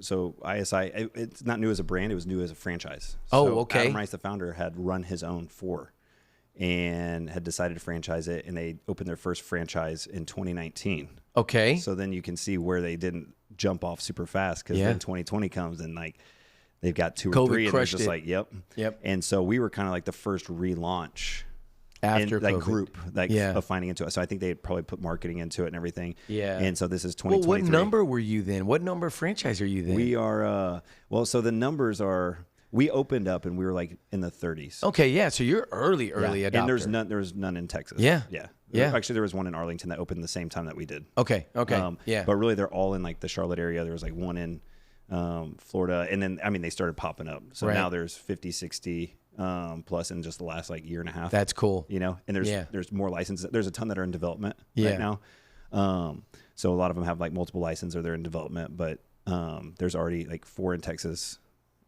Speaker 1: ISI, it's not new as a brand, it was new as a franchise. So
Speaker 2: okay.
Speaker 1: Adam Rice, the founder, had run his own and had decided to franchise it, and they opened their first franchise in 2019.
Speaker 2: Okay.
Speaker 1: So then you can see where they didn't jump off super fast, because then 2020 comes and like, they've got two or three, and they're just like, yep. And so we were kind of like the first relaunch
Speaker 2: after
Speaker 1: that group, of finding into it. So I think they probably put marketing into it and everything. Yeah. And so this is 2023.
Speaker 2: Well, what number were you then? What number franchise are you then?
Speaker 1: We are, so the numbers are, we opened up and we were like in the 30s.
Speaker 2: Okay, yeah. So you're early adopter.
Speaker 1: And there's none in Texas.
Speaker 2: Yeah.
Speaker 1: Yeah. Actually, there was one in Arlington that opened the same time that we did.
Speaker 2: Okay. Yeah.
Speaker 1: But really, they're all in like the Charlotte area. There was like one in Florida, and then they started popping up. So now there's 50, 60 plus in just the last like year and a half.
Speaker 2: That's cool.
Speaker 1: And there's more licenses. There's a ton that are in development right now. So a lot of them have like multiple licenses or they're in development, but there's already like 4 in Texas.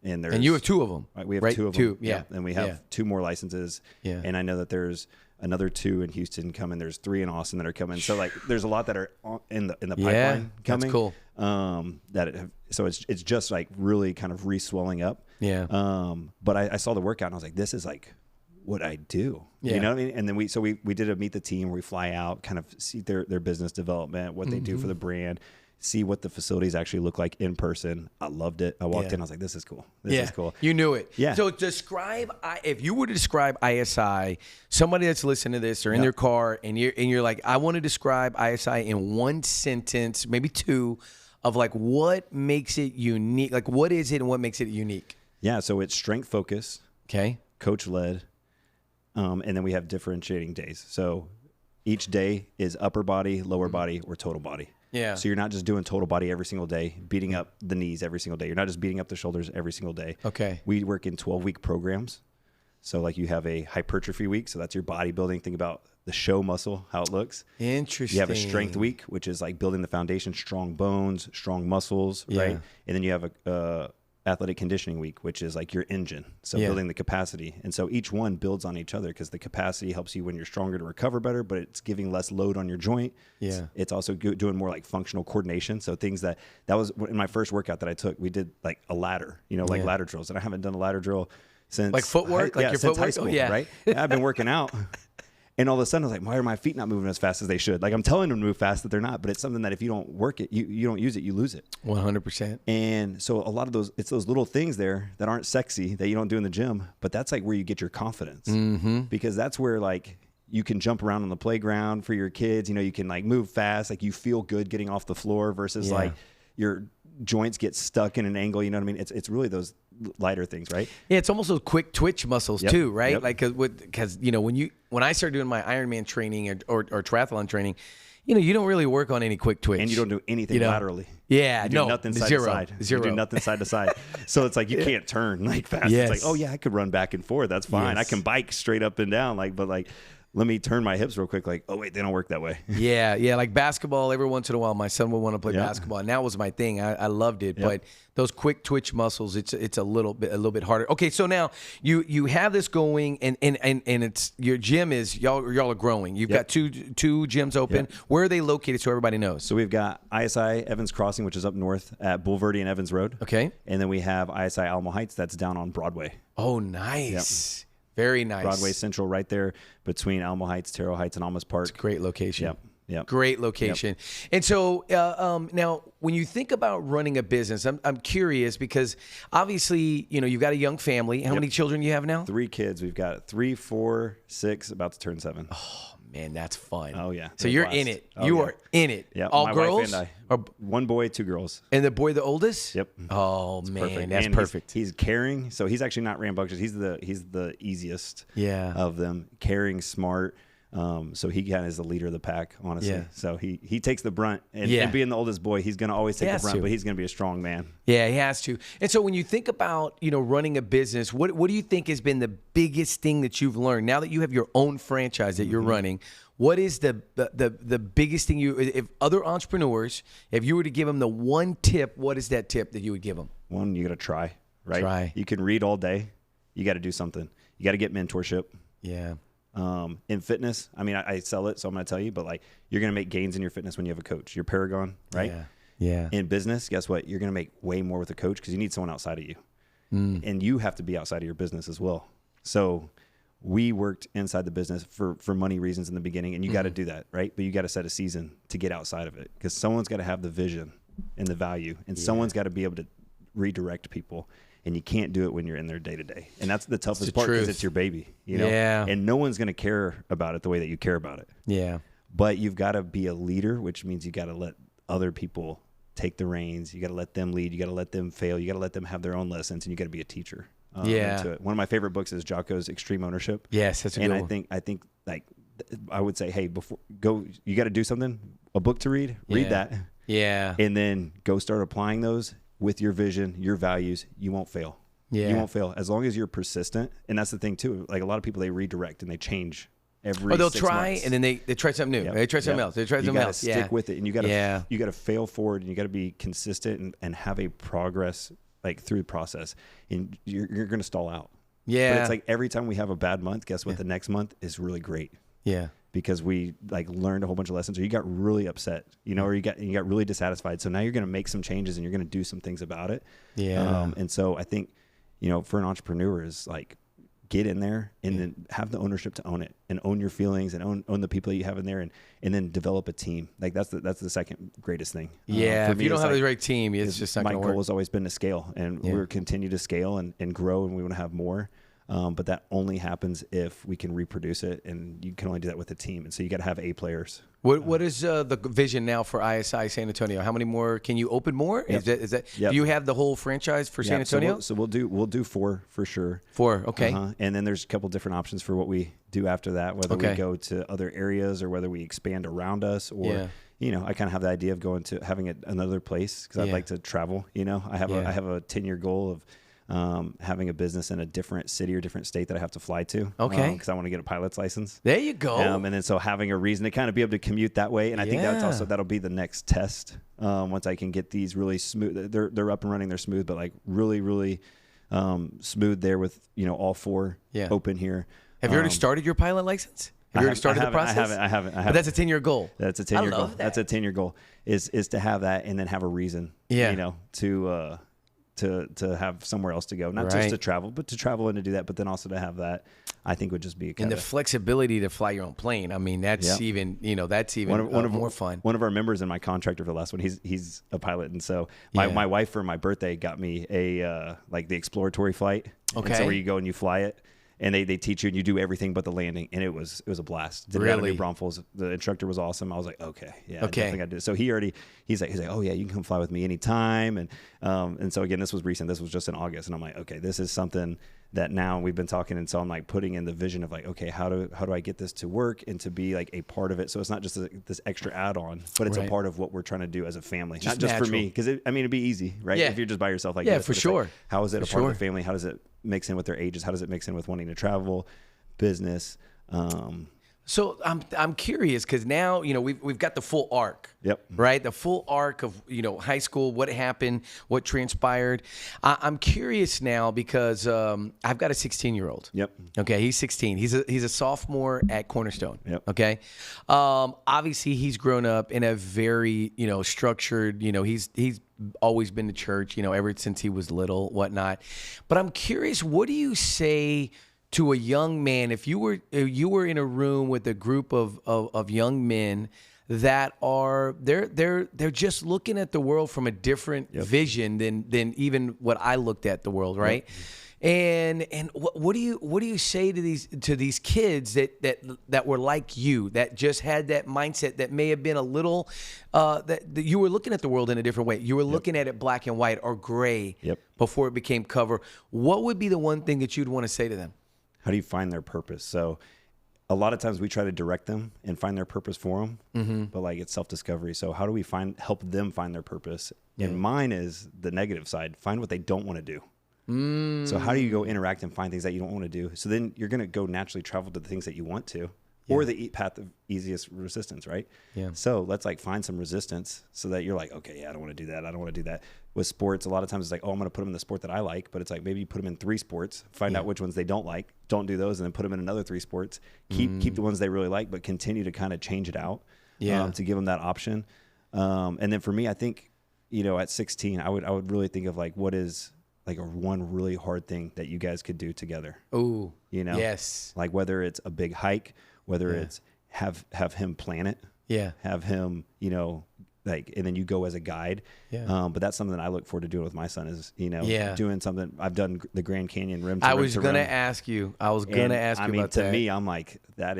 Speaker 1: And
Speaker 2: you have 2 of them.
Speaker 1: Right, we have 2 of them.
Speaker 2: Yeah.
Speaker 1: And we have 2 more licenses. Yeah. And I know that there's another 2 in Houston coming. There's 3 in Austin that are coming. So like there's a lot that are in the pipeline coming.
Speaker 2: That's cool.
Speaker 1: So it's just like really kind of re-swelling up. Yeah. But I saw the workout and I was like, this is like what I do. Yeah. You know what I mean? And then we did a meet the team where we fly out, kind of see their business development, what they do for the brand, see what the facilities actually look like in person. I loved it. I walked in, I was like, this is cool. This is cool.
Speaker 2: You knew it.
Speaker 1: Yeah.
Speaker 2: So if you were to describe ISI, somebody that's listening to this or in their car, and you're like, I want to describe ISI in one sentence, maybe 2, of like what makes it unique. Like what is it and what makes it unique?
Speaker 1: Yeah. So it's strength focus.
Speaker 2: Okay.
Speaker 1: Coach led. And then we have differentiating days. So Each day is upper body, lower body, or total body.
Speaker 2: Yeah.
Speaker 1: So you're not just doing total body every single day, beating up the knees every single day. You're not just beating up the shoulders every single day.
Speaker 2: Okay.
Speaker 1: We work in 12-week programs. So like you have a hypertrophy week. So that's your bodybuilding. Think about the show muscle, how it looks.
Speaker 2: Interesting.
Speaker 1: You have a strength week, which is like building the foundation, strong bones, strong muscles, right? And then you have a athletic conditioning week, which is like your engine. So building the capacity. And so each one builds on each other because the capacity helps you when you're stronger to recover better, but it's giving less load on your joint.
Speaker 2: Yeah.
Speaker 1: It's also doing more like functional coordination. So things that was in my first workout that I took, we did like a ladder, like ladder drills. And I haven't done a ladder drill since
Speaker 2: like footwork, like your
Speaker 1: since
Speaker 2: footwork.
Speaker 1: high school, right? I've been working out. And all of a sudden I was like, why are my feet not moving as fast as they should? Like I'm telling them to move fast, that they're not, but it's something that if you don't work it, you don't use it, you lose it.
Speaker 2: 100%.
Speaker 1: And so a lot of it's those little things there that aren't sexy that you don't do in the gym, but that's like where you get your confidence, because that's where like you can jump around on the playground for your kids. You can like move fast, like you feel good getting off the floor versus like your joints get stuck in an angle. You know what I mean? It's really those lighter things, right?
Speaker 2: Yeah, it's almost those quick twitch muscles too, right?
Speaker 1: Yep.
Speaker 2: Like because when I started doing my Ironman training or triathlon training, you don't really work on any quick twitch,
Speaker 1: and you don't do anything laterally.
Speaker 2: Yeah,
Speaker 1: you do nothing side to side.
Speaker 2: Zero.
Speaker 1: You do nothing side to side. So it's like you can't turn like fast.
Speaker 2: Yes.
Speaker 1: It's like, oh yeah, I could run back and forth. That's fine. I can bike straight up and down. But let me turn my hips real quick. Like, oh wait, they don't work that way.
Speaker 2: Yeah. Like basketball, every once in a while, my son would want to play basketball, and that was my thing. I loved it, but those quick twitch muscles, it's a little bit harder. Okay, so now you have this going, and it's your gym is y'all are growing. You've got two gyms open. Where are they located so everybody knows?
Speaker 1: So we've got ISI Evans Crossing, which is up north at Boulevardy and Evans Road.
Speaker 2: Okay,
Speaker 1: and then we have ISI Alamo Heights, that's down on Broadway.
Speaker 2: Oh, nice. Very nice.
Speaker 1: Broadway Central, right there between Alamo Heights, Terrell Heights, and Almas Park.
Speaker 2: It's a great location.
Speaker 1: Yep.
Speaker 2: Great location. And so now when you think about running a business, I'm curious because obviously, you've got a young family. How many children do you have now?
Speaker 1: 3 kids. We've got 3, 4, 6, about to turn 7.
Speaker 2: Oh, man, that's fun.
Speaker 1: Oh, yeah.
Speaker 2: So you're in it. You are in it.
Speaker 1: Yeah.
Speaker 2: All
Speaker 1: my
Speaker 2: girls?
Speaker 1: Wife and I. 1 boy, 2 girls.
Speaker 2: And the boy, the oldest?
Speaker 1: Yep.
Speaker 2: Oh, man,
Speaker 1: perfect.
Speaker 2: that's
Speaker 1: and
Speaker 2: perfect.
Speaker 1: He's caring. So he's actually not rambunctious. He's the easiest of them. Caring, smart. So he kind of is the leader of the pack, honestly.
Speaker 2: Yeah.
Speaker 1: So he takes the brunt, and being the oldest boy, he's going to always take the brunt, but he's going to be a strong man.
Speaker 2: Yeah, he has to. And so when you think about, running a business, what do you think has been the biggest thing that you've learned now that you have your own franchise that you're running? What is the biggest thing if other entrepreneurs, if you were to give them the one tip, what is that tip that you would give them?
Speaker 1: One, you got to try, right? You can read all day. You got to do something. You got to get mentorship.
Speaker 2: Yeah.
Speaker 1: In fitness, I mean, I sell it, so I'm going to tell you, but you're going to make gains in your fitness when you have a coach. Your Paragon, right?
Speaker 2: Yeah.
Speaker 1: In business, guess what? You're going to make way more with a coach because you need someone outside of you. And you have to be outside of your business as well. So we worked inside the business for money reasons in the beginning, and you got to do that, right? But you got to set a season to get outside of it because someone's got to have the vision and the value, and someone's got to be able to redirect people. And you can't do it when you're in there day to day. And that's the toughest part because it's your baby,
Speaker 2: Yeah.
Speaker 1: And no one's going to care about it the way that you care about it.
Speaker 2: Yeah.
Speaker 1: But you've got to be a leader, which means you got to let other people take the reins. You got to let them lead. You got to let them fail. You got to let them have their own lessons, and you got to be a teacher. Into it. One of my favorite books is Jocko's Extreme Ownership.
Speaker 2: Yes, that's a good one.
Speaker 1: And I think I would say, hey, you got to do something, a book to read, read that.
Speaker 2: Yeah.
Speaker 1: And then go start applying those with your vision, your values. You won't fail.
Speaker 2: Yeah.
Speaker 1: You won't fail as long as you're persistent. And that's the thing too. Like a lot of people, they redirect and they change every.
Speaker 2: Or they'll
Speaker 1: 6
Speaker 2: try
Speaker 1: months.
Speaker 2: and then they try something new.
Speaker 1: Yep.
Speaker 2: They try something else. They try something else.
Speaker 1: You got to stick with it, and you got to
Speaker 2: Yeah.
Speaker 1: fail forward, and you got to be consistent and have a progress through the process. And you're going to stall out.
Speaker 2: Yeah.
Speaker 1: But it's like every time we have a bad month, guess what? The next month is really great.
Speaker 2: Yeah.
Speaker 1: Because we learned a whole bunch of lessons, or you got really upset, or you got really dissatisfied. So now you're going to make some changes and you're going to do some things about it.
Speaker 2: Yeah.
Speaker 1: And so I think, for an entrepreneur is get in there and then have the ownership to own it and own your feelings and own the people that you have in there and then develop a team. That's the second greatest thing.
Speaker 2: Yeah.
Speaker 1: For
Speaker 2: If
Speaker 1: me,
Speaker 2: you don't
Speaker 1: it's
Speaker 2: have the right team, it's just not
Speaker 1: my
Speaker 2: going to
Speaker 1: goal
Speaker 2: work.
Speaker 1: has always been to scale, and we're continue to scale and grow, and we want to have more. But that only happens if we can reproduce it, and you can only do that with a team. And so you got to have A players.
Speaker 2: What is the vision now for ISI San Antonio? How many more? Can you open more?
Speaker 1: Yep.
Speaker 2: Is that do you have the whole franchise for San Antonio?
Speaker 1: So we'll do 4 for sure.
Speaker 2: 4, okay.
Speaker 1: And then there's a couple different options for what we do after that, whether we go to other areas or whether we expand around us, or I kind of have the idea of going to having another place because I'd like to travel. I have a 10-year goal of having a business in a different city or different state that I have to fly to.
Speaker 2: Okay.
Speaker 1: Because I want to get a pilot's license.
Speaker 2: There you go.
Speaker 1: And then so having a reason to kind of be able to commute that way. And I think that'll be the next test. Once I can get these really smooth, they're up and running, they're smooth, but like really, really smooth there with, all 4 open here.
Speaker 2: Have you already started your pilot license? Have you already started the process?
Speaker 1: I haven't.
Speaker 2: But that's a 10-year goal.
Speaker 1: That's a 10-year goal.
Speaker 2: That.
Speaker 1: That's a 10-year goal is to have that and then have a reason, to have somewhere else to go, not just to travel, but to travel and to do that, but then also to have that, I think would just be
Speaker 2: and the flexibility to fly your own plane. I mean, that's even more fun.
Speaker 1: One of our members in my contractor for the last one, he's a pilot, and so my wife for my birthday got me a like the exploratory flight.
Speaker 2: Okay,
Speaker 1: and so where you go and you fly it. And they teach you and you do everything but the landing, and it was a blast. Did it out of New Braunfels. The instructor was awesome. I was like, okay, I think I did. So he's like, oh yeah, you can come fly with me anytime. And so again, this was recent. This was just in August, and I'm like, okay, this is something that now we've been talking, and so I'm like putting in the vision of like, okay, how do I get this to work and to be like a part of it? So it's not just this extra add-on, but it's a part of what we're trying to do as a family, not just for me, because it'd be easy, right?
Speaker 2: Yeah.
Speaker 1: If you're just by yourself, like
Speaker 2: for sure.
Speaker 1: Like, how is it a part of the family? How does it mix in with their ages? How does it mix in with wanting to travel, business?
Speaker 2: So I'm curious because now we've got the full arc.
Speaker 1: Yep.
Speaker 2: Right, the full arc of high school, what happened, what transpired. I'm curious now because I've got a 16-year-old.
Speaker 1: Yep.
Speaker 2: Okay, he's 16. He's a sophomore at Cornerstone.
Speaker 1: Yep.
Speaker 2: Okay. Obviously, he's grown up in a very structured. He's always been to church. Ever since he was little, whatnot. But I'm curious, what do you say to a young man if you were in a room with a group of young men that are they're just looking at the world from a different vision than even what I looked at the world, right? Yep. And what do you say to these kids that were like you, that just had that mindset, that may have been a little that you were looking at the world in a different way. You were looking at it black and white or gray before it became cover. What would be the one thing that you'd want to say to them?
Speaker 1: How do you find their purpose? So a lot of times we try to direct them and find their purpose for them, but like it's self-discovery. So how do we help them find their purpose? And mine is the negative side. Find what they don't want to do. So how do you go interact and find things that you don't want to do? So then you're going to go naturally travel to the things that you want to, or the path of easiest resistance, right? Yeah. So let's like find some resistance so that you're like, okay, I don't want to do that. I don't want to do that. With sports, a lot of times it's like, oh, I'm going to put them in the sport that I like, but it's like maybe you put them in 3 sports, find out which ones they don't like, don't do those, and then put them in another 3 sports. Keep the ones they really like, but continue to kind of change it out to give them that option. And then for me, I think at 16, I would really think of like what is like one really hard thing that you guys could do together.
Speaker 2: Ooh, yes.
Speaker 1: Like whether it's a big hike, whether it's have him plan it, have him, like, and then you go as a guide. Yeah. But that's something that I look forward to doing with my son is, doing something. I've done the Grand Canyon rim to
Speaker 2: I
Speaker 1: rim
Speaker 2: was going to ask you. I was going to ask you about that.
Speaker 1: To me, I'm like, that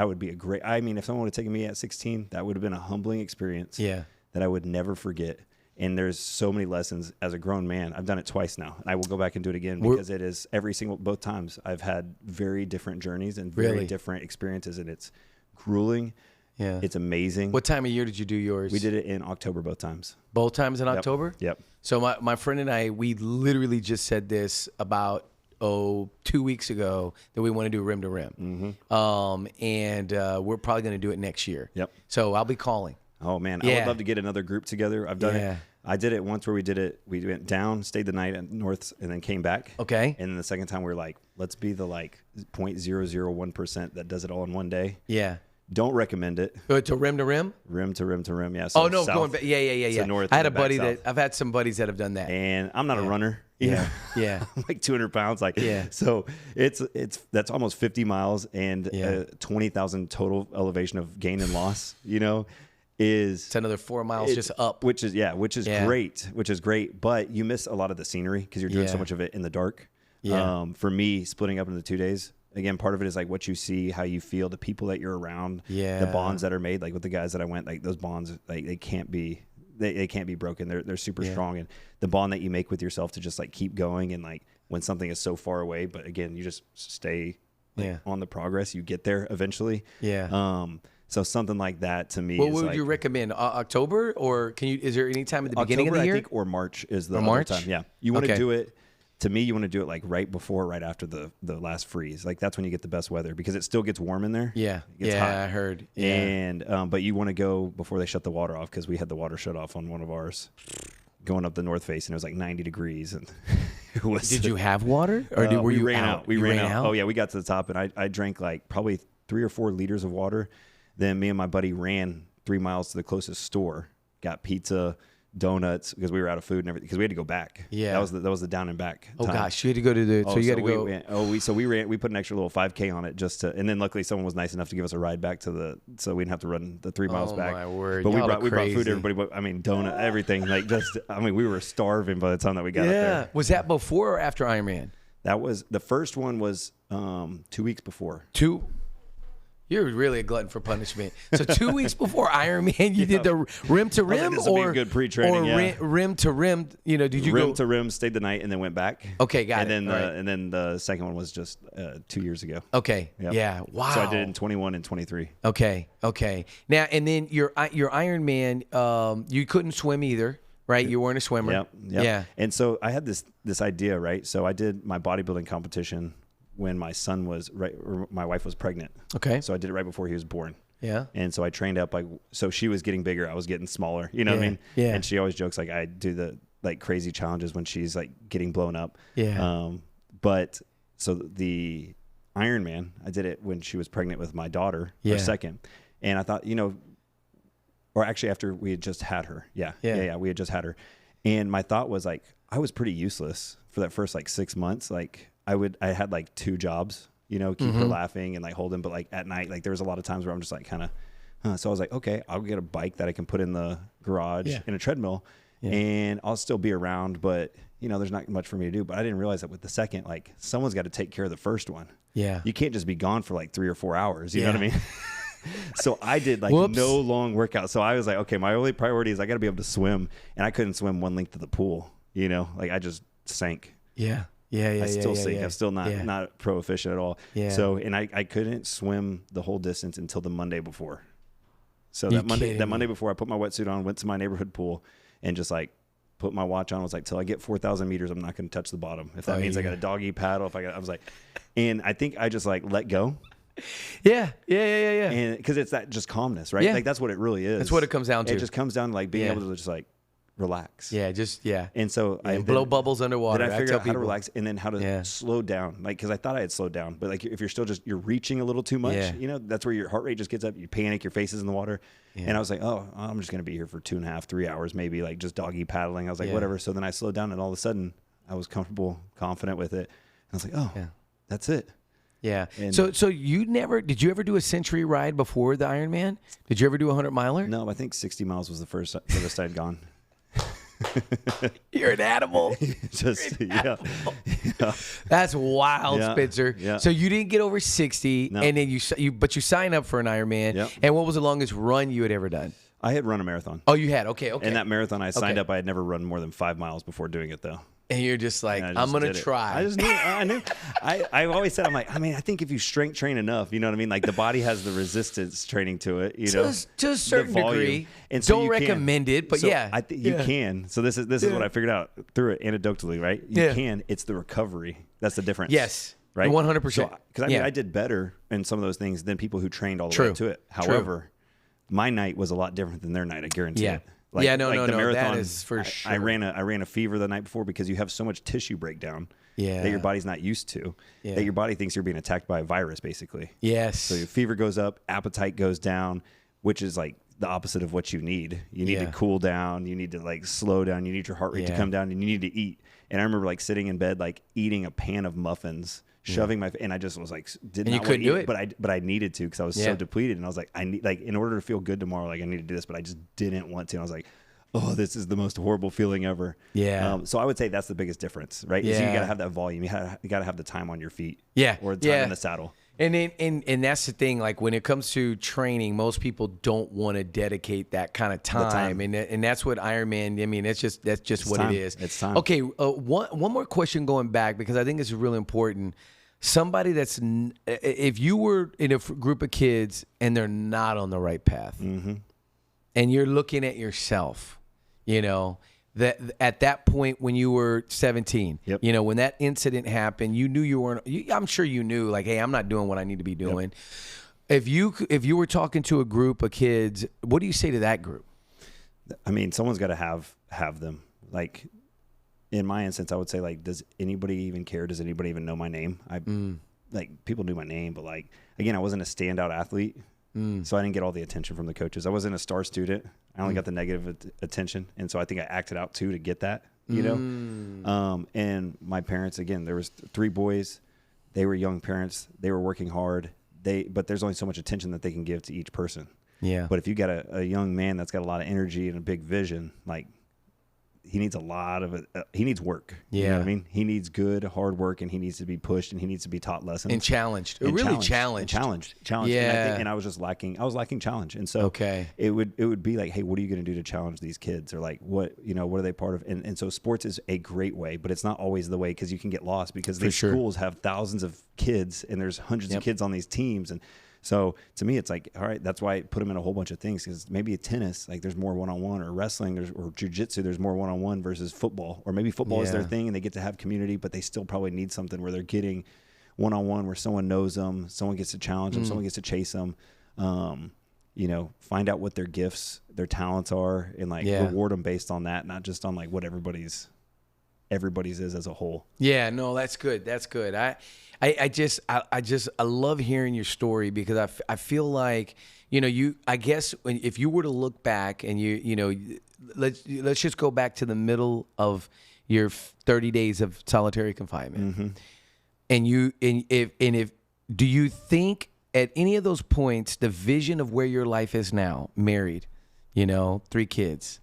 Speaker 1: would be a great, if someone would have taken me at 16, that would have been a humbling experience that I would never forget. And there's so many lessons as a grown man. I've done it twice now, and I will go back and do it again because it is both times I've had very different journeys and very different experiences, and it's grueling. Yeah. It's amazing.
Speaker 2: What time of year did you do yours?
Speaker 1: We did it in October both times.
Speaker 2: Both times in October?
Speaker 1: Yep.
Speaker 2: So my friend and I, we literally just said this about 2 weeks ago that we want to do rim to rim. And we're probably going to do it next year.
Speaker 1: Yep.
Speaker 2: So I'll be calling.
Speaker 1: Oh, man. I would love to get another group together. I've done it. I did it once where we went down, stayed the night at North, and then came back. Okay. And then the second time we were like, let's be the 0.001% that does it all in one day. Yeah. Don't recommend it.
Speaker 2: To rim to rim?
Speaker 1: Rim to rim to rim, yeah. So
Speaker 2: no, south, going back. Yeah.
Speaker 1: So north.
Speaker 2: I had a buddy I've had some buddies that have done that.
Speaker 1: And I'm not a runner. Yeah. I'm like 200 pounds. So that's almost 50 miles and 20,000 total elevation of gain and loss,
Speaker 2: it's another 4 miles just up.
Speaker 1: Which is great. But you miss a lot of the scenery because you're doing so much of it in the dark. For me, splitting up into 2 days, again, part of it is like what you see, how you feel, the people that you're around, the bonds that are made. Like with the guys that I went, like those bonds, like they can't be broken. They're super strong. And the bond that you make with yourself to just like keep going, and like when something is so far away, but again, you just stay on the progress, you get there eventually. So something like that to me.
Speaker 2: What would you recommend? October, or is there any time at the beginning of the year?
Speaker 1: I think, or March is the other time. Yeah. You want to do it, to me, you want to do it like right before, right after the last freeze. Like that's when you get the best weather, because it still gets warm in there.
Speaker 2: Yeah.
Speaker 1: It gets hot.
Speaker 2: I heard. Yeah.
Speaker 1: And, but you want to go before they shut the water off, because we had the water shut off on one of ours going up the North Face, and it was like 90 degrees. And
Speaker 2: did you have water, or were you
Speaker 1: ran
Speaker 2: out?
Speaker 1: We ran out. Oh yeah. We got to the top, and I drank like probably 3 or 4 liters of water. Then me and my buddy ran 3 miles to the closest store, got pizza, donuts, because we were out of food and everything, because we had to go back.
Speaker 2: Yeah.
Speaker 1: That was the down and back time.
Speaker 2: Oh gosh, you had to go to the, so you had to go.
Speaker 1: We put an extra little 5K on it just to, and then luckily someone was nice enough to give us a ride back to so we didn't have to run the 3 miles back.
Speaker 2: Oh my word.
Speaker 1: But we brought food to everybody, I mean, donut, everything. Like we were starving by the time that we got up there.
Speaker 2: Was that before or after Ironman?
Speaker 1: That was, the first one was 2 weeks before.
Speaker 2: You're really a glutton for punishment. So 2 weeks before Ironman, you did the rim to rim,
Speaker 1: this will be a good pre-training,
Speaker 2: rim to rim. Did you
Speaker 1: rim to rim? Stayed the night and then went back.
Speaker 2: Okay, got
Speaker 1: it. And then the second one was just 2 years ago.
Speaker 2: Okay, yeah, wow.
Speaker 1: So I did it in 21 and 23.
Speaker 2: Okay. Now and then your Ironman, you couldn't swim either, right? You weren't a swimmer.
Speaker 1: Yep.
Speaker 2: Yeah.
Speaker 1: And so I had this idea, right? So I did my bodybuilding competition when my son was my wife was pregnant.
Speaker 2: Okay.
Speaker 1: So I did it right before he was born.
Speaker 2: Yeah.
Speaker 1: And so I trained up, like, so she was getting bigger, I was getting smaller. You know what I mean?
Speaker 2: Yeah.
Speaker 1: And she always jokes like I do the like crazy challenges when she's like getting blown up.
Speaker 2: Yeah.
Speaker 1: But so the Ironman, I did it when she was pregnant with my daughter, her second. And I thought, or actually after we had just had her. Yeah. We had just had her. And my thought was like, I was pretty useless for that first like 6 months. Like I had like 2 jobs, keep her laughing and like holding, but like at night, like there was a lot of times where I'm just like kind of, so I was like, okay, I'll get a bike that I can put in the garage in a treadmill and I'll still be around, but there's not much for me to do. But I didn't realize that with the second, like someone's got to take care of the first one. Yeah. You can't just be gone for like 3 or 4 hours. You know what I mean? So I did like no long workout. So I was like, okay, my only priority is I got to be able to swim, and I couldn't swim one length of the pool, like I just sank.
Speaker 2: Yeah.
Speaker 1: I still sink. I'm still not proficient at all. Yeah. So, and I couldn't swim the whole distance until the Monday before. So that Monday before, I put my wetsuit on, went to my neighborhood pool, and just like put my watch on. I was like, till I get 4,000 meters, I'm not going to touch the bottom. If that means I got a doggy paddle, I was like, and I think I just like let go.
Speaker 2: Yeah.
Speaker 1: And because it's that just calmness, right?
Speaker 2: Yeah.
Speaker 1: Like that's what it really is.
Speaker 2: That's what it comes down to.
Speaker 1: It just comes down to like being able to just like relax.
Speaker 2: And
Speaker 1: so I
Speaker 2: blow bubbles underwater.
Speaker 1: Then I figured out how to relax, and then how to slow down. Like, because I thought I had slowed down, but like if you're still you're reaching a little too much, that's where your heart rate just gets up. You panic, your face is in the water. And I was like, oh, I'm just going to be here for 2.5, 3 hours, maybe, like just doggy paddling. I was like, whatever. So then I slowed down, and all of a sudden I was comfortable, confident with it. And I was like, oh, that's it.
Speaker 2: Yeah. And so did you ever do a century ride before the Ironman? Did you ever do a 100-miler?
Speaker 1: No, I think 60 miles was the furthest I'd gone.
Speaker 2: You're an animal. That's wild, Spenser. Yeah. So you didn't get over 60, and then you sign up for an Ironman. Yep. And what was the longest run you had ever done?
Speaker 1: I had run a marathon.
Speaker 2: Oh, you had? Okay.
Speaker 1: And that marathon I signed up, I had never run more than 5 miles before doing it, though.
Speaker 2: And you're just like, I'm going to try.
Speaker 1: I just knew. I knew. I always said, I'm like, I think if you strength train enough, you know what I mean? Like the body has the resistance training to it,
Speaker 2: To a certain degree. And so don't recommend it, but
Speaker 1: I think you can. So this is what I figured out through it anecdotally, right? You can. It's the recovery. That's the difference.
Speaker 2: Yes.
Speaker 1: Right?
Speaker 2: 100%.
Speaker 1: Because I did better in some of those things than people who trained all the way up to it. However, my night was a lot different than their night, I guarantee it.
Speaker 2: The marathon, that is for sure.
Speaker 1: I ran a fever the night before because you have so much tissue breakdown that your body's not used to, that your body thinks you're being attacked by a virus, basically.
Speaker 2: Yes.
Speaker 1: So your fever goes up, appetite goes down, which is like the opposite of what you need. You need to cool down. You need to like slow down. You need your heart rate to come down, and you need to eat. And I remember like sitting in bed, like eating a pan of muffins, shoving and I just was like,
Speaker 2: you couldn't do it,
Speaker 1: but I needed to because I was so depleted, and I was like, I need, like, in order to feel good tomorrow, like I need to do this, but I just didn't want to. And I was like, oh, this is the most horrible feeling ever.
Speaker 2: Yeah.
Speaker 1: So I would say that's the biggest difference, right?
Speaker 2: Yeah.
Speaker 1: Is you got to have that volume. You got to have the time on your feet.
Speaker 2: Yeah.
Speaker 1: Or time in the saddle.
Speaker 2: And that's the thing. Like when it comes to training, most people don't want to dedicate that kind of time. And that's what Ironman. I mean, that's just what
Speaker 1: time.
Speaker 2: it is.
Speaker 1: It's time.
Speaker 2: Okay. One more question going back, because I think it's really important. Somebody that's if you were in a group of kids and they're not on the right path, and you're looking at yourself, you know, that at that point when you were 17, you know, when that incident happened, you knew you weren't. I'm sure you knew, like, hey, I'm not doing what I need to be doing. If you were talking to a group of kids, what do you say to that group?
Speaker 1: I mean, someone's got to have them. Like in my instance, I would say, like, does anybody even care? Does anybody even know my name? Like, people knew my name, but like, again, I wasn't a standout athlete. So I didn't get all the attention from the coaches. I wasn't a star student. I only got the negative attention. And so I think I acted out too to get that, you know? And my parents, again, there was 3 boys. They were young parents. They were working hard. But there's only so much attention that they can give to each person. Yeah. But if you got a young man that's got a lot of energy and a big vision, like, he needs a lot of he needs work. Yeah. You know what I mean? He needs good, hard work, and he needs to be pushed, and he needs to be taught lessons.
Speaker 2: And challenged. Really challenged.
Speaker 1: Yeah. And I was just lacking challenge. And so it would be like, hey, what are you going to do to challenge these kids? Or like, what are they part of? And so sports is a great way, but it's not always the way, because you can get lost, because these schools have thousands of kids and there's hundreds of kids on these teams. And so to me, it's like, all right, that's why I put them in a whole bunch of things, because maybe tennis, like, there's more one-on-one, or wrestling, or jiu-jitsu, there's more one-on-one versus football, or maybe football is their thing and they get to have community, but they still probably need something where they're getting one-on-one, where someone knows them, someone gets to challenge them, someone gets to chase them, find out what their gifts, their talents are, and like reward them based on that, not just on like what everybody's is as a whole.
Speaker 2: Yeah, no, that's good. That's good. I love hearing your story, because I feel like, I guess if you were to look back and let's just go back to the middle of your 30 days of solitary confinement. And if do you think at any of those points, the vision of where your life is now, married, 3 kids,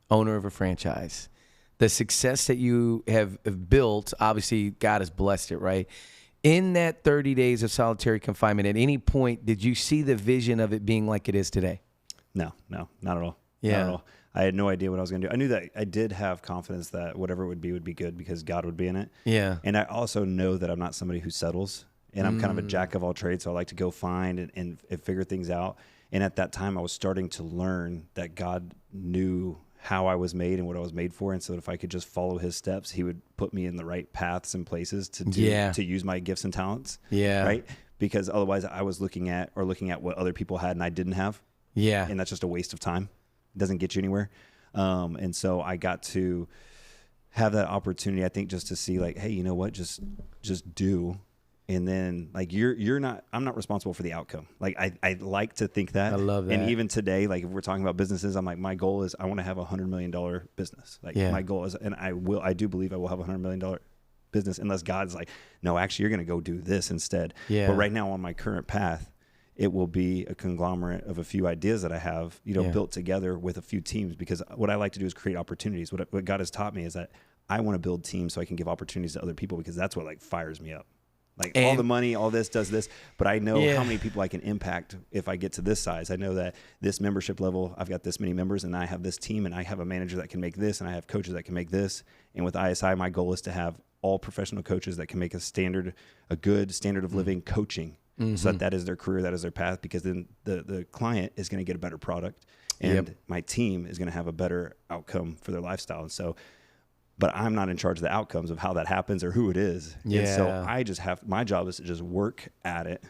Speaker 2: owner of a franchise, the success that you have built, obviously God has blessed it, right? In that 30 days of solitary confinement, at any point, did you see the vision of it being like it is today?
Speaker 1: No, not at all.
Speaker 2: Yeah.
Speaker 1: Not at all. I had no idea what I was going to do. I knew that I did have confidence that whatever it would be good, because God would be in it. Yeah. And I also know that I'm not somebody who settles, and I'm kind of a jack of all trades. So I like to go find and figure things out. And at that time, I was starting to learn that God knew how I was made and what I was made for. And so if I could just follow his steps, he would put me in the right paths and places to use my gifts and talents. Yeah. Right. Because otherwise I was looking at what other people had and I didn't have. Yeah. And that's just a waste of time. It doesn't get you anywhere. And so I got to have that opportunity, I think, just to see like, hey, you know what, just do. And then like I'm not responsible for the outcome. Like I like to think that.
Speaker 2: I love that.
Speaker 1: And even today, like if we're talking about businesses, I'm like, my goal is I want to have $100 million business. Like my goal is, and I do believe I will have $100 million business, unless God's like, no, actually you're going to go do this instead. Yeah. But right now on my current path, it will be a conglomerate of a few ideas that I have, built together with a few teams, because what I like to do is create opportunities. What God has taught me is that I want to build teams so I can give opportunities to other people, because that's what like fires me up. Like all the money, all this does this, but I know how many people I can impact if I get to this size. I know that this membership level, I've got this many members, and I have this team, and I have a manager that can make this, and I have coaches that can make this. And with ISI, my goal is to have all professional coaches that can make a good standard of living coaching, so that is their career, that is their path, because then the client is going to get a better product, and my team is going to have a better outcome for their lifestyle. And so, but I'm not in charge of the outcomes of how that happens or who it is. Yeah. And so my job is to just work at it,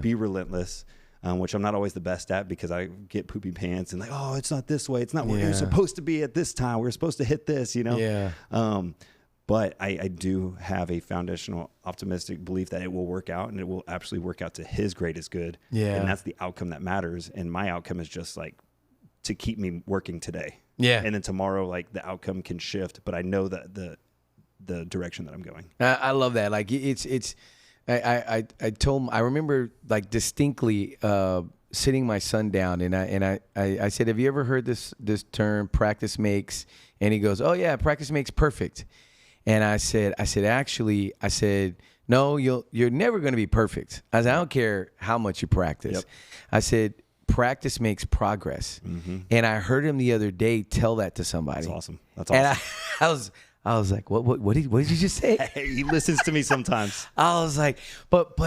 Speaker 1: be relentless, which I'm not always the best at, because I get poopy pants and like, oh, it's not this way. It's not where you're supposed to be at this time. We're supposed to hit this, Yeah. But I do have a foundational optimistic belief that it will work out, and it will absolutely work out to his greatest good. Yeah. And that's the outcome that matters. And my outcome is just like to keep me working today. Yeah. And then tomorrow, like the outcome can shift, but I know that the direction that I'm going.
Speaker 2: I love that. Like I remember like distinctly sitting my son down, and I said, have you ever heard this term, practice makes? And he goes, oh yeah, practice makes perfect. And I said, no, you're never going to be perfect. I said, I don't care how much you practice.
Speaker 1: Yep.
Speaker 2: I said, practice makes progress. Mm-hmm. And I heard him the other day tell that to somebody.
Speaker 1: That's awesome. That's awesome.
Speaker 2: And I was like, what did you just say?
Speaker 1: He listens to me sometimes.
Speaker 2: I was like, but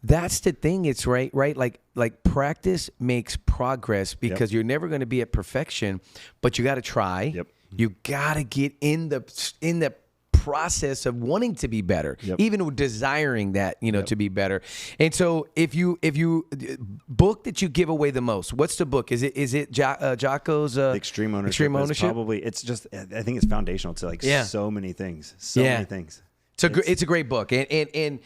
Speaker 2: that's the thing. It's right. Like practice makes progress, because you're never going to be at perfection, but you got to try.
Speaker 1: Yep.
Speaker 2: You got to get in the process of wanting to be better, even desiring that, to be better. And so if you book that you give away the most, what's the book? Is it Jocko's
Speaker 1: Extreme Ownership? Probably. It's just, I think it's foundational to so many things. Many things.
Speaker 2: It's a great book, and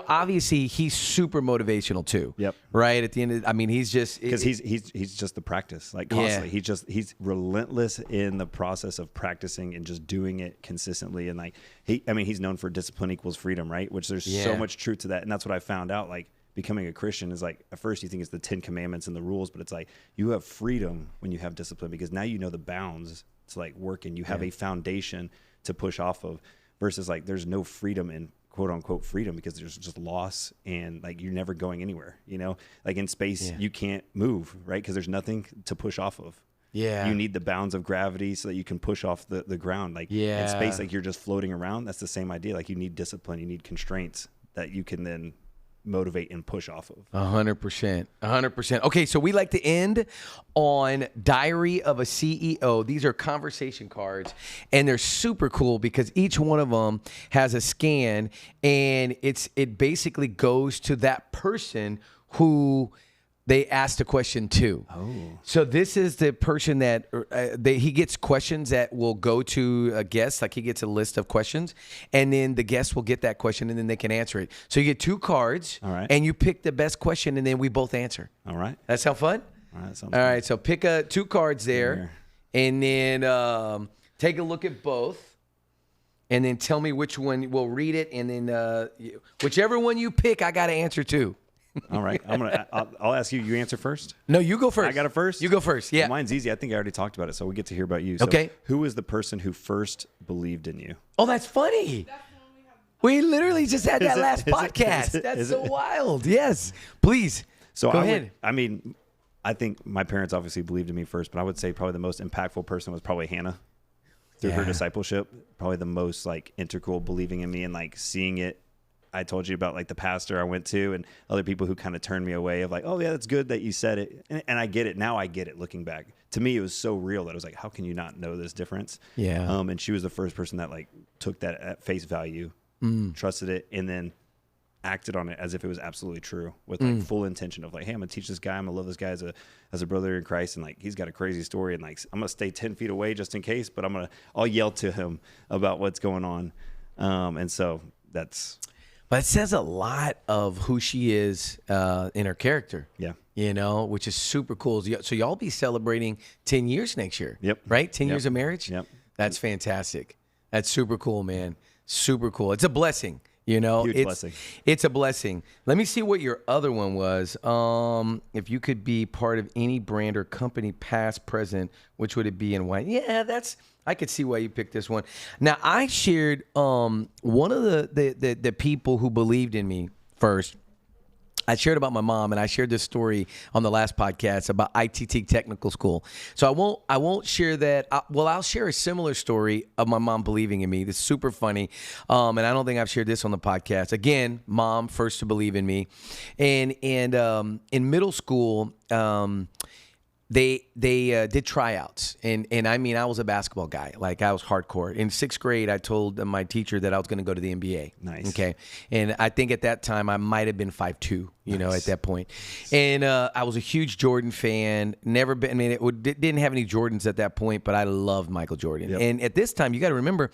Speaker 2: obviously he's super motivational too.
Speaker 1: Yep.
Speaker 2: Right at the end, he's just
Speaker 1: because he's just the practice, like constantly. He's relentless in the process of practicing and just doing it consistently. And he's known for discipline equals freedom, right? Which there's so much truth to that, and that's what I found out. Like becoming a Christian is like, at first you think it's the 10 Commandments and the rules, but it's like you have freedom when you have discipline, because now you know the bounds to like work, and you have a foundation to push off of. Versus like there's no freedom in quote unquote freedom, because there's just loss, and like you're never going anywhere, like in space you can't move, right? Because there's nothing to push off of. You need the bounds of gravity so that you can push off the ground. Like in space, like you're just floating around. That's the same idea. Like you need discipline, you need constraints that you can then motivate and push off of.
Speaker 2: 100%. Okay, so we like to end on Diary of a CEO. These are conversation cards, and they're super cool because each one of them has a scan, and it basically goes to that person who they asked a question to.
Speaker 1: Oh.
Speaker 2: So this is the person that he gets questions that will go to a guest. Like he gets a list of questions, and then the guest will get that question, and then they can answer it. So you get 2 cards,
Speaker 1: all right,
Speaker 2: and you pick the best question, and then we both answer.
Speaker 1: All right.
Speaker 2: That sound fun?
Speaker 1: All right.
Speaker 2: All right. So pick 2 cards there, and then take a look at both, and then tell me which one. We'll read it, and then whichever one you pick, I got to answer too.
Speaker 1: All right. I'll ask you. You answer first?
Speaker 2: No, you go first.
Speaker 1: I got it first?
Speaker 2: You go first. Yeah.
Speaker 1: Well, mine's easy. I think I already talked about it, so we get to hear about you. So
Speaker 2: okay.
Speaker 1: Who was the person who first believed in you?
Speaker 2: Oh, that's funny. We literally just had that last podcast. That's so wild. Yes. Please.
Speaker 1: So
Speaker 2: go ahead.
Speaker 1: I think my parents obviously believed in me first, but I would say probably the most impactful person was probably Hannah. Through her discipleship, probably the most like integral, believing in me and like seeing it. I told you about like the pastor I went to and other people who kind of turned me away of like, oh yeah, that's good that you said it. And I get it. Now I get it looking back. To me, it was so real that I was like, how can you not know this difference?
Speaker 2: Yeah.
Speaker 1: And she was the first person that like took that at face value, trusted it, and then acted on it as if it was absolutely true with like full intention of like, hey, I'm gonna teach this guy. I'm gonna love this guy as a brother in Christ. And like, he's got a crazy story, and like, I'm gonna stay 10 feet away just in case, but I'll yell to him about what's going on. And so that's,
Speaker 2: but it says a lot of who she is in her character.
Speaker 1: Yeah.
Speaker 2: Which is super cool. So y'all be celebrating 10 years next year.
Speaker 1: Yep.
Speaker 2: Right? 10 years of marriage?
Speaker 1: Yep.
Speaker 2: That's fantastic. That's super cool, man. Super cool. It's a blessing.
Speaker 1: Huge blessing.
Speaker 2: It's a blessing. Let me see what your other one was. If you could be part of any brand or company, past, present, which would it be and why? Yeah, I could see why you picked this one. Now, I shared one of the people who believed in me first. I shared about my mom, and I shared this story on the last podcast about ITT Technical School. So I won't share that. I'll share a similar story of my mom believing in me. This is super funny, and I don't think I've shared this on the podcast. Again, mom first to believe in me, and in middle school. They did tryouts, and I mean, I was a basketball guy. Like, I was hardcore. In 6th grade, I told my teacher that I was going to go to the NBA.
Speaker 1: Nice.
Speaker 2: Okay, and I think at that time I might have been 5'2", at that point. And I was a huge Jordan fan. Never been. I mean, didn't have any Jordans at that point, but I loved Michael Jordan.
Speaker 1: Yep.
Speaker 2: And at this time, you got to remember,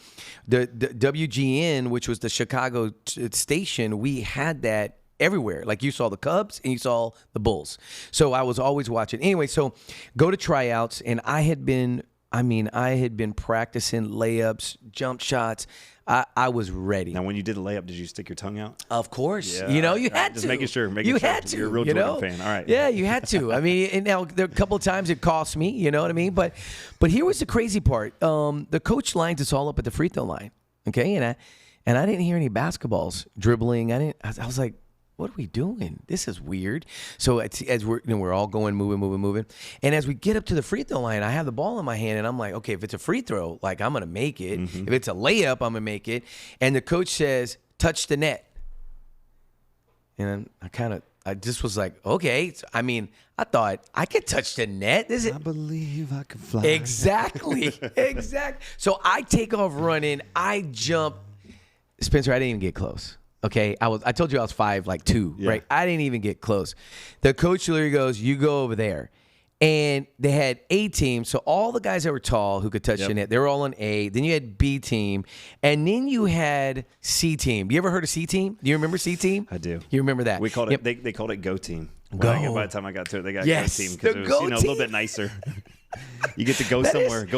Speaker 2: the WGN, which was the Chicago station, we had that everywhere. Like, you saw the Cubs and you saw the Bulls. So I was always watching. Anyway, so go to tryouts, and I had been I mean, I had been practicing layups, jump shots. I was ready.
Speaker 1: Now, when you did the layup, did you stick your tongue out?
Speaker 2: Of course.
Speaker 1: Yeah,
Speaker 2: you had to.
Speaker 1: Just making sure.
Speaker 2: You had to.
Speaker 1: You're a real Jordan fan. All right.
Speaker 2: Yeah, you had to. I mean, and now there are a couple of times it cost me, you know what I mean? But here was the crazy part. The coach lines us all up at the free throw line, okay? And I didn't hear any basketballs dribbling. I was like, what are we doing? This is weird. So as we're all going, moving. And as we get up to the free throw line, I have the ball in my hand, and I'm like, okay, if it's a free throw, like I'm going to make it.
Speaker 1: Mm-hmm.
Speaker 2: If it's a layup, I'm going to make it. And the coach says, touch the net. And I just was like, okay. So, I mean, I thought I could touch the net.
Speaker 1: I believe I can fly.
Speaker 2: Exactly. So I take off running. I jump. Spenser, I didn't even get close. Okay, I told you I was 5'2",
Speaker 1: yeah.
Speaker 2: right? I didn't even get close. The coach literally goes, "You go over there," and they had A team, so all the guys that were tall who could touch the net, they were all on A. Then you had B team, and then you had C team. You ever heard of C team? Do you remember C team?
Speaker 1: I do.
Speaker 2: You remember that?
Speaker 1: We called it. They called it Go Team.
Speaker 2: Go.
Speaker 1: By the time I got to it, they got
Speaker 2: Yes,
Speaker 1: Go Team because
Speaker 2: the
Speaker 1: it was
Speaker 2: Go
Speaker 1: a little
Speaker 2: Team.
Speaker 1: bit nicer. You get to go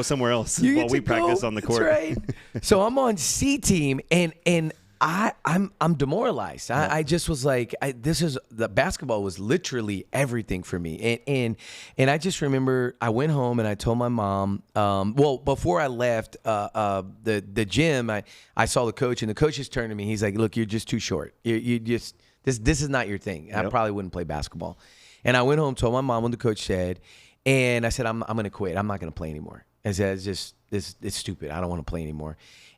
Speaker 1: somewhere else
Speaker 2: You
Speaker 1: while
Speaker 2: get
Speaker 1: we
Speaker 2: to
Speaker 1: practice
Speaker 2: go.
Speaker 1: on the court.
Speaker 2: That's right. So I'm on C team, and I'm demoralized. I just was like, the basketball was literally everything for me. And I just remember I went home and I told my mom, well, before I left the gym, I saw the coach, and the coach just turned to me. He's like, look, you're just too short. You just, this is not your thing. I probably wouldn't play basketball. And I went home, told my mom what the coach said, and I said, I'm going to quit. I'm not going to play anymore. I said, it's stupid. I don't want to play anymore.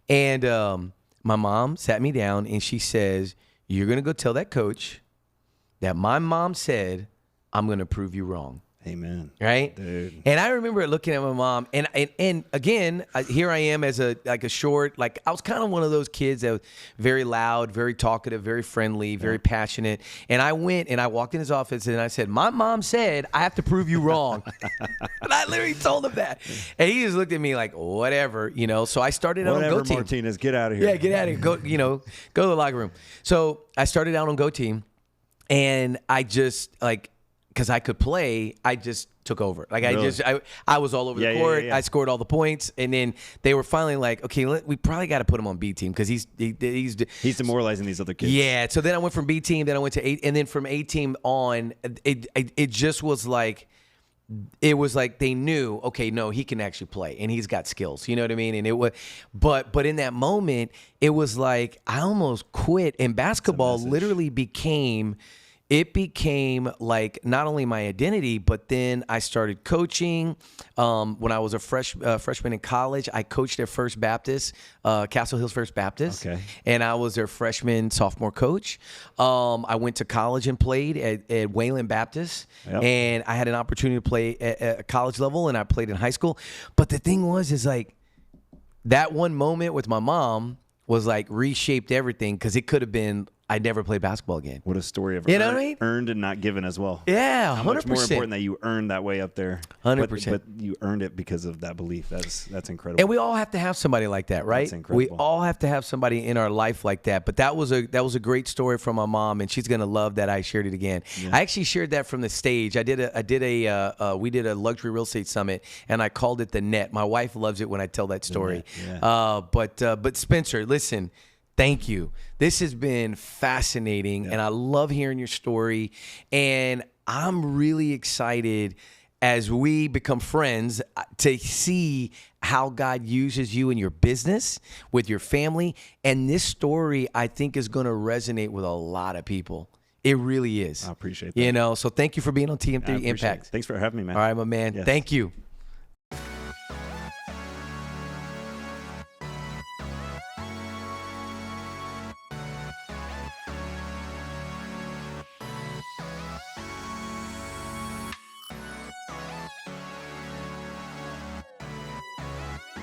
Speaker 2: And, my mom sat me down and she says, you're going to go tell that coach that my mom said, I'm going to prove you wrong.
Speaker 1: Amen.
Speaker 2: Right?
Speaker 1: Dude.
Speaker 2: And I remember looking at my mom, and again, here I am as a short, like I was kind of one of those kids that was very loud, very talkative, very friendly, very passionate. And I went and I walked in his office and I said, my mom said, I have to prove you wrong. And I literally told him that. And he just looked at me like, whatever, So I started out on Go Team.
Speaker 1: Martinez, get out of here.
Speaker 2: Yeah, get out of here. Go to the locker room. So I started out on Go Team, and I just because I could play, I just took over. Like really? I was all over the court.
Speaker 1: Yeah.
Speaker 2: I scored all the points, and then they were finally like, okay, we probably got to put him on B team because he's
Speaker 1: demoralizing these other kids.
Speaker 2: Yeah. So then I went from B team, then I went to A, and then from A team on, it just was like. It was like they knew, okay, no, he can actually play and he's got skills. You know what I mean? And it was, but in that moment, it was like I almost quit. And basketball literally became like not only my identity, but then I started coaching. When I was a freshman in college, I coached at First Baptist, Castle Hills First Baptist.
Speaker 1: Okay.
Speaker 2: And I was their sophomore coach. I went to college and played at Wayland Baptist.
Speaker 1: Yep.
Speaker 2: And I had an opportunity to play at college level, and I played in high school. But the thing is like that one moment with my mom was like reshaped everything because it could have been I never played basketball again.
Speaker 1: What a story of earned and not given as well.
Speaker 2: Yeah, 100%.
Speaker 1: How much more important that you earned that way up there.
Speaker 2: 100%.
Speaker 1: But you earned it because of that belief. That's incredible.
Speaker 2: And we all have to have somebody like that, right?
Speaker 1: That's incredible.
Speaker 2: We all have to have somebody in our life like that. But that was a great story from my mom, and she's gonna love that I shared it again. Yeah. I actually shared that from the stage. We did a luxury real estate summit, and I called it the Net. My wife loves it when I tell that story.
Speaker 1: Yeah.
Speaker 2: But Spenser, listen. Thank you. This has been fascinating, and I love hearing your story. And I'm really excited as we become friends to see how God uses you in your business, with your family. And this story, I think, is going to resonate with a lot of people. It really is.
Speaker 1: I appreciate that.
Speaker 2: So thank you for being on TM3 Impact.
Speaker 1: Thanks for having me, man.
Speaker 2: All right, my man. Yes. Thank you.